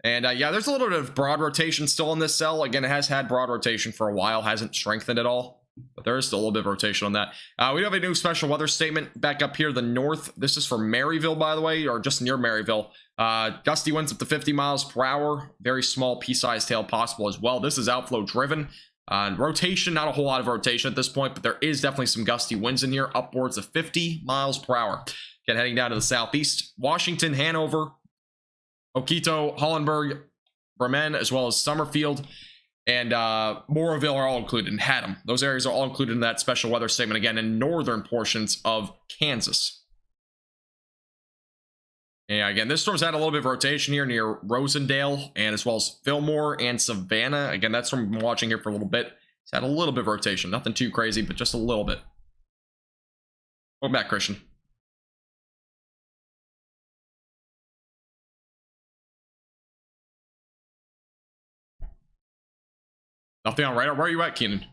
And yeah, there's a little bit of broad rotation still in this cell. Again, it has had broad rotation for a while, hasn't strengthened at all. But there is still a little bit of rotation on that. We do have a new special weather statement back up here, the north. This is for Maryville, by the way, or just near Maryville. Gusty winds up to 50 miles per hour. Very small pea-sized hail possible as well. This is outflow driven. Rotation, not a whole lot of rotation at this point, but there is definitely some gusty winds in here, upwards of 50 miles per hour. Again, heading down to the southeast. Washington, Hanover, Oquito, Hollenberg, Bremen, as well as Summerfield, and Moorville are all included, and Haddam. Those areas are all included in that special weather statement, again, in northern portions of Kansas. Yeah, again, this storm's had a little bit of rotation here near Rosendale, and as well as Fillmore and Savannah. Again, that's from watching here for a little bit. It's had a little bit of rotation. Nothing too crazy, but just a little bit. Welcome back, Christian. Nothing on radar. Where are you at, Keenan?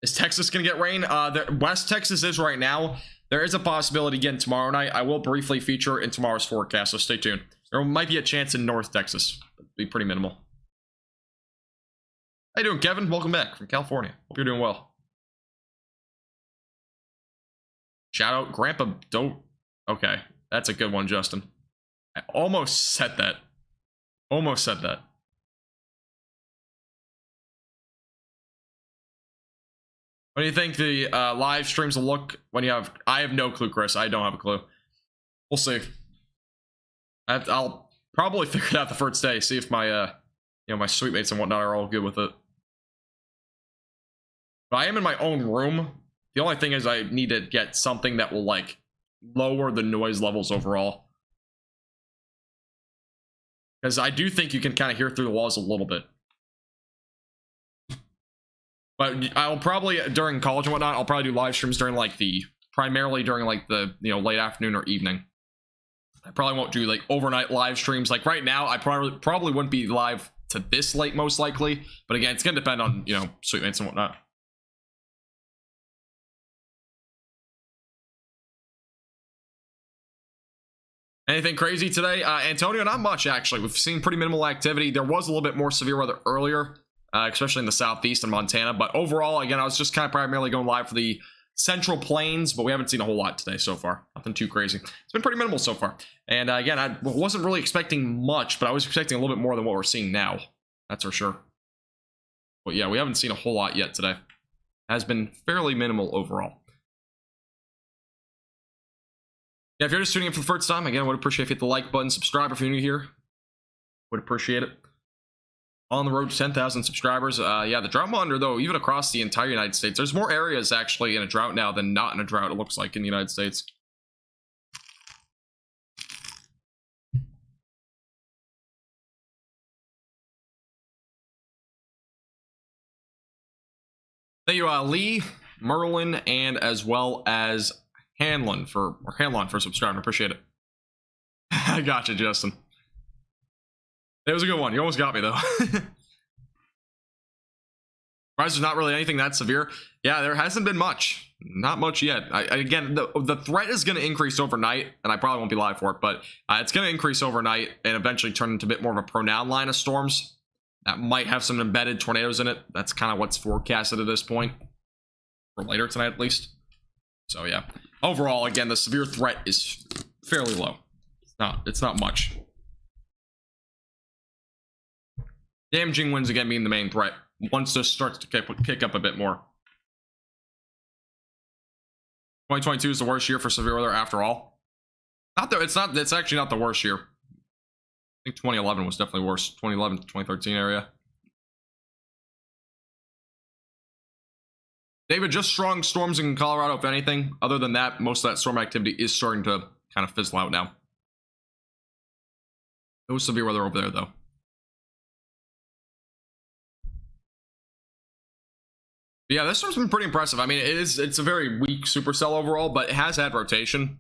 Is Texas going to get rain? West Texas is right now. There is a possibility again tomorrow night. I will briefly feature in tomorrow's forecast, so stay tuned. There might be a chance in North Texas. It'll be pretty minimal. How you doing, Kevin? Welcome back from California. Hope you're doing well. Shout out Grandpa Don't. Okay, that's a good one, Justin. I almost said that. Almost said that. What do you think the live streams will look when you have... I have no clue, Chris. I don't have a clue. We'll see. I'll probably figure it out the first day. See if my, you know, my suite mates and whatnot are all good with it. But I am in my own room. The only thing is I need to get something that will, like, lower the noise levels overall. Because I do think you can kind of hear through the walls a little bit. But I'll probably, during college and whatnot, I'll probably do live streams during, like, primarily during, like, the, you know, late afternoon or evening. I probably won't do, like, overnight live streams. Like, right now, I probably wouldn't be live to this late, most likely. But again, it's going to depend on, you know, suite mates and whatnot. Anything crazy today? Antonio, not much, actually. We've seen pretty minimal activity. There was a little bit more severe weather earlier, especially in the southeast and Montana. But overall, again, I was just kind of primarily going live for the Central Plains, but we haven't seen a whole lot today so far. Nothing too crazy. It's been pretty minimal so far. And again, I wasn't really expecting much, but I was expecting a little bit more than what we're seeing now. That's for sure. But yeah, we haven't seen a whole lot yet today. Has been fairly minimal overall. Yeah, if you're just tuning in for the first time, again, I would appreciate if you hit the like button, subscribe if you're new here. Would appreciate it. On the road to 10,000 subscribers. Yeah, the drought monitor, though, even across the entire United States, there's more areas actually in a drought now than not in a drought, it looks like, in the United States. Thank you, Lee, Merlin, and as well as Hanlon for subscribing. Appreciate it. I gotcha, Justin. It was a good one. You almost got me, though. There's not really anything that severe. Yeah, there hasn't been much. Not much yet. Again, the threat is going to increase overnight, and I probably won't be live for it, but it's going to increase overnight and eventually turn into a bit more of a pronoun line of storms. That might have some embedded tornadoes in it. That's kind of what's forecasted at this point. For later tonight, at least. So, yeah. Overall, again, the severe threat is fairly low. It's not much. Damaging winds again being the main threat. Once this starts to kick up a bit more. 2022 is the worst year for severe weather after all. It's actually not the worst year. I think 2011 was definitely worse. 2011 to 2013 area. David, just strong storms in Colorado, if anything. Other than that, most of that storm activity is starting to kind of fizzle out now. No severe weather over there, though. But yeah, this storm's been pretty impressive. I mean, it's a very weak supercell overall, but it has had rotation.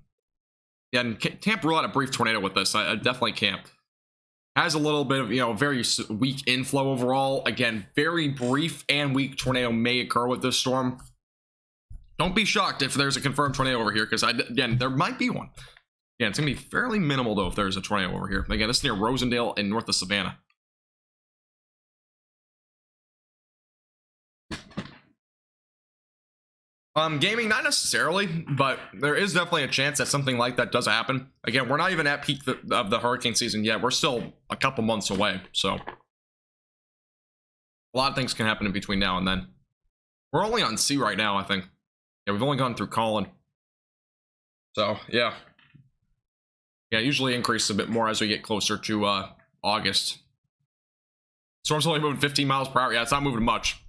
Yeah, and can't rule out a brief tornado with this. I definitely can't. Has a little bit of, you know, very weak inflow overall. Again, very brief and weak tornado may occur with this storm. Don't be shocked if there's a confirmed tornado over here, because again, there might be one. Yeah, it's gonna be fairly minimal though if there's a tornado over here. Again, this is near Rosendale and north of Savannah. Gaming, not necessarily, but there is definitely a chance that something like that does happen. Again, we're not even at peak of the hurricane season yet. We're still a couple months away, so a lot of things can happen in between now and then. We're only on C right now, I think. Yeah, we've only gone through Colin. So, yeah. Yeah, it usually increases a bit more as we get closer to August. Storm's only moving 15 miles per hour. Yeah, it's not moving much.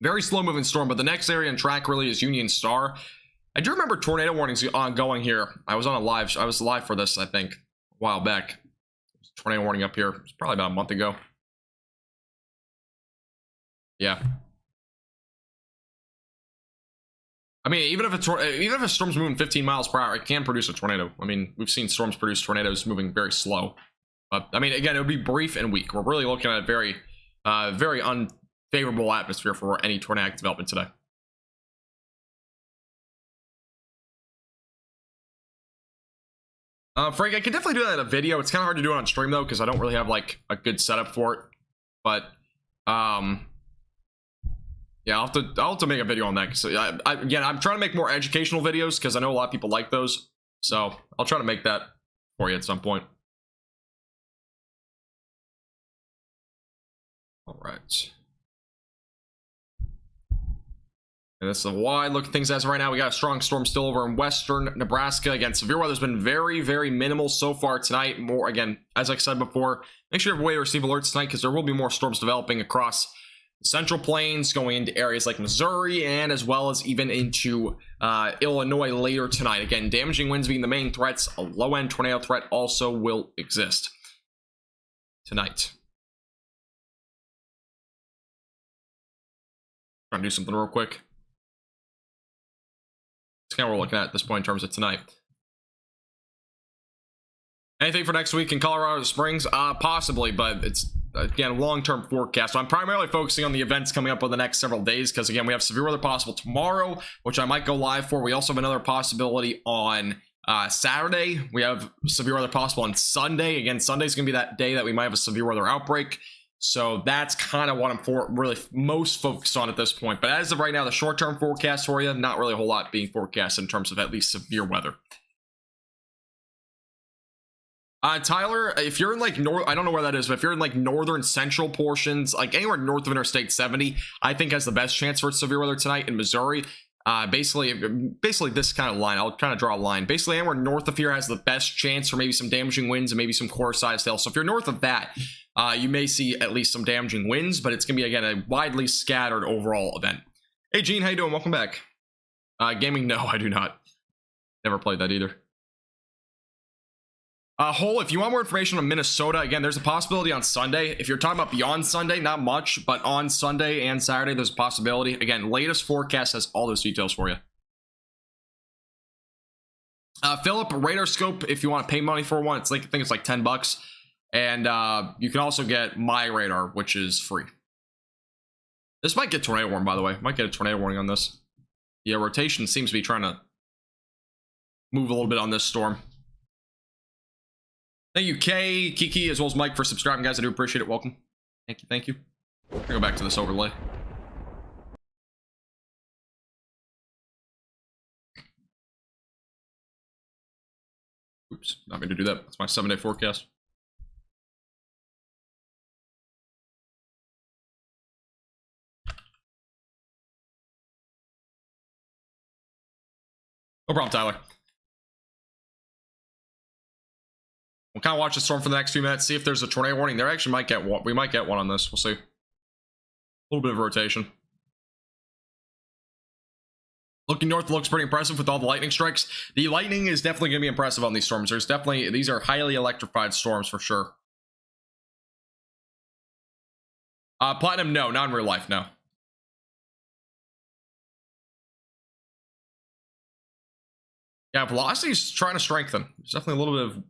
Very slow moving storm, but the next area in track really is Union Star. I do remember tornado warnings ongoing here. I was live for this, I think, a while back. tornado warning up here. It's probably about a month ago. Yeah. I mean, even if a storm's moving 15 miles per hour, it can produce a tornado. I mean, we've seen storms produce tornadoes moving very slow. But I mean, again, it would be brief and weak. We're really looking at a very, very unfavorable atmosphere for any tornadic development today. Frank, I could definitely do that in a video. It's kind of hard to do it on stream though, because I don't really have like a good setup for it. But yeah, I'll have to make a video on that. Because again, I'm trying to make more educational videos because I know a lot of people like those. So I'll try to make that for you at some point. All right. And this is a wide look at things as of right now. We got a strong storm still over in western Nebraska. Again, severe weather's been very, very minimal so far tonight. More, again, as I said before, make sure you have a way to receive alerts tonight because there will be more storms developing across the Central Plains, going into areas like Missouri, and as well as even into Illinois later tonight. Again, damaging winds being the main threats. A low-end tornado threat also will exist tonight. Trying to do something real quick. That's kind of what we're looking at this point in terms of tonight. Anything for next week in Colorado Springs? Possibly, but it's, again, long-term forecast. So I'm primarily focusing on the events coming up over the next several days because, again, we have severe weather possible tomorrow, which I might go live for. We also have another possibility on Saturday. We have severe weather possible on Sunday. Again, Sunday's going to be that day that we might have a severe weather outbreak. So that's kind of what I'm really most focused on at this point. But as of right now, the short-term forecast for you, not really a whole lot being forecasted in terms of at least severe weather. Tyler, if you're in like I don't know where that is, but if you're in like northern central portions, like anywhere north of Interstate 70, I think has the best chance for severe weather tonight in Missouri. Basically this kind of line. I'll kind of draw a line. Basically, anywhere north of here has the best chance for maybe some damaging winds and maybe some core-sized hail. So if you're north of that, you may see at least some damaging winds, but it's gonna be, again, a widely scattered overall event. Hey Gene, how you doing? Welcome back. Gaming, no, I do not. Never played that either. Hole, if you want more information on Minnesota, again, there's a possibility on Sunday. If you're talking about beyond Sunday, not much, but on Sunday and Saturday, there's a possibility. Again, latest forecast has all those details for you. Philip, radar scope, if you want to pay money for one, it's like, I think it's like $10. And you can also get my radar, which is free. This might get tornado warning, by the way. Might get a tornado warning on this. Yeah, rotation seems to be trying to move a little bit on this storm. Thank you, Kay, Kiki, as well as Mike for subscribing, guys. I do appreciate it. Welcome. Thank you, thank you. I'm gonna go back to this overlay. Oops, not mean to do that. That's my 7-day forecast. No problem, Tyler. We'll kind of watch the storm for the next few minutes, see if there's a tornado warning. There actually might get one. We might get one on this. We'll see. A little bit of rotation. Looking north looks pretty impressive with all the lightning strikes. The lightning is definitely going to be impressive on these storms. There's definitely, these are highly electrified storms for sure. Platinum, no, not in real life, no. Yeah, velocity's trying to strengthen. There's definitely a little bit of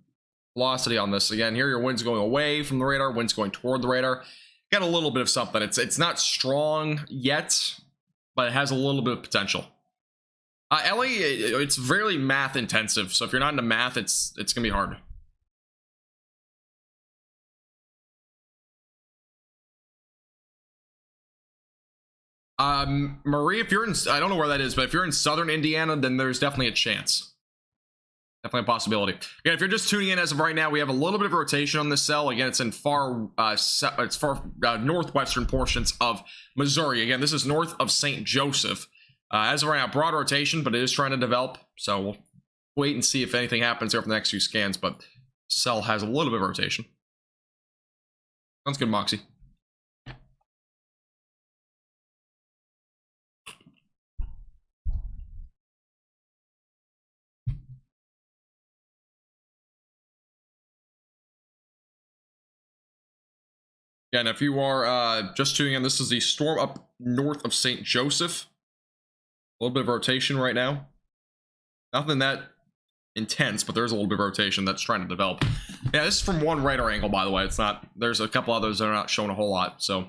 velocity on this. Again, here your wind's going away from the radar, wind's going toward the radar. Got a little bit of something. It's not strong yet, but it has a little bit of potential. Ellie, it's very math intensive, so if you're not into math, it's gonna be hard. Marie, if you're in, I don't know where that is, but if you're in southern Indiana, then there's definitely a chance. Definitely a possibility. Again, if you're just tuning in as of right now, we have a little bit of rotation on this cell. Again, it's in far northwestern portions of Missouri. Again, this is north of St. Joseph. As of right now, broad rotation, but it is trying to develop. So we'll wait and see if anything happens here for the next few scans. But cell has a little bit of rotation. Sounds good, Moxie. Yeah, and if you are just tuning in, this is the storm up north of St. Joseph. A little bit of rotation right now. Nothing that intense, but there's a little bit of rotation that's trying to develop. Yeah, this is from one radar angle, by the way. It's not, there's a couple others that are not showing a whole lot, so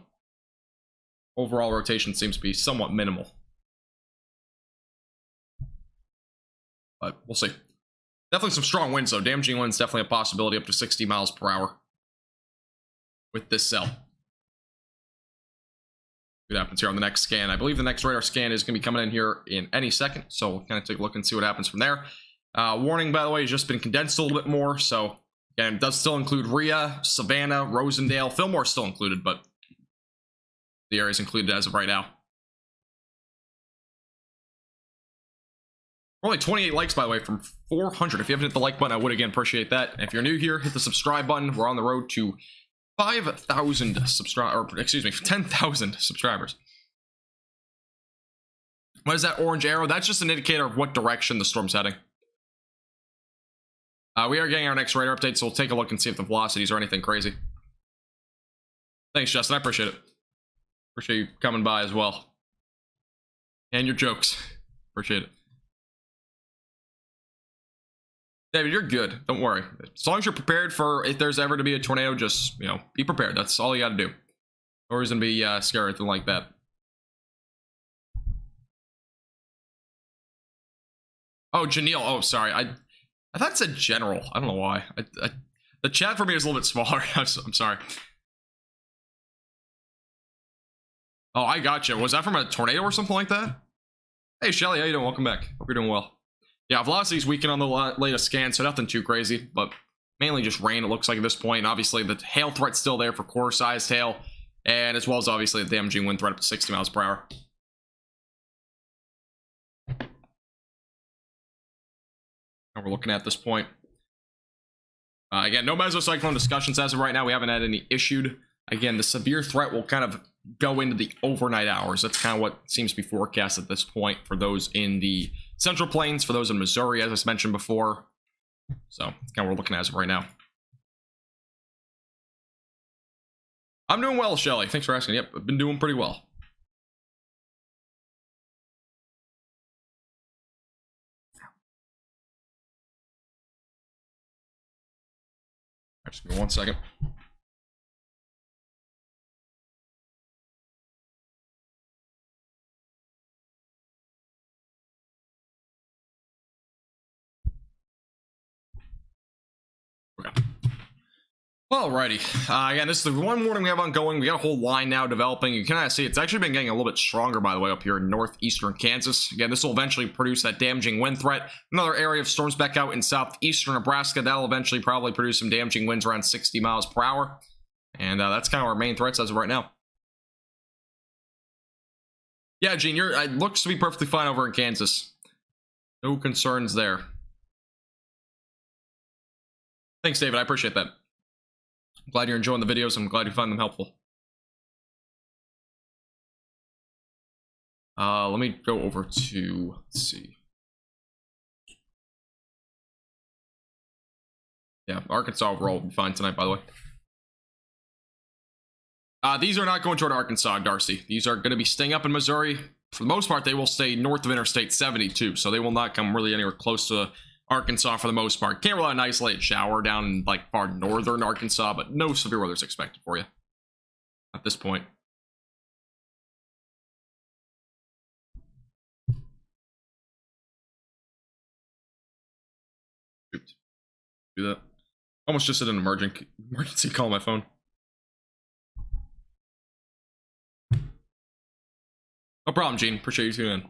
overall rotation seems to be somewhat minimal. But we'll see. Definitely some strong winds, though. Damaging winds definitely a possibility, up to 60 miles per hour with this cell. What happens here on the next scan? I believe the next radar scan is going to be coming in here in any second, so we'll kind of take a look and see what happens from there. Warning, by the way, has just been condensed a little bit more, so again, it does still include Rhea, Savannah, Rosendale. Fillmore is still included, but the area is included as of right now. We're only 28 likes, by the way, from 400. If you haven't hit the like button, I would again appreciate that. And if you're new here, hit the subscribe button. We're on the road to 5,000 subscribers, or excuse me, 10,000 subscribers. What is that orange arrow? That's just an indicator of what direction the storm's heading. We are getting our next radar update, so we'll take a look and see if the velocities are anything crazy. Thanks, Justin. I appreciate it. Appreciate you coming by as well. And your jokes. Appreciate it. David, you're good. Don't worry. As long as you're prepared for if there's ever to be a tornado, just, you know, be prepared. That's all you got to do. No reason to be scared or anything like that. Oh, Janelle. Oh, sorry. I thought it said general. I don't know why. The chat for me is a little bit smaller. I'm sorry. Oh, I gotcha. Was that from a tornado or something like that? Hey, Shelly, how you doing? Welcome back. Hope you're doing well. Yeah, velocity's weakened on the latest scan, so nothing too crazy, but mainly just rain, it looks like, at this point. And obviously, the hail threat's still there for core-sized hail, and as well as, obviously, the damaging wind threat up to 60 miles per hour. And we're looking at this point. Again, no mesocyclone discussions as of right now. We haven't had any issued. Again, the severe threat will kind of go into the overnight hours. That's kind of what seems to be forecast at this point for those in the Central Plains, for those in Missouri, as I mentioned before. So that's kind of what we're looking at as of right now. I'm doing well, Shelly. Thanks for asking. Yep, I've been doing pretty well. Just give me 1 second. Okay. Alrighty. Again, this is the one warning we have ongoing. We got a whole line now developing. You can kind of see it's actually been getting a little bit stronger, by the way, up here in northeastern Kansas. Again, this will eventually produce that damaging wind threat. Another area of storms back out in southeastern Nebraska. That'll eventually probably produce some damaging winds around 60 miles per hour. And that's kind of our main threats as of right now. Yeah, Gene, it looks to be perfectly fine over in Kansas. No concerns there. Thanks, David. I appreciate that. I'm glad you're enjoying the videos. I'm glad you find them helpful. Let me go over to, let's see. Yeah, Arkansas overall will be fine tonight, by the way. These are not going toward Arkansas, Darcy. These are going to be staying up in Missouri. For the most part, they will stay north of Interstate 72, so they will not come really anywhere close to Arkansas for the most part. Can't rely on an isolated shower down in like far northern Arkansas, but no severe weather is expected for you at this point. Oops. Do that. Almost just did an emergency call on my phone. No problem, Gene. Appreciate you tuning in.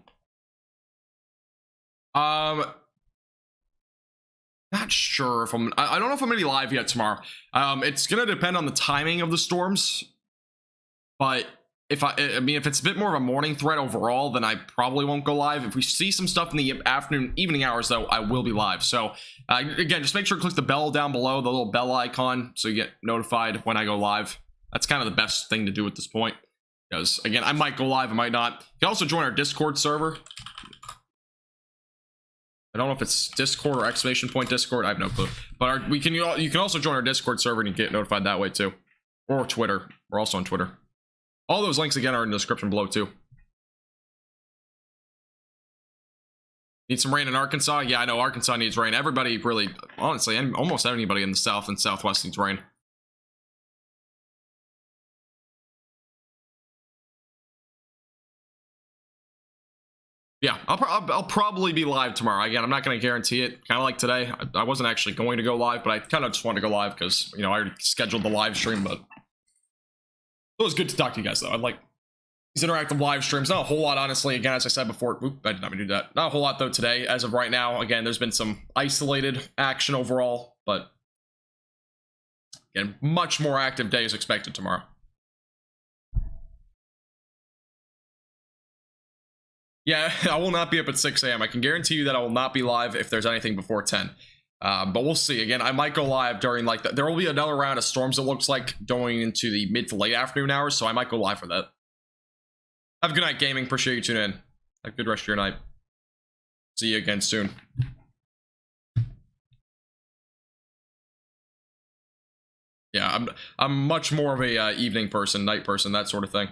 Not sure if I don't know if I'm gonna be live yet tomorrow. It's gonna depend on the timing of the storms, but if I mean, if it's a bit more of a morning threat overall, then I probably won't go live. If we see some stuff in the afternoon, evening hours, though, I will be live. So again, just make sure to click the bell down below, the little bell icon, so you get notified when I go live. That's kind of the best thing to do at this point, because again, I might go live, I might not. You can also join our Discord server. I don't know if it's Discord or exclamation point Discord. I have no clue. But you can also join our Discord server and you get notified that way too, or Twitter. We're also on Twitter. All those links again are in the description below too. Need some rain in Arkansas? Yeah, I know Arkansas needs rain. Everybody really, honestly, and almost anybody in the South and Southwest needs rain. Yeah, I'll probably be live tomorrow. Again, I'm not going to guarantee it. Kind of like today. I wasn't actually going to go live, but I kind of just wanted to go live because, you know, I already scheduled the live stream, but it was good to talk to you guys, though. I like these interactive live streams. Not a whole lot, honestly. Again, as I said before, I did not mean to do that. Not a whole lot, though, today. As of right now, again, there's been some isolated action overall, but again, much more active days expected tomorrow. Yeah, I will not be up at 6 a.m. I can guarantee you that I will not be live if there's anything before 10. But we'll see. Again, I might go live during, like, there will be another round of storms, it looks like, going into the mid to late afternoon hours, so I might go live for that. Have a good night, gaming. Appreciate you tuning in. Have a good rest of your night. See you again soon. Yeah, I'm much more of a evening person, night person, that sort of thing.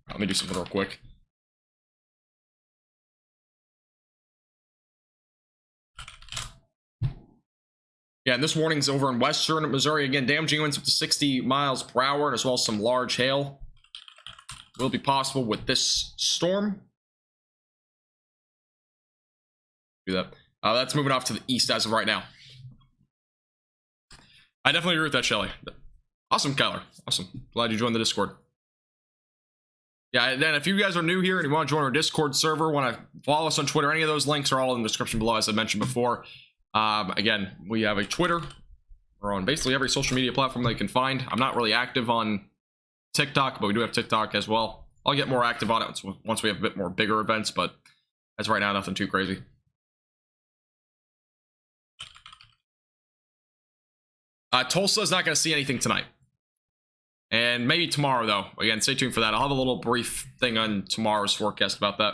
Let me do something real quick. Yeah, and this warning's over in western Missouri. Again, damaging winds up to 60 miles per hour, as well as some large hail will be possible with this storm. Do that. That's moving off to the east as of right now. I definitely agree with that, Shelly. Awesome, Kyler. Awesome. Glad you joined the Discord. Yeah, and then if you guys are new here and you want to join our Discord server, want to follow us on Twitter, any of those links are all in the description below, as I mentioned before. Again, we have a Twitter. We're on basically every social media platform that you can find. I'm not really active on TikTok, but we do have TikTok as well. I'll get more active on it once we have a bit more bigger events, but as right now, nothing too crazy. Tulsa is not going to see anything tonight. And maybe tomorrow, though. Again, stay tuned for that. I'll have a little brief thing on tomorrow's forecast about that.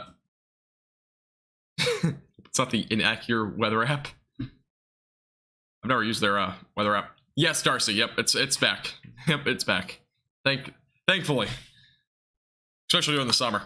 It's not the inaccurate weather app. I've never used their weather app. Yes, Darcy. Yep, it's back. Yep, it's back. Thankfully. Especially during the summer.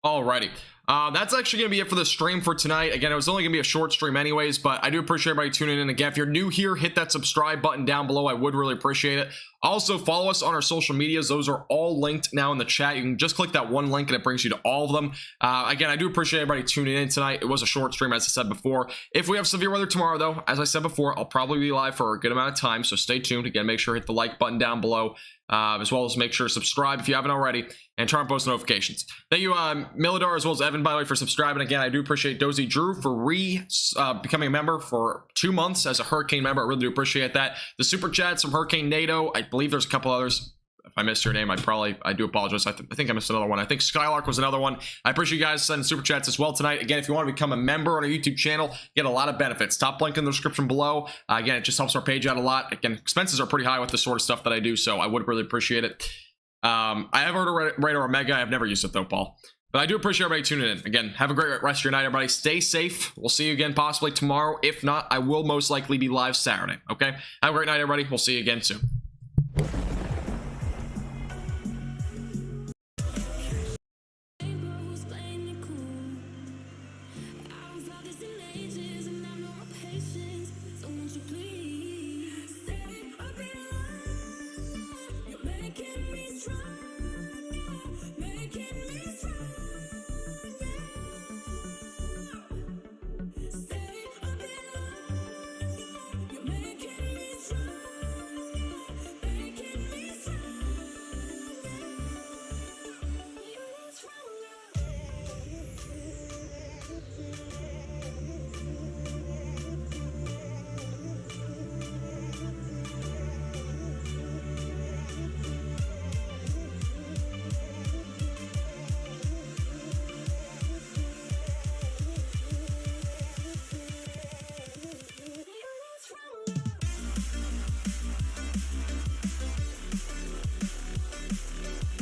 Alrighty. That's actually going to be it for the stream for tonight. Again, it was only going to be a short stream anyways, but I do appreciate everybody tuning in. Again, if you're new here, hit that subscribe button down below. I would really appreciate it. Also, follow us on our social medias. Those are all linked now in the chat. You can just click that one link and it brings you to all of them. Again, I do appreciate everybody tuning in tonight. It was a short stream, as I said before. If we have severe weather tomorrow, though, as I said before, I'll probably be live for a good amount of time, so stay tuned. Again, make sure to hit the like button down below, as well as make sure to subscribe if you haven't already, and turn on post notifications. Thank you, Milidar, as well as Evan, by the way, for subscribing. Again, I do appreciate Dozy Drew for becoming a member for 2 months as a Hurricane member. I really do appreciate that. The super chats from Hurricane NATO. I believe there's a couple others. If I missed your name, I do apologize. I think I missed another one. I think Skylark was another one. I appreciate you guys sending super chats as well tonight. Again, if you want to become a member on our YouTube channel, get a lot of benefits. Top link in the description below. Again, it just helps our page out a lot. Again, expenses are pretty high with the sort of stuff that I do, so I would really appreciate it. I have heard of Radar Omega. I've never used it though, Paul. But I do appreciate everybody tuning in. Again, have a great rest of your night, everybody. Stay safe. We'll see you again possibly tomorrow. If not, I will most likely be live Saturday. Okay? Have a great night, everybody. We'll see you again soon.